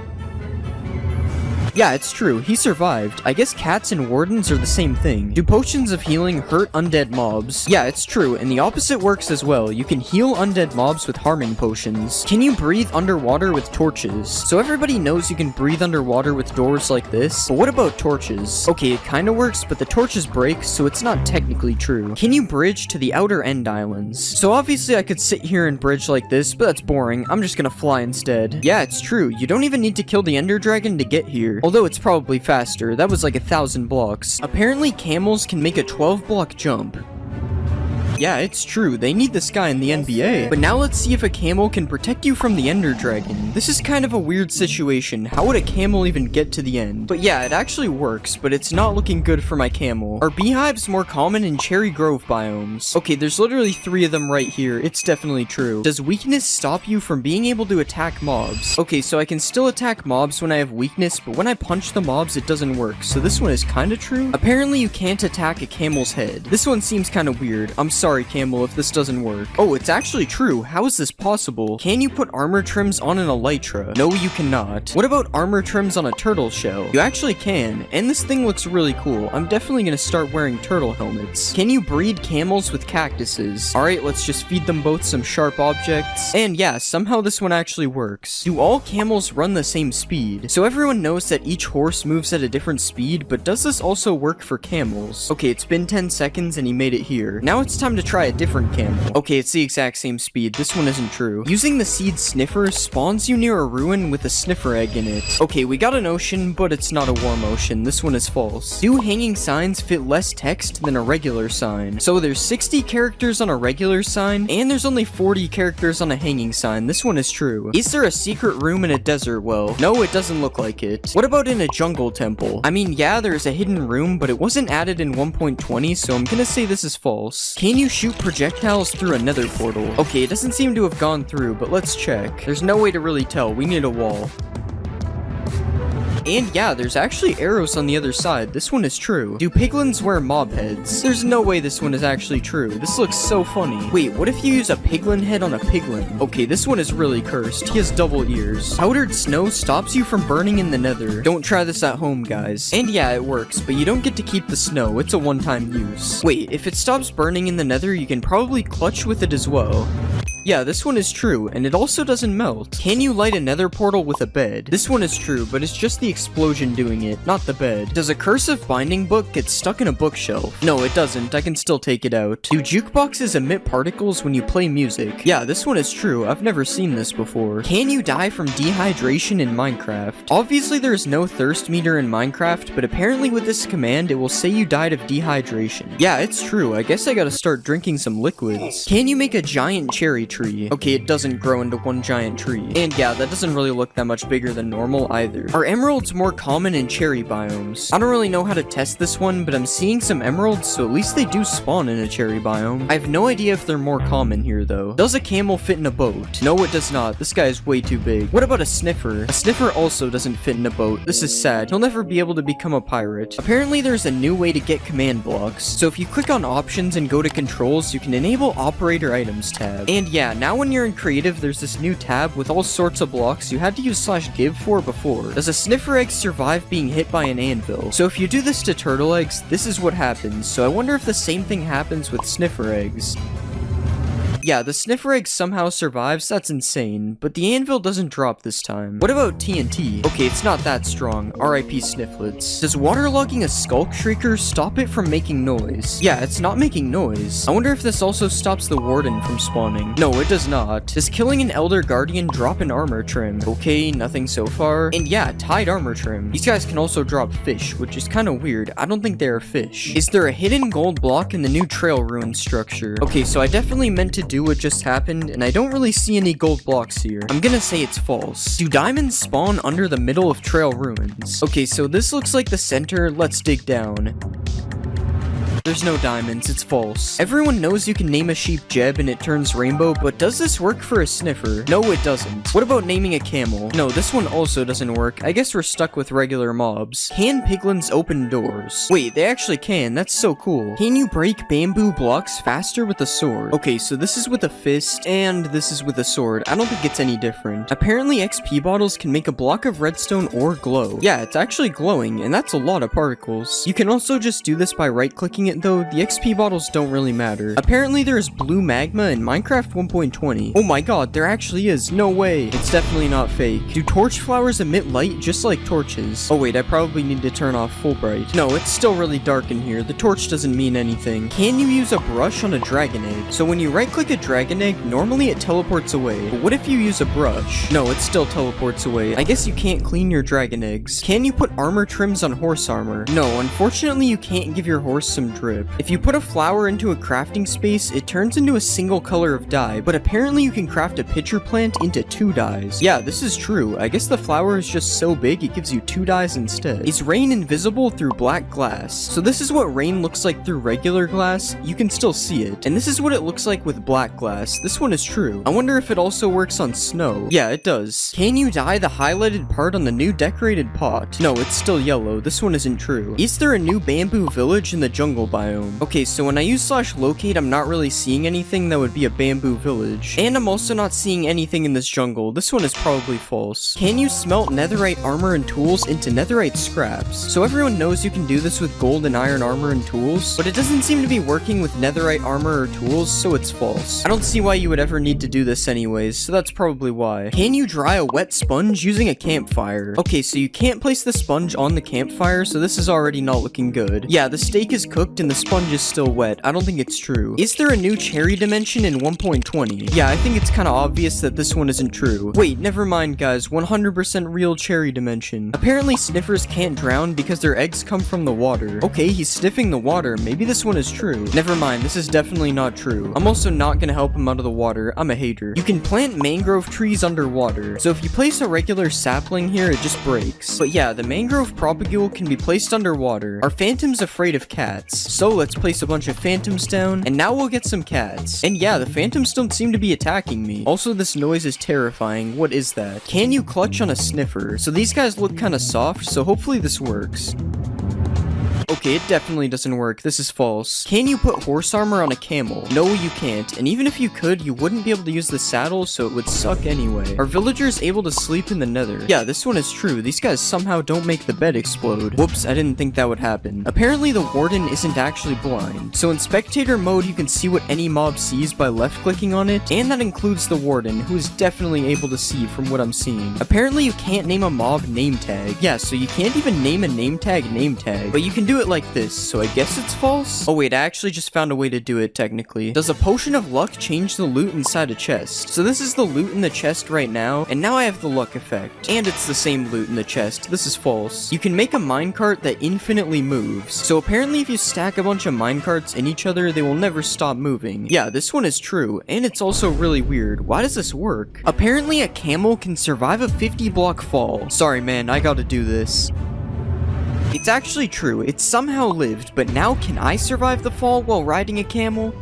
Yeah, it's true. He survived. I guess cats and wardens are the same thing. Do potions of healing hurt undead mobs? Yeah, it's true, and the opposite works as well. You can heal undead mobs with harming potions. Can you breathe underwater with torches? So everybody knows you can breathe underwater with doors like this, but what about torches? Okay, it kinda works, but the torches break, so it's not technically true. Can you bridge to the outer end islands? So obviously I could sit here and bridge like this, but that's boring. I'm just gonna fly instead. Yeah, it's true. You don't even need to kill the ender dragon to get here. Although it's probably faster. That was like 1,000 blocks. Apparently camels can make a 12-block jump. Yeah, it's true. They need this guy in the NBA. But now let's see if a camel can protect you from the ender dragon. This is kind of a weird situation. How would a camel even get to the end? But yeah, it actually works, but it's not looking good for my camel. Are beehives more common in Cherry Grove biomes? Okay, there's literally 3 of them right here. It's definitely true. Does weakness stop you from being able to attack mobs? Okay, so I can still attack mobs when I have weakness, but when I punch the mobs, it doesn't work. So this one is kind of true. Apparently, you can't attack a camel's head. This one seems kind of weird. I'm sorry, Camel, if this doesn't work. Oh, it's actually true. How is this possible? Can you put armor trims on an elytra? No, you cannot. What about armor trims on a turtle shell? You actually can, and this thing looks really cool. I'm definitely gonna start wearing turtle helmets. Can you breed camels with cactuses? Alright, let's just feed them both some sharp objects. And yeah, somehow this one actually works. Do all camels run the same speed? So everyone knows that each horse moves at a different speed, but does this also work for camels? Okay, it's been 10 seconds and he made it here. Now it's time to try a different camel. Okay, it's the exact same speed. This one isn't true. Using the seed sniffer spawns you near a ruin with a sniffer egg in it. Okay, we got an ocean, but it's not a warm ocean. This one is false. Do hanging signs fit less text than a regular sign? So there's 60 characters on a regular sign, and there's only 40 characters on a hanging sign. This one is true. Is there a secret room in a desert well? No, it doesn't look like it. What about in a jungle temple? I mean, yeah, there's a hidden room, but it wasn't added in 1.20, so I'm gonna say this is false. Can you shoot projectiles through a nether portal? Okay, it doesn't seem to have gone through, but let's check. There's no way to really tell. We need a wall. And yeah, there's actually arrows on the other side. This one is true. Do piglins wear mob heads? There's no way this one is actually true. This looks so funny. Wait, what if you use a piglin head on a piglin? Okay, this one is really cursed. He has double ears. Powdered snow stops you from burning in the nether. Don't try this at home, guys. And yeah, it works, but you don't get to keep the snow. It's a one-time use. Wait, if it stops burning in the nether, you can probably clutch with it as well. Yeah, this one is true, and it also doesn't melt. Can you light a nether portal with a bed? This one is true, but it's just the explosion doing it, not the bed. Does a cursive binding book get stuck in a bookshelf? No, it doesn't. I can still take it out. Do jukeboxes emit particles when you play music? Yeah, this one is true. I've never seen this before. Can you die from dehydration in Minecraft? Obviously, there is no thirst meter in Minecraft, but apparently with this command, it will say you died of dehydration. Yeah, it's true. I guess I gotta start drinking some liquids. Can you make a giant cherry tree? Okay, it doesn't grow into one giant tree. And yeah, that doesn't really look that much bigger than normal either. Are emeralds more common in cherry biomes? I don't really know how to test this one, but I'm seeing some emeralds, so at least they do spawn in a cherry biome. I have no idea if they're more common here though. Does a camel fit in a boat? No, it does not. This guy is way too big. What about a sniffer? A sniffer also doesn't fit in a boat. This is sad. He'll never be able to become a pirate. Apparently there's a new way to get command blocks. So if you click on options and go to controls, you can enable operator items tab. And yeah, now when you're in creative, there's this new tab with all sorts of blocks you had to use /give for before. Does a sniffer egg survive being hit by an anvil? So if you do this to turtle eggs, this is what happens. So I wonder if the same thing happens with sniffer eggs. Yeah, the sniffer egg somehow survives, that's insane, but the anvil doesn't drop this time. What about TNT? Okay, it's not that strong. RIP Snifflets. Does waterlogging a skulk shrieker stop it from making noise? Yeah, it's not making noise. I wonder if this also stops the warden from spawning. No, it does not. Does killing an elder guardian drop an armor trim? Okay, nothing so far. And yeah, tied armor trim. These guys can also drop fish, which is kind of weird. I don't think they are fish. Is there a hidden gold block in the new trail ruin structure? Okay, so I definitely meant to do what just happened, and I don't really see any gold blocks here. I'm gonna say it's false. Do diamonds spawn under the middle of trail ruins? Okay, so this looks like the center. Let's dig down. There's no diamonds, it's false. Everyone knows you can name a sheep Jeb and it turns rainbow, but does this work for a sniffer? No, it doesn't. What about naming a camel? No, this one also doesn't work. I guess we're stuck with regular mobs. Can piglins open doors? Wait, they actually can. That's so cool. Can you break bamboo blocks faster with a sword? Okay, so this is with a fist, and this is with a sword. I don't think it's any different. Apparently, XP bottles can make a block of redstone or glow. Yeah, it's actually glowing, and that's a lot of particles. You can also just do this by right-clicking it though. The XP bottles don't really matter. Apparently there is blue magma in Minecraft 1.20. Oh my god, there actually is. No way. It's definitely not fake. Do torch flowers emit light just like torches? Oh wait, I probably need to turn off full bright. No, it's still really dark in here. The torch doesn't mean anything. Can you use a brush on a dragon egg? So when you right click a dragon egg, normally it teleports away. But what if you use a brush? No, it still teleports away. I guess you can't clean your dragon eggs. Can you put armor trims on horse armor? No, unfortunately you can't give your horse some drip. If you put a flower into a crafting space, it turns into a single color of dye, but apparently you can craft a pitcher plant into 2 dyes. Yeah, this is true. I guess the flower is just so big it gives you 2 dyes instead. Is rain invisible through black glass? So this is what rain looks like through regular glass. You can still see it. And this is what it looks like with black glass. This one is true. I wonder if it also works on snow. Yeah, it does. Can you dye the highlighted part on the new decorated pot? No, it's still yellow. This one isn't true. Is there a new bamboo village in the jungle biome. Okay, so when I use /locate, I'm not really seeing anything that would be a bamboo village. And I'm also not seeing anything in this jungle. This one is probably false. Can you smelt netherite armor and tools into netherite scraps? So everyone knows you can do this with gold and iron armor and tools, but it doesn't seem to be working with netherite armor or tools, so it's false. I don't see why you would ever need to do this anyways, so that's probably why. Can you dry a wet sponge using a campfire? Okay, so you can't place the sponge on the campfire, so this is already not looking good. Yeah, the steak is cooked and the sponge is still wet. I don't think it's true. Is there a new cherry dimension in 1.20? Yeah, I think it's kind of obvious that this one isn't true. Wait, never mind guys, 100% real cherry dimension. Apparently sniffers can't drown because their eggs come from the water. Okay, he's sniffing the water. Maybe this one is true. Never mind, this is definitely not true. I'm also not gonna help him out of the water. I'm a hater. You can plant mangrove trees underwater. So if you place a regular sapling here, it just breaks. But yeah, the mangrove propagule can be placed underwater. Are phantoms afraid of cats? So let's place a bunch of phantoms down, and now we'll get some cats. And yeah, the phantoms don't seem to be attacking me. Also, this noise is terrifying. What is that? Can you clutch on a sniffer? So these guys look kind of soft, so hopefully this works. Okay, it definitely doesn't work. This is false. Can you put horse armor on a camel? No, you can't. And even if you could, you wouldn't be able to use the saddle, so it would suck anyway. Are villagers able to sleep in the nether? Yeah, this one is true. These guys somehow don't make the bed explode. Whoops, I didn't think that would happen. Apparently, the warden isn't actually blind. So in spectator mode, you can see what any mob sees by left-clicking on it, and that includes the warden, who is definitely able to see from what I'm seeing. Apparently, you can't name a mob name tag. Yeah, so you can't even name a name tag, but you can do it like this, so I guess it's false? Oh wait, I actually just found a way to do it technically. Does a potion of luck change the loot inside a chest? So this is the loot in the chest right now, and now I have the luck effect. And it's the same loot in the chest. This is false. You can make a minecart that infinitely moves. So apparently if you stack a bunch of minecarts in each other, they will never stop moving. Yeah, this one is true, and it's also really weird. Why does this work? Apparently a camel can survive a 50-block fall. Sorry man, I gotta do this. It's actually true, it somehow lived, but now can I survive the fall while riding a camel?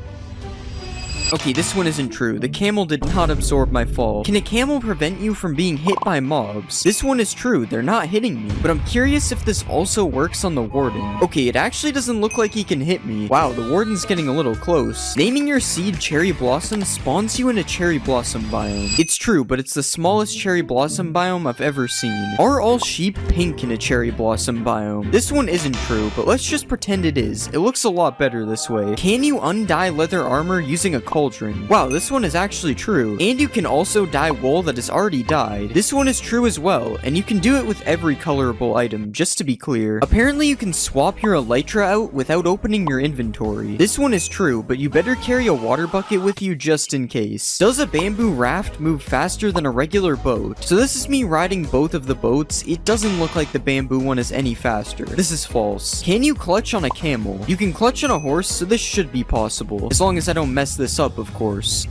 Okay, this one isn't true. The camel did not absorb my fall. Can a camel prevent you from being hit by mobs? This one is true. They're not hitting me. But I'm curious if this also works on the warden. Okay, it actually doesn't look like he can hit me. Wow, the warden's getting a little close. Naming your seed cherry blossom spawns you in a cherry blossom biome. It's true, but it's the smallest cherry blossom biome I've ever seen. Are all sheep pink in a cherry blossom biome? This one isn't true, but let's just pretend it is. It looks a lot better this way. Can you undye leather armor using a cauldron? Wow, this one is actually true. And you can also dye wool that is already dyed. This one is true as well, and you can do it with every colorable item, just to be clear. Apparently you can swap your elytra out without opening your inventory. This one is true, but you better carry a water bucket with you just in case. Does a bamboo raft move faster than a regular boat? So this is me riding both of the boats. It doesn't look like the bamboo one is any faster. This is false. Can you clutch on a camel? You can clutch on a horse, so this should be possible. As long as I don't mess this up, of course.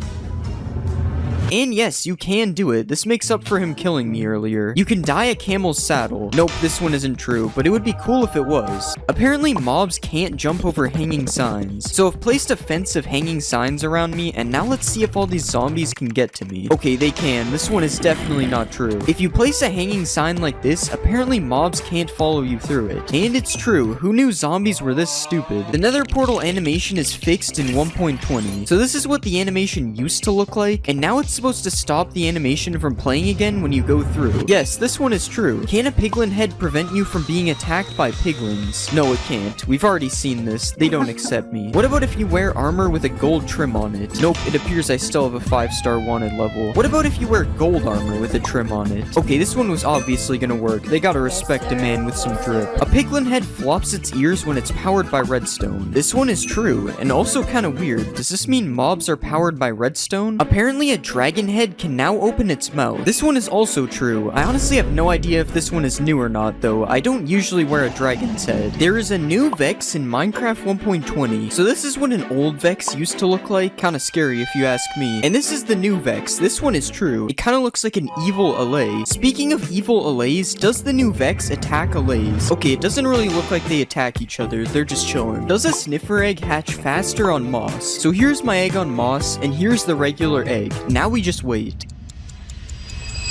And yes, you can do it. This makes up for him killing me earlier. You can dye a camel's saddle. Nope, this one isn't true, but it would be cool if it was. Apparently, mobs can't jump over hanging signs. So I've placed a fence of hanging signs around me, and now let's see if all these zombies can get to me. Okay, they can. This one is definitely not true. If you place a hanging sign like this, apparently mobs can't follow you through it. And it's true. Who knew zombies were this stupid? The nether portal animation is fixed in 1.20. So this is what the animation used to look like, and now it's supposed to stop the animation from playing again when you go through. Yes, this one is true. Can a piglin head prevent you from being attacked by piglins? No, it can't. We've already seen this. They don't accept me. What about if you wear armor with a gold trim on it? Nope, it appears I still have a 5-star wanted level. What about if you wear gold armor with a trim on it? Okay, this one was obviously gonna work. They gotta respect a man with some drip. A piglin head flops its ears when it's powered by redstone. This one is true, and also kinda weird. Does this mean mobs are powered by redstone? Apparently a dragon head can now open its mouth. This one is also true. I honestly have no idea if this one is new or not though. I don't usually wear a dragon's head. There is a new Vex in Minecraft 1.20. So this is what an old Vex used to look like. Kinda scary if you ask me. And this is the new Vex. This one is true. It kinda looks like an evil Allay. Speaking of evil Allays, does the new Vex attack Allays? Okay, it doesn't really look like they attack each other. They're just chilling. Does a sniffer egg hatch faster on moss? So here's my egg on moss, and here's the regular egg. Now we just wait.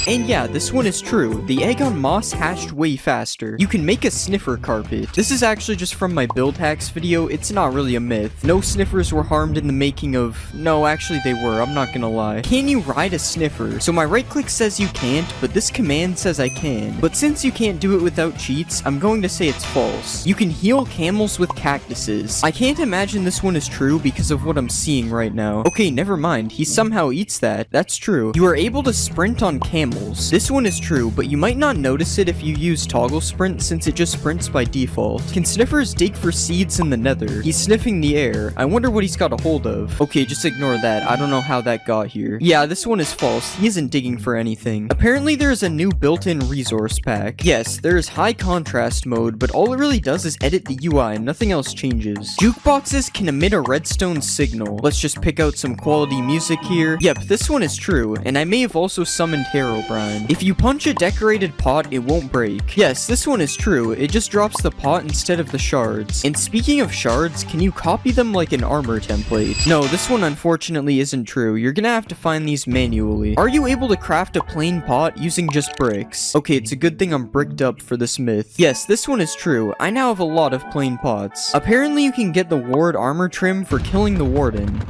And yeah, this one is true. The egg on moss hatched way faster. You can make a sniffer carpet. This is actually just from my build hacks video. It's not really a myth. No sniffers were harmed in the making of... No, actually they were. I'm not gonna lie. Can you ride a sniffer? So my right click says you can't, but this command says I can. But since you can't do it without cheats, I'm going to say it's false. You can heal camels with cactuses. I can't imagine this one is true because of what I'm seeing right now. Okay, never mind. He somehow eats that. That's true. You are able to sprint on camels. This one is true, but you might not notice it if you use toggle sprint since it just sprints by default. Can sniffers dig for seeds in the nether? He's sniffing the air. I wonder what he's got a hold of. Okay, just ignore that. I don't know how that got here. Yeah, this one is false. He isn't digging for anything. Apparently there is a new built-in resource pack. Yes, there is high contrast mode, but all it really does is edit the UI and nothing else changes. Jukeboxes can emit a redstone signal. Let's just pick out some quality music here. Yep, this one is true, and I may have also summoned Herobrine. If you punch a decorated pot, it won't break. Yes, this one is true. It just drops the pot instead of the shards. And speaking of shards, can you copy them like an armor template? No, this one unfortunately isn't true. You're gonna have to find these manually. Are you able to craft a plain pot using just bricks? Okay, it's a good thing I'm bricked up for this myth. Yes, this one is true. I now have a lot of plain pots. Apparently you can get the ward armor trim for killing the warden.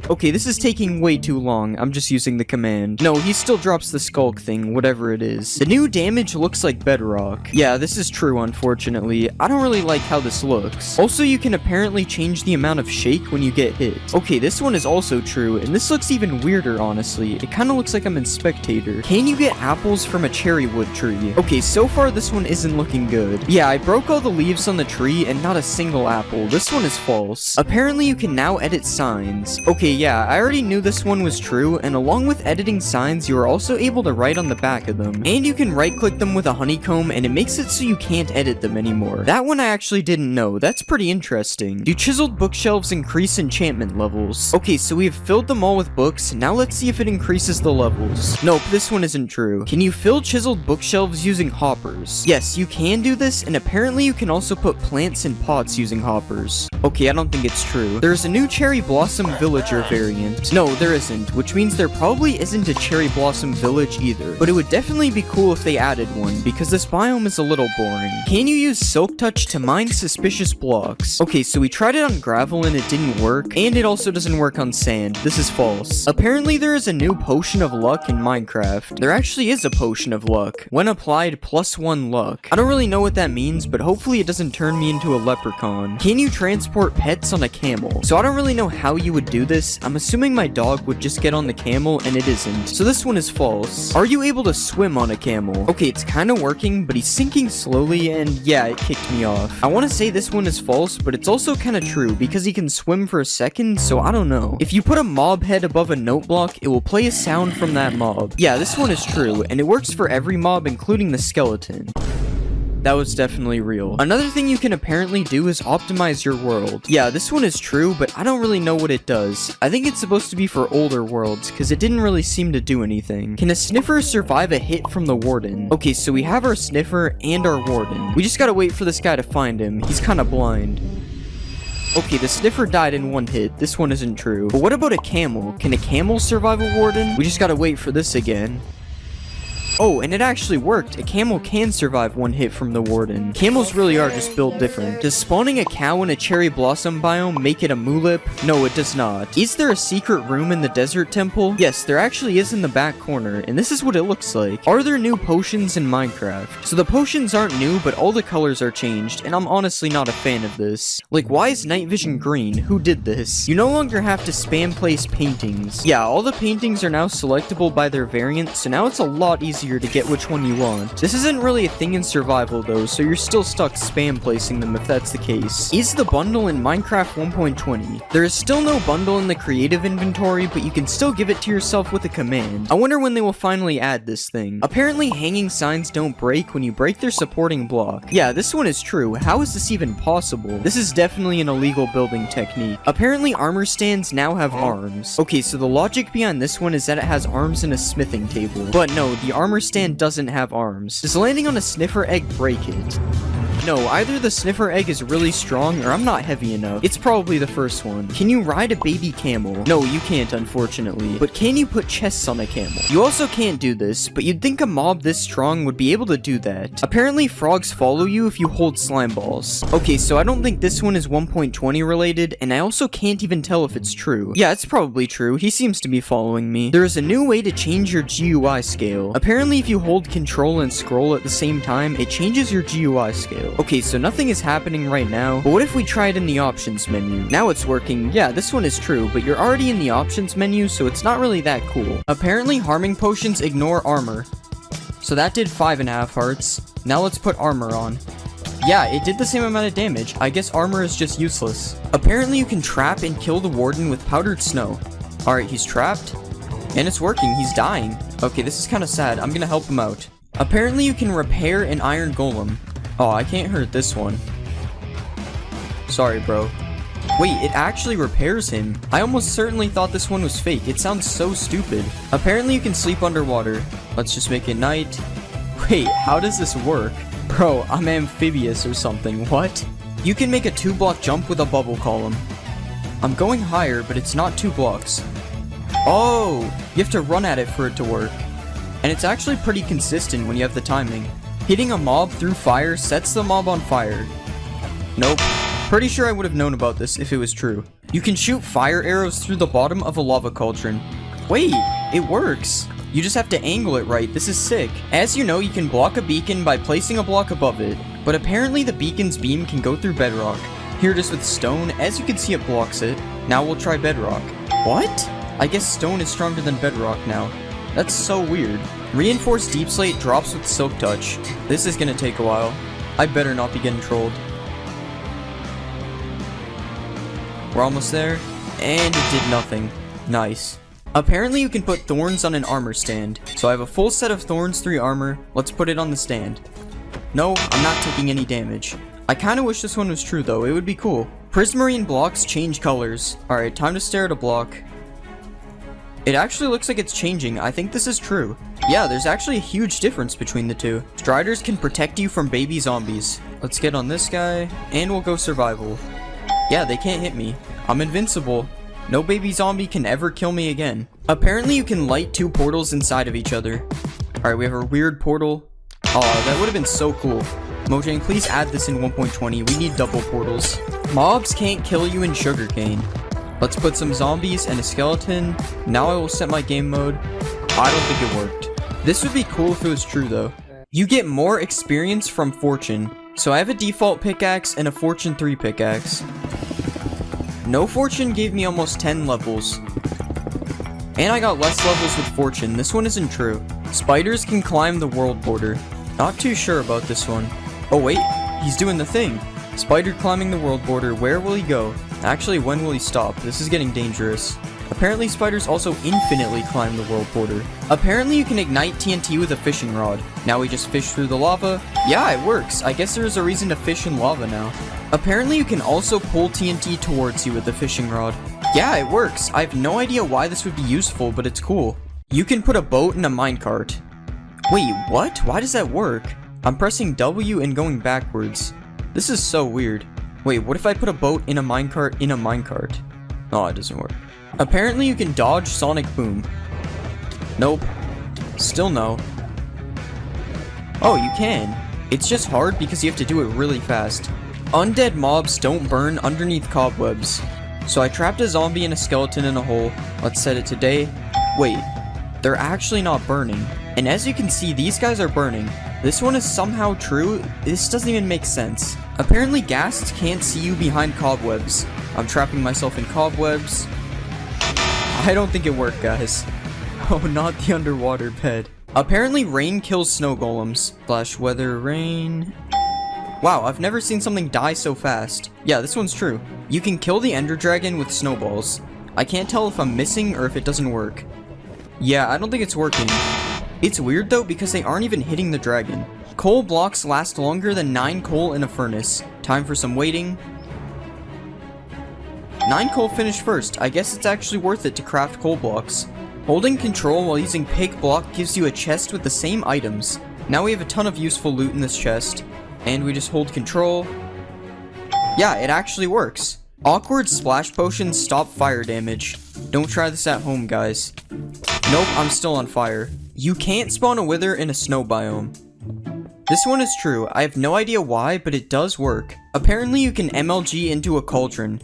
Okay, this is taking way too long. I'm just using the command. No, he still drops the skulk thing, whatever it is. The new damage looks like bedrock. Yeah, this is true, unfortunately. I don't really like how this looks. Also, you can apparently change the amount of shake when you get hit. Okay, this one is also true, and this looks even weirder, honestly. It kind of looks like I'm in Spectator. Can you get apples from a cherry wood tree? Okay, so far this one isn't looking good. Yeah, I broke all the leaves on the tree and not a single apple. This one is false. Apparently, you can now edit signs. Okay, yeah, I already knew this one was true, and along with editing signs, you are also able to write on the back of them. And you can right-click them with a honeycomb, and it makes it so you can't edit them anymore. That one I actually didn't know. That's pretty interesting. Do chiseled bookshelves increase enchantment levels? Okay, so we have filled them all with books. Now let's see if it increases the levels. Nope, this one isn't true. Can you fill chiseled bookshelves using hoppers? Yes, you can do this, and apparently you can also put plants in pots using hoppers. Okay, I don't think it's true. There's a new cherry blossom villager variant. No, there isn't, which means there probably isn't a cherry blossom village either. But it would definitely be cool if they added one, because this biome is a little boring. Can you use silk touch to mine suspicious blocks? Okay, so we tried it on gravel and it didn't work, and it also doesn't work on sand. This is false. Apparently there is a new potion of luck in Minecraft. There actually is a potion of luck. When applied, +1 luck. I don't really know what that means, but hopefully it doesn't turn me into a leprechaun. Can you transport pets on a camel? So I don't really know how you would do this. I'm assuming my dog would just get on the camel, and it isn't. So this one is false. Are you able to swim on a camel? Okay, it's kind of working, but he's sinking slowly, and yeah, it kicked me off. I want to say this one is false, but it's also kind of true, because he can swim for a second, so I don't know. If you put a mob head above a note block, it will play a sound from that mob. Yeah, this one is true, and it works for every mob, including the skeleton. That was definitely real. Another thing you can apparently do is optimize your world. Yeah, this one is true, but I don't really know what it does. I think it's supposed to be for older worlds, because it didn't really seem to do anything. Can a sniffer survive a hit from the warden? Okay, so we have our sniffer and our warden. We just gotta wait for this guy to find him. He's kinda blind. Okay, the sniffer died in one hit. This one isn't true. But what about a camel? Can a camel survive a warden? We just gotta wait for this again. Oh, and it actually worked. A camel can survive one hit from the warden. Camels really are just built different. Does spawning a cow in a cherry blossom biome make it a mulip? No, it does not. Is there a secret room in the desert temple? Yes, there actually is in the back corner, and this is what it looks like. Are there new potions in Minecraft? So the potions aren't new, but all the colors are changed, and I'm honestly not a fan of this. Like, why is night vision green? Who did this? You no longer have to spam place paintings. Yeah, all the paintings are now selectable by their variant, so now it's a lot easier to get which one you want. This isn't really a thing in survival though, so you're still stuck spam placing them if that's the case. Is the bundle in Minecraft 1.20? There is still no bundle in the creative inventory, but you can still give it to yourself with a command. I wonder when they will finally add this thing. Apparently hanging signs don't break when you break their supporting block. Yeah, this one is true. How is this even possible? This is definitely an illegal building technique. Apparently armor stands now have arms. Okay, so the logic behind this one is that it has arms in a smithing table. But no, the armor stand doesn't have arms. Does landing on a sniffer egg break it? No, either the sniffer egg is really strong or I'm not heavy enough. It's probably the first one. Can you ride a baby camel? No, you can't, unfortunately. But can you put chests on a camel? You also can't do this, but you'd think a mob this strong would be able to do that. Apparently, frogs follow you if you hold slime balls. Okay, so I don't think this one is 1.20 related, and I also can't even tell if it's true. Yeah, it's probably true. He seems to be following me. There is a new way to change your GUI scale. Apparently, if you hold control and scroll at the same time, it changes your GUI scale. Okay, so nothing is happening right now, but what if we try it in the options menu? Now it's working. Yeah, this one is true, but you're already in the options menu, so it's not really that cool. Apparently, harming potions ignore armor. So that did 5.5 hearts. Now let's put armor on. Yeah, it did the same amount of damage. I guess armor is just useless. Apparently you can trap and kill the warden with powdered snow. Alright, he's trapped. And it's working, he's dying. Okay, this is kind of sad. I'm gonna help him out. Apparently you can repair an iron golem. Oh, I can't hurt this one. Sorry, bro. Wait, it actually repairs him. I almost certainly thought this one was fake. It sounds so stupid. Apparently you can sleep underwater. Let's just make it night. Wait, how does this work? Bro, I'm amphibious or something. What? You can make a 2-block jump with a bubble column. I'm going higher, but it's not 2 blocks. Oh, you have to run at it for it to work. And it's actually pretty consistent when you have the timing. Hitting a mob through fire sets the mob on fire. Nope. Pretty sure I would have known about this if it was true. You can shoot fire arrows through the bottom of a lava cauldron. Wait, it works. You just have to angle it right. This is sick. As you know, you can block a beacon by placing a block above it, but apparently the beacon's beam can go through bedrock. Here it is with stone. As you can see, it blocks it. Now we'll try bedrock. What? I guess stone is stronger than bedrock now. That's so weird. Reinforced deep slate drops with silk touch. This is gonna take a while. I better not be getting trolled. We're almost there, and it did nothing. Nice. Apparently you can put thorns on an armor stand. So I have a full set of thorns 3 armor. Let's put it on the stand. No, I'm not taking any damage. I kinda wish this one was true though, it would be cool. Prismarine blocks change colors. Alright, time to stare at a block. It actually looks like it's changing. I think this is true. Yeah, there's actually a huge difference between the two. Striders can protect you from baby zombies. Let's get on this guy, and we'll go survival. Yeah, they can't hit me. I'm invincible. No baby zombie can ever kill me again. Apparently you can light 2 portals inside of each other. Alright, we have a weird portal. Oh, that would have been so cool. Mojang, please add this in 1.20. We need double portals. Mobs can't kill you in sugarcane. Let's put some zombies and a skeleton. Now I will set my game mode. I don't think it worked. This would be cool if it was true though. You get more experience from fortune. So I have a default pickaxe and a fortune 3 pickaxe. No fortune gave me almost 10 levels. And I got less levels with fortune. This one isn't true. Spiders can climb the world border. Not too sure about this one. Oh wait, he's doing the thing. Spider climbing the world border. Where will he go? Actually, when will he stop? This is getting dangerous. Apparently spiders also infinitely climb the world border. Apparently you can ignite TNT with a fishing rod. Now we just fish through the lava. Yeah, it works. I guess there is a reason to fish in lava now. Apparently you can also pull TNT towards you with the fishing rod. Yeah, it works. I have no idea why this would be useful, but it's cool. You can put a boat in a minecart. Wait, what? Why does that work? I'm pressing W and going backwards. This is so weird. Wait, what if I put a boat in a minecart in a minecart? Oh, it doesn't work. Apparently you can dodge sonic boom. Nope. Still no. Oh, you can. It's just hard because you have to do it really fast. Undead mobs don't burn underneath cobwebs. So I trapped a zombie and a skeleton in a hole. Let's set it to day. Wait, they're actually not burning. And as you can see, these guys are burning. This one is somehow true. This doesn't even make sense. Apparently ghasts can't see you behind cobwebs. I'm trapping myself in cobwebs. I don't think it worked, guys. Oh, not the underwater bed. Apparently rain kills snow golems. Flash weather rain. Wow, I've never seen something die so fast. Yeah, this one's true. You can kill the ender dragon with snowballs. I can't tell if I'm missing or if it doesn't work. Yeah, I don't think it's working. It's weird though because they aren't even hitting the dragon. Coal blocks last longer than 9 coal in a furnace. Time for some waiting. 9 coal finished first. I guess it's actually worth it to craft coal blocks. Holding control while using pig block gives you a chest with the same items. Now we have a ton of useful loot in this chest. And we just hold control. Yeah, it actually works. Awkward splash potions stop fire damage. Don't try this at home, guys. Nope, I'm still on fire. You can't spawn a wither in a snow biome. This one is true. I have no idea why, but it does work. Apparently you can MLG into a cauldron.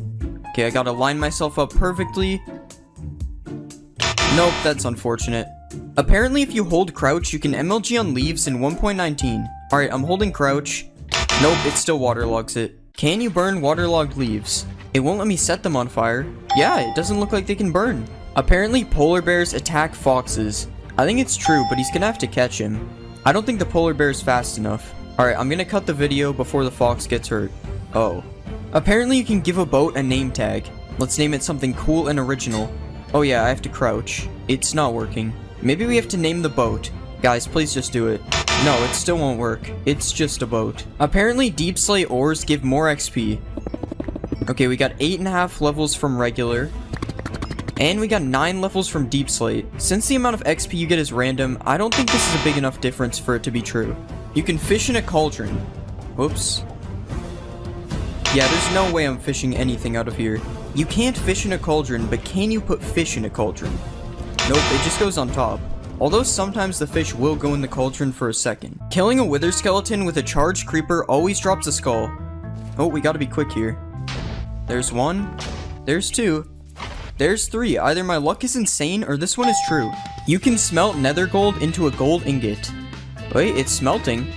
Okay, I gotta line myself up perfectly. Nope, that's unfortunate. Apparently if you hold crouch, you can MLG on leaves in 1.19. Alright, I'm holding crouch. Nope, it still waterlogs it. Can you burn waterlogged leaves? It won't let me set them on fire. Yeah, it doesn't look like they can burn. Apparently polar bears attack foxes. I think it's true, but he's gonna have to catch him. I don't think the polar bear is fast enough. Alright, I'm gonna cut the video before the fox gets hurt. Oh. Apparently you can give a boat a name tag. Let's name it something cool and original. Oh yeah, I have to crouch. It's not working. Maybe we have to name the boat. Guys, please just do it. No, it still won't work. It's just a boat. Apparently deep slate ores give more XP. Okay, we got 8.5 levels from regular. And we got 9 levels from deep slate. Since the amount of XP you get is random, I don't think this is a big enough difference for it to be true. You can fish in a cauldron. Whoops. Yeah, there's no way I'm fishing anything out of here. You can't fish in a cauldron, but can you put fish in a cauldron? Nope, it just goes on top. Although sometimes the fish will go in the cauldron for a second. Killing a wither skeleton with a charged creeper always drops a skull. Oh, we gotta be quick here. There's 1. There's 2. There's 3. Either my luck is insane or this one is true. You can smelt nether gold into a gold ingot. Wait, it's smelting.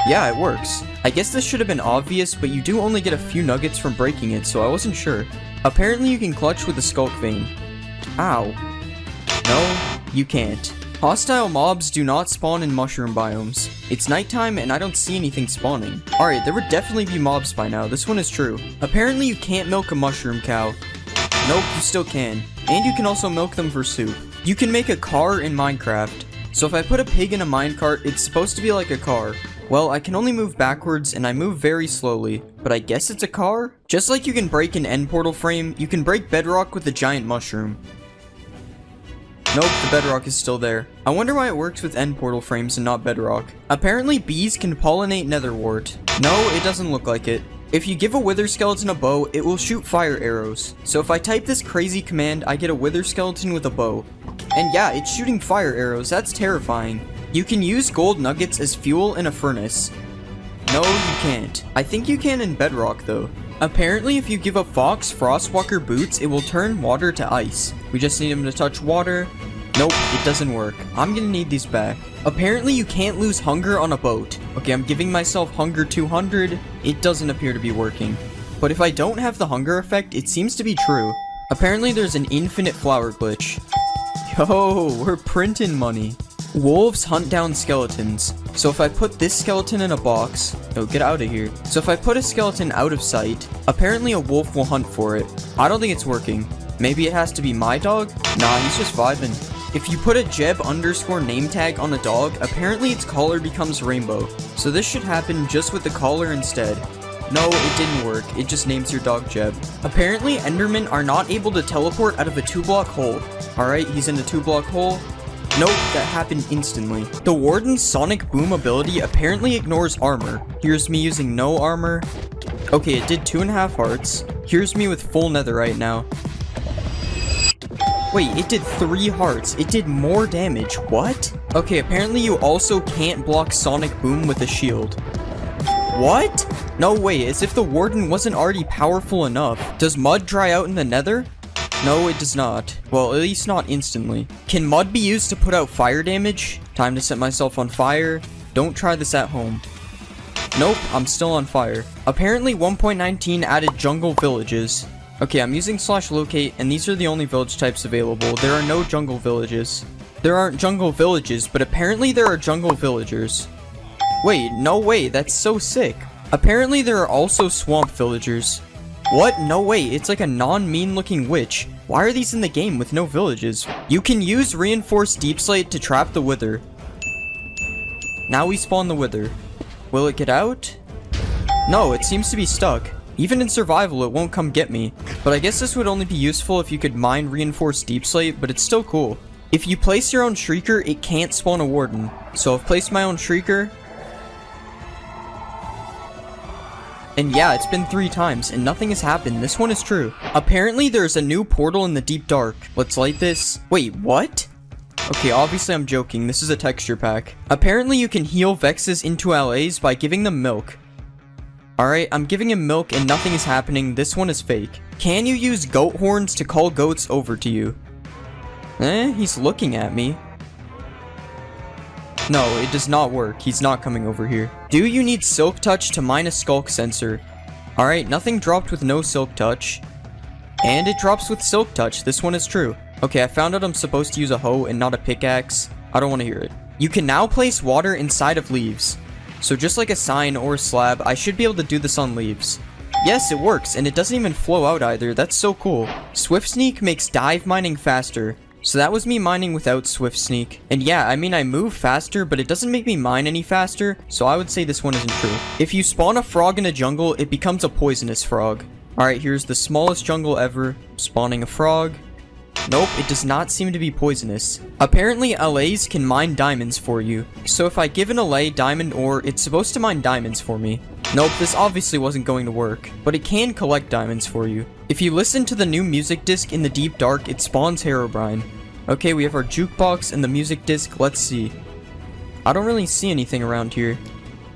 Yeah, it works. I guess this should have been obvious, but you do only get a few nuggets from breaking it, so I wasn't sure. Apparently you can clutch with a skulk vein. Ow. No, you can't. Hostile mobs do not spawn in mushroom biomes. It's nighttime and I don't see anything spawning. Alright, there would definitely be mobs by now. This one is true. Apparently you can't milk a mushroom cow. Nope, you still can. And you can also milk them for soup. You can make a car in Minecraft. So if I put a pig in a minecart, it's supposed to be like a car. Well, I can only move backwards and I move very slowly. But I guess it's a car? Just like you can break an end portal frame, you can break bedrock with a giant mushroom. Nope, the bedrock is still there. I wonder why it works with end portal frames and not bedrock. Apparently bees can pollinate netherwort. No, it doesn't look like it. If you give a wither skeleton a bow, it will shoot fire arrows. So if I type this crazy command, I get a wither skeleton with a bow. And yeah, it's shooting fire arrows. That's terrifying. You can use gold nuggets as fuel in a furnace. No, you can't. I think you can in bedrock though. Apparently if you give a fox frostwalker boots, it will turn water to ice. We just need him to touch water. Nope, it doesn't work. I'm gonna need these back. Apparently you can't lose hunger on a boat. Okay, I'm giving myself hunger 200. It doesn't appear to be working. But if I don't have the hunger effect, it seems to be true. Apparently there's an infinite flower glitch. Yo, we're printing money. Wolves hunt down skeletons. So if I put this skeleton in a box... Oh, get out of here. So if I put a skeleton out of sight, apparently a wolf will hunt for it. I don't think it's working. Maybe it has to be my dog? Nah, he's just vibing. If you put a Jeb underscore name tag on a dog, apparently its collar becomes rainbow. So this should happen just with the collar instead. No, it didn't work. It just names your dog Jeb. Apparently Endermen are not able to teleport out of a 2-block hole. Alright, he's in a 2-block hole. Nope, that happened instantly. The Warden's Sonic Boom ability apparently ignores armor. Here's me using no armor. Okay, it did 2.5 hearts. Here's me with full netherite now. Wait, it did 3 hearts. It did more damage. What? Okay, apparently you also can't block Sonic Boom with a shield. What? No way, as if the Warden wasn't already powerful enough. Does mud dry out in the nether? No, it does not. Well, at least not instantly. Can mud be used to put out fire damage? Time to set myself on fire. Don't try this at home. Nope, I'm still on fire. Apparently 1.19 added jungle villages. Okay, I'm using /locate, and these are the only village types available. There are no jungle villages. There aren't jungle villages, but apparently there are jungle villagers. Wait, no way, that's so sick. Apparently there are also swamp villagers. What? No way, it's like a non-mean looking witch. Why are these in the game with no villages? You can use reinforced deep slate to trap the wither. Now we spawn the wither. Will it get out? No, it seems to be stuck. Even in survival, it won't come get me. But I guess this would only be useful if you could mine reinforced deep slate, but it's still cool. If you place your own shrieker, it can't spawn a warden. So I've placed my own shrieker. And yeah, it's been 3 times, and nothing has happened. This one is true. Apparently, there's a new portal in the deep dark. Let's light this. Wait, what? Okay, obviously I'm joking. This is a texture pack. Apparently, you can heal Vexes into LAs by giving them milk. Alright, I'm giving him milk and nothing is happening. This one is fake. Can you use goat horns to call goats over to you? He's looking at me. No, it does not work. He's not coming over here. Do you need Silk Touch to mine a Skulk sensor? Alright, nothing dropped with no Silk Touch. And it drops with Silk Touch. This one is true. Okay, I found out I'm supposed to use a hoe and not a pickaxe. I don't want to hear it. You can now place water inside of leaves. So just like a sign or a slab, I should be able to do this on leaves. Yes, it works, and it doesn't even flow out either. That's so cool. Swift Sneak makes dive mining faster. So that was me mining without Swift Sneak. And yeah, I mean I move faster, but it doesn't make me mine any faster, so I would say this one isn't true. If you spawn a frog in a jungle, it becomes a poisonous frog. Alright, here's the smallest jungle ever. Spawning a frog. Nope, it does not seem to be poisonous. Apparently, LAs can mine diamonds for you. So if I give an LA diamond ore, it's supposed to mine diamonds for me. Nope, this obviously wasn't going to work, but it can collect diamonds for you. If you listen to the new music disc in the deep dark, it spawns Herobrine. Okay, we have our jukebox and the music disc. Let's see. I don't really see anything around here.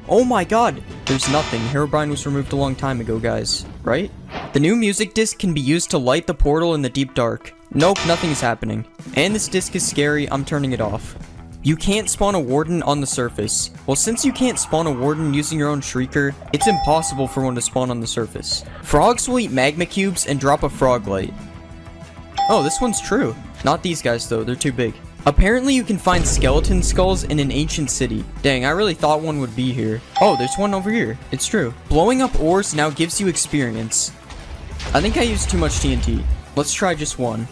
Oh my god! There's nothing. Herobrine was removed a long time ago, guys. Right? The new music disc can be used to light the portal in the deep dark. Nope, nothing is happening. And this disc is scary, I'm turning it off. You can't spawn a warden on the surface. Well, since you can't spawn a warden using your own shrieker, it's impossible for one to spawn on the surface. Frogs will eat magma cubes and drop a frog light. Oh, this one's true. Not these guys though, they're too big. Apparently you can find skeleton skulls in an ancient city. Dang, I really thought one would be here. Oh, there's one over here. It's true. Blowing up ores now gives you experience. I think I used too much TNT. Let's try just one.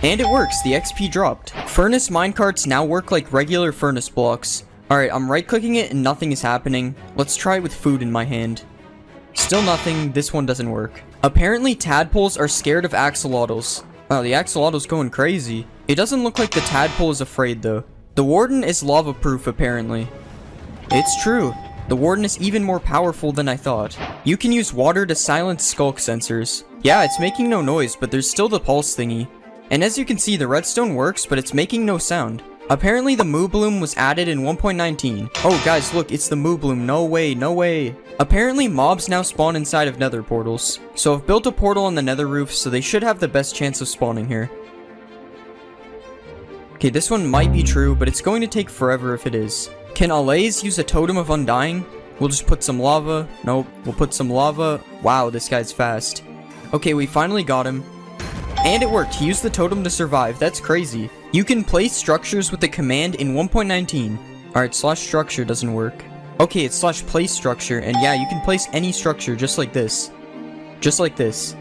And it works, the XP dropped. Furnace minecarts now work like regular furnace blocks. Alright, I'm right clicking it and nothing is happening. Let's try it with food in my hand. Still nothing, this one doesn't work. Apparently tadpoles are scared of axolotls. Wow, the axolotl's going crazy. It doesn't look like the tadpole is afraid though. The warden is lava proof apparently. It's true. The warden is even more powerful than I thought. You can use water to silence skulk sensors. Yeah, it's making no noise, but there's still the pulse thingy. And as you can see, the redstone works, but it's making no sound. Apparently the Moo Bloom was added in 1.19. Oh guys, look, it's the Moo Bloom. No way, no way. Apparently mobs now spawn inside of nether portals. So I've built a portal on the nether roof, so they should have the best chance of spawning here. Okay, this one might be true, but it's going to take forever if it is. Can Allays use a totem of undying? We'll just put some lava. Nope, we'll put some lava. Wow, this guy's fast. Okay, we finally got him. And it worked. He used the totem to survive. That's crazy. You can place structures with the command in 1.19. Alright, /structure doesn't work. Okay, it's /place structure. And yeah, you can place any structure just like this. Just like this.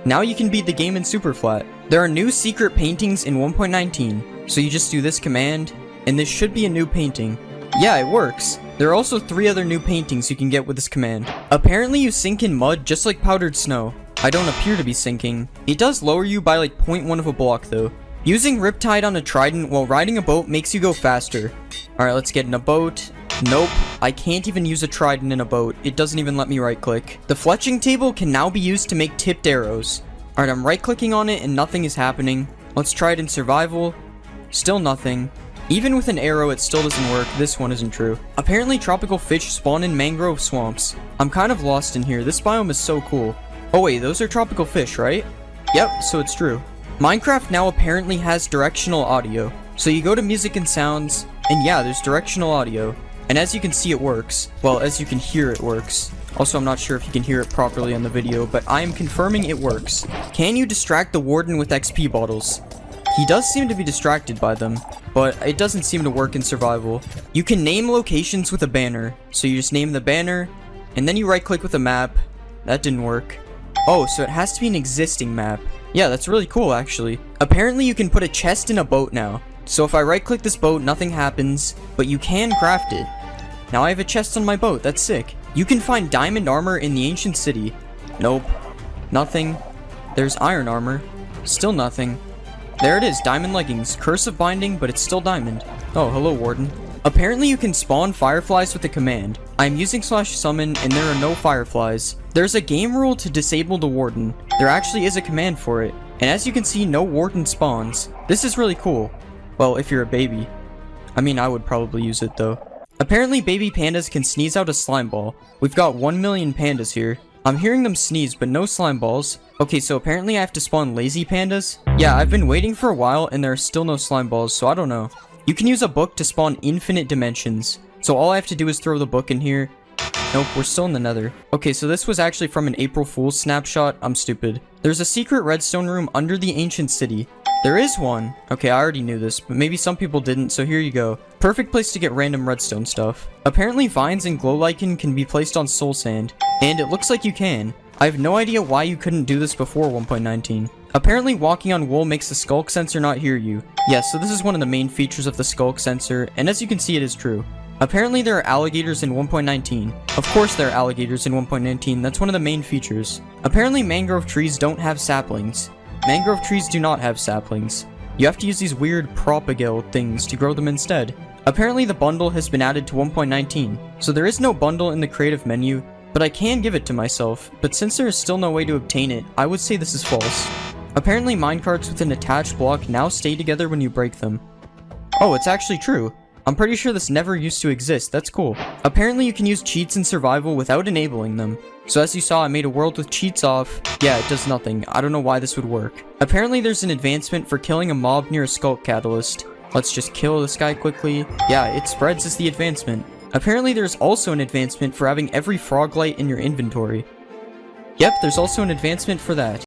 Now you can beat the game in super flat. There are new secret paintings in 1.19. So you just do this command, and this should be a new painting. Yeah, it works. There are also 3 other new paintings you can get with this command. Apparently you sink in mud just like powdered snow. I don't appear to be sinking. It does lower you by like 0.1 of a block though. Using Riptide on a trident while riding a boat makes you go faster. Alright, let's get in a boat. Nope, I can't even use a trident in a boat. It doesn't even let me right click. The fletching table can now be used to make tipped arrows. Alright, I'm right clicking on it and nothing is happening. Let's try it in survival. Still nothing. Even with an arrow, it still doesn't work. This one isn't true. Apparently tropical fish spawn in mangrove swamps. I'm kind of lost in here. This biome is so cool. Oh wait, those are tropical fish, right? Yep, so it's true. Minecraft now apparently has directional audio. So you go to music and sounds, and yeah, there's directional audio. And as you can see, it works. Well, as you can hear, it works. Also, I'm not sure if you can hear it properly on the video, but I am confirming it works. Can you distract the warden with XP bottles? He does seem to be distracted by them, but it doesn't seem to work in survival. You can name locations with a banner. So you just name the banner, and then you right click with a map. That didn't work. Oh, so it has to be an existing map. Yeah, that's really cool actually. Apparently you can put a chest in a boat now. So if I right click this boat, nothing happens, but you can craft it. Now I have a chest on my boat, that's sick. You can find diamond armor in the ancient city. Nope. Nothing. There's iron armor. Still nothing. There it is, diamond leggings. Curse of binding, but it's still diamond. Oh, hello warden. Apparently you can spawn fireflies with a command. I'm using /summon and there are no fireflies. There's a game rule to disable the warden. There actually is a command for it. And as you can see, no warden spawns. This is really cool. Well, if you're a baby. I mean, I would probably use it though. Apparently baby pandas can sneeze out a slime ball. We've got 1 million pandas here. I'm hearing them sneeze, but no slime balls. Okay, so apparently I have to spawn lazy pandas? Yeah, I've been waiting for a while and there are still no slime balls, so I don't know. You can use a book to spawn infinite dimensions. So all I have to do is throw the book in here. Nope, we're still in the nether. Okay, so this was actually from an April Fool's snapshot. I'm stupid. There's a secret redstone room under the ancient city. There is one. Okay, I already knew this, but maybe some people didn't, so here you go. Perfect place to get random redstone stuff. Apparently vines and glow lichen can be placed on soul sand, and it looks like you can. I have no idea why you couldn't do this before 1.19. Apparently walking on wool makes the skulk sensor not hear you. Yes, so this is one of the main features of the skulk sensor, and as you can see it is true. Apparently there are alligators in 1.19. Of course there are alligators in 1.19, that's one of the main features. Apparently mangrove trees don't have saplings. Mangrove trees do not have saplings. You have to use these weird propagale things to grow them instead. Apparently the bundle has been added to 1.19, so there is no bundle in the creative menu, but I can give it to myself, but since there is still no way to obtain it, I would say this is false. Apparently minecarts with an attached block now stay together when you break them. Oh, it's actually true. I'm pretty sure this never used to exist, that's cool. Apparently you can use cheats in survival without enabling them. So as you saw, I made a world with cheats off. Yeah, it does nothing. I don't know why this would work. Apparently there's an advancement for killing a mob near a skulk catalyst. Let's just kill this guy quickly. Yeah, it spreads as the advancement. Apparently there's also an advancement for having every frog light in your inventory. Yep, there's also an advancement for that.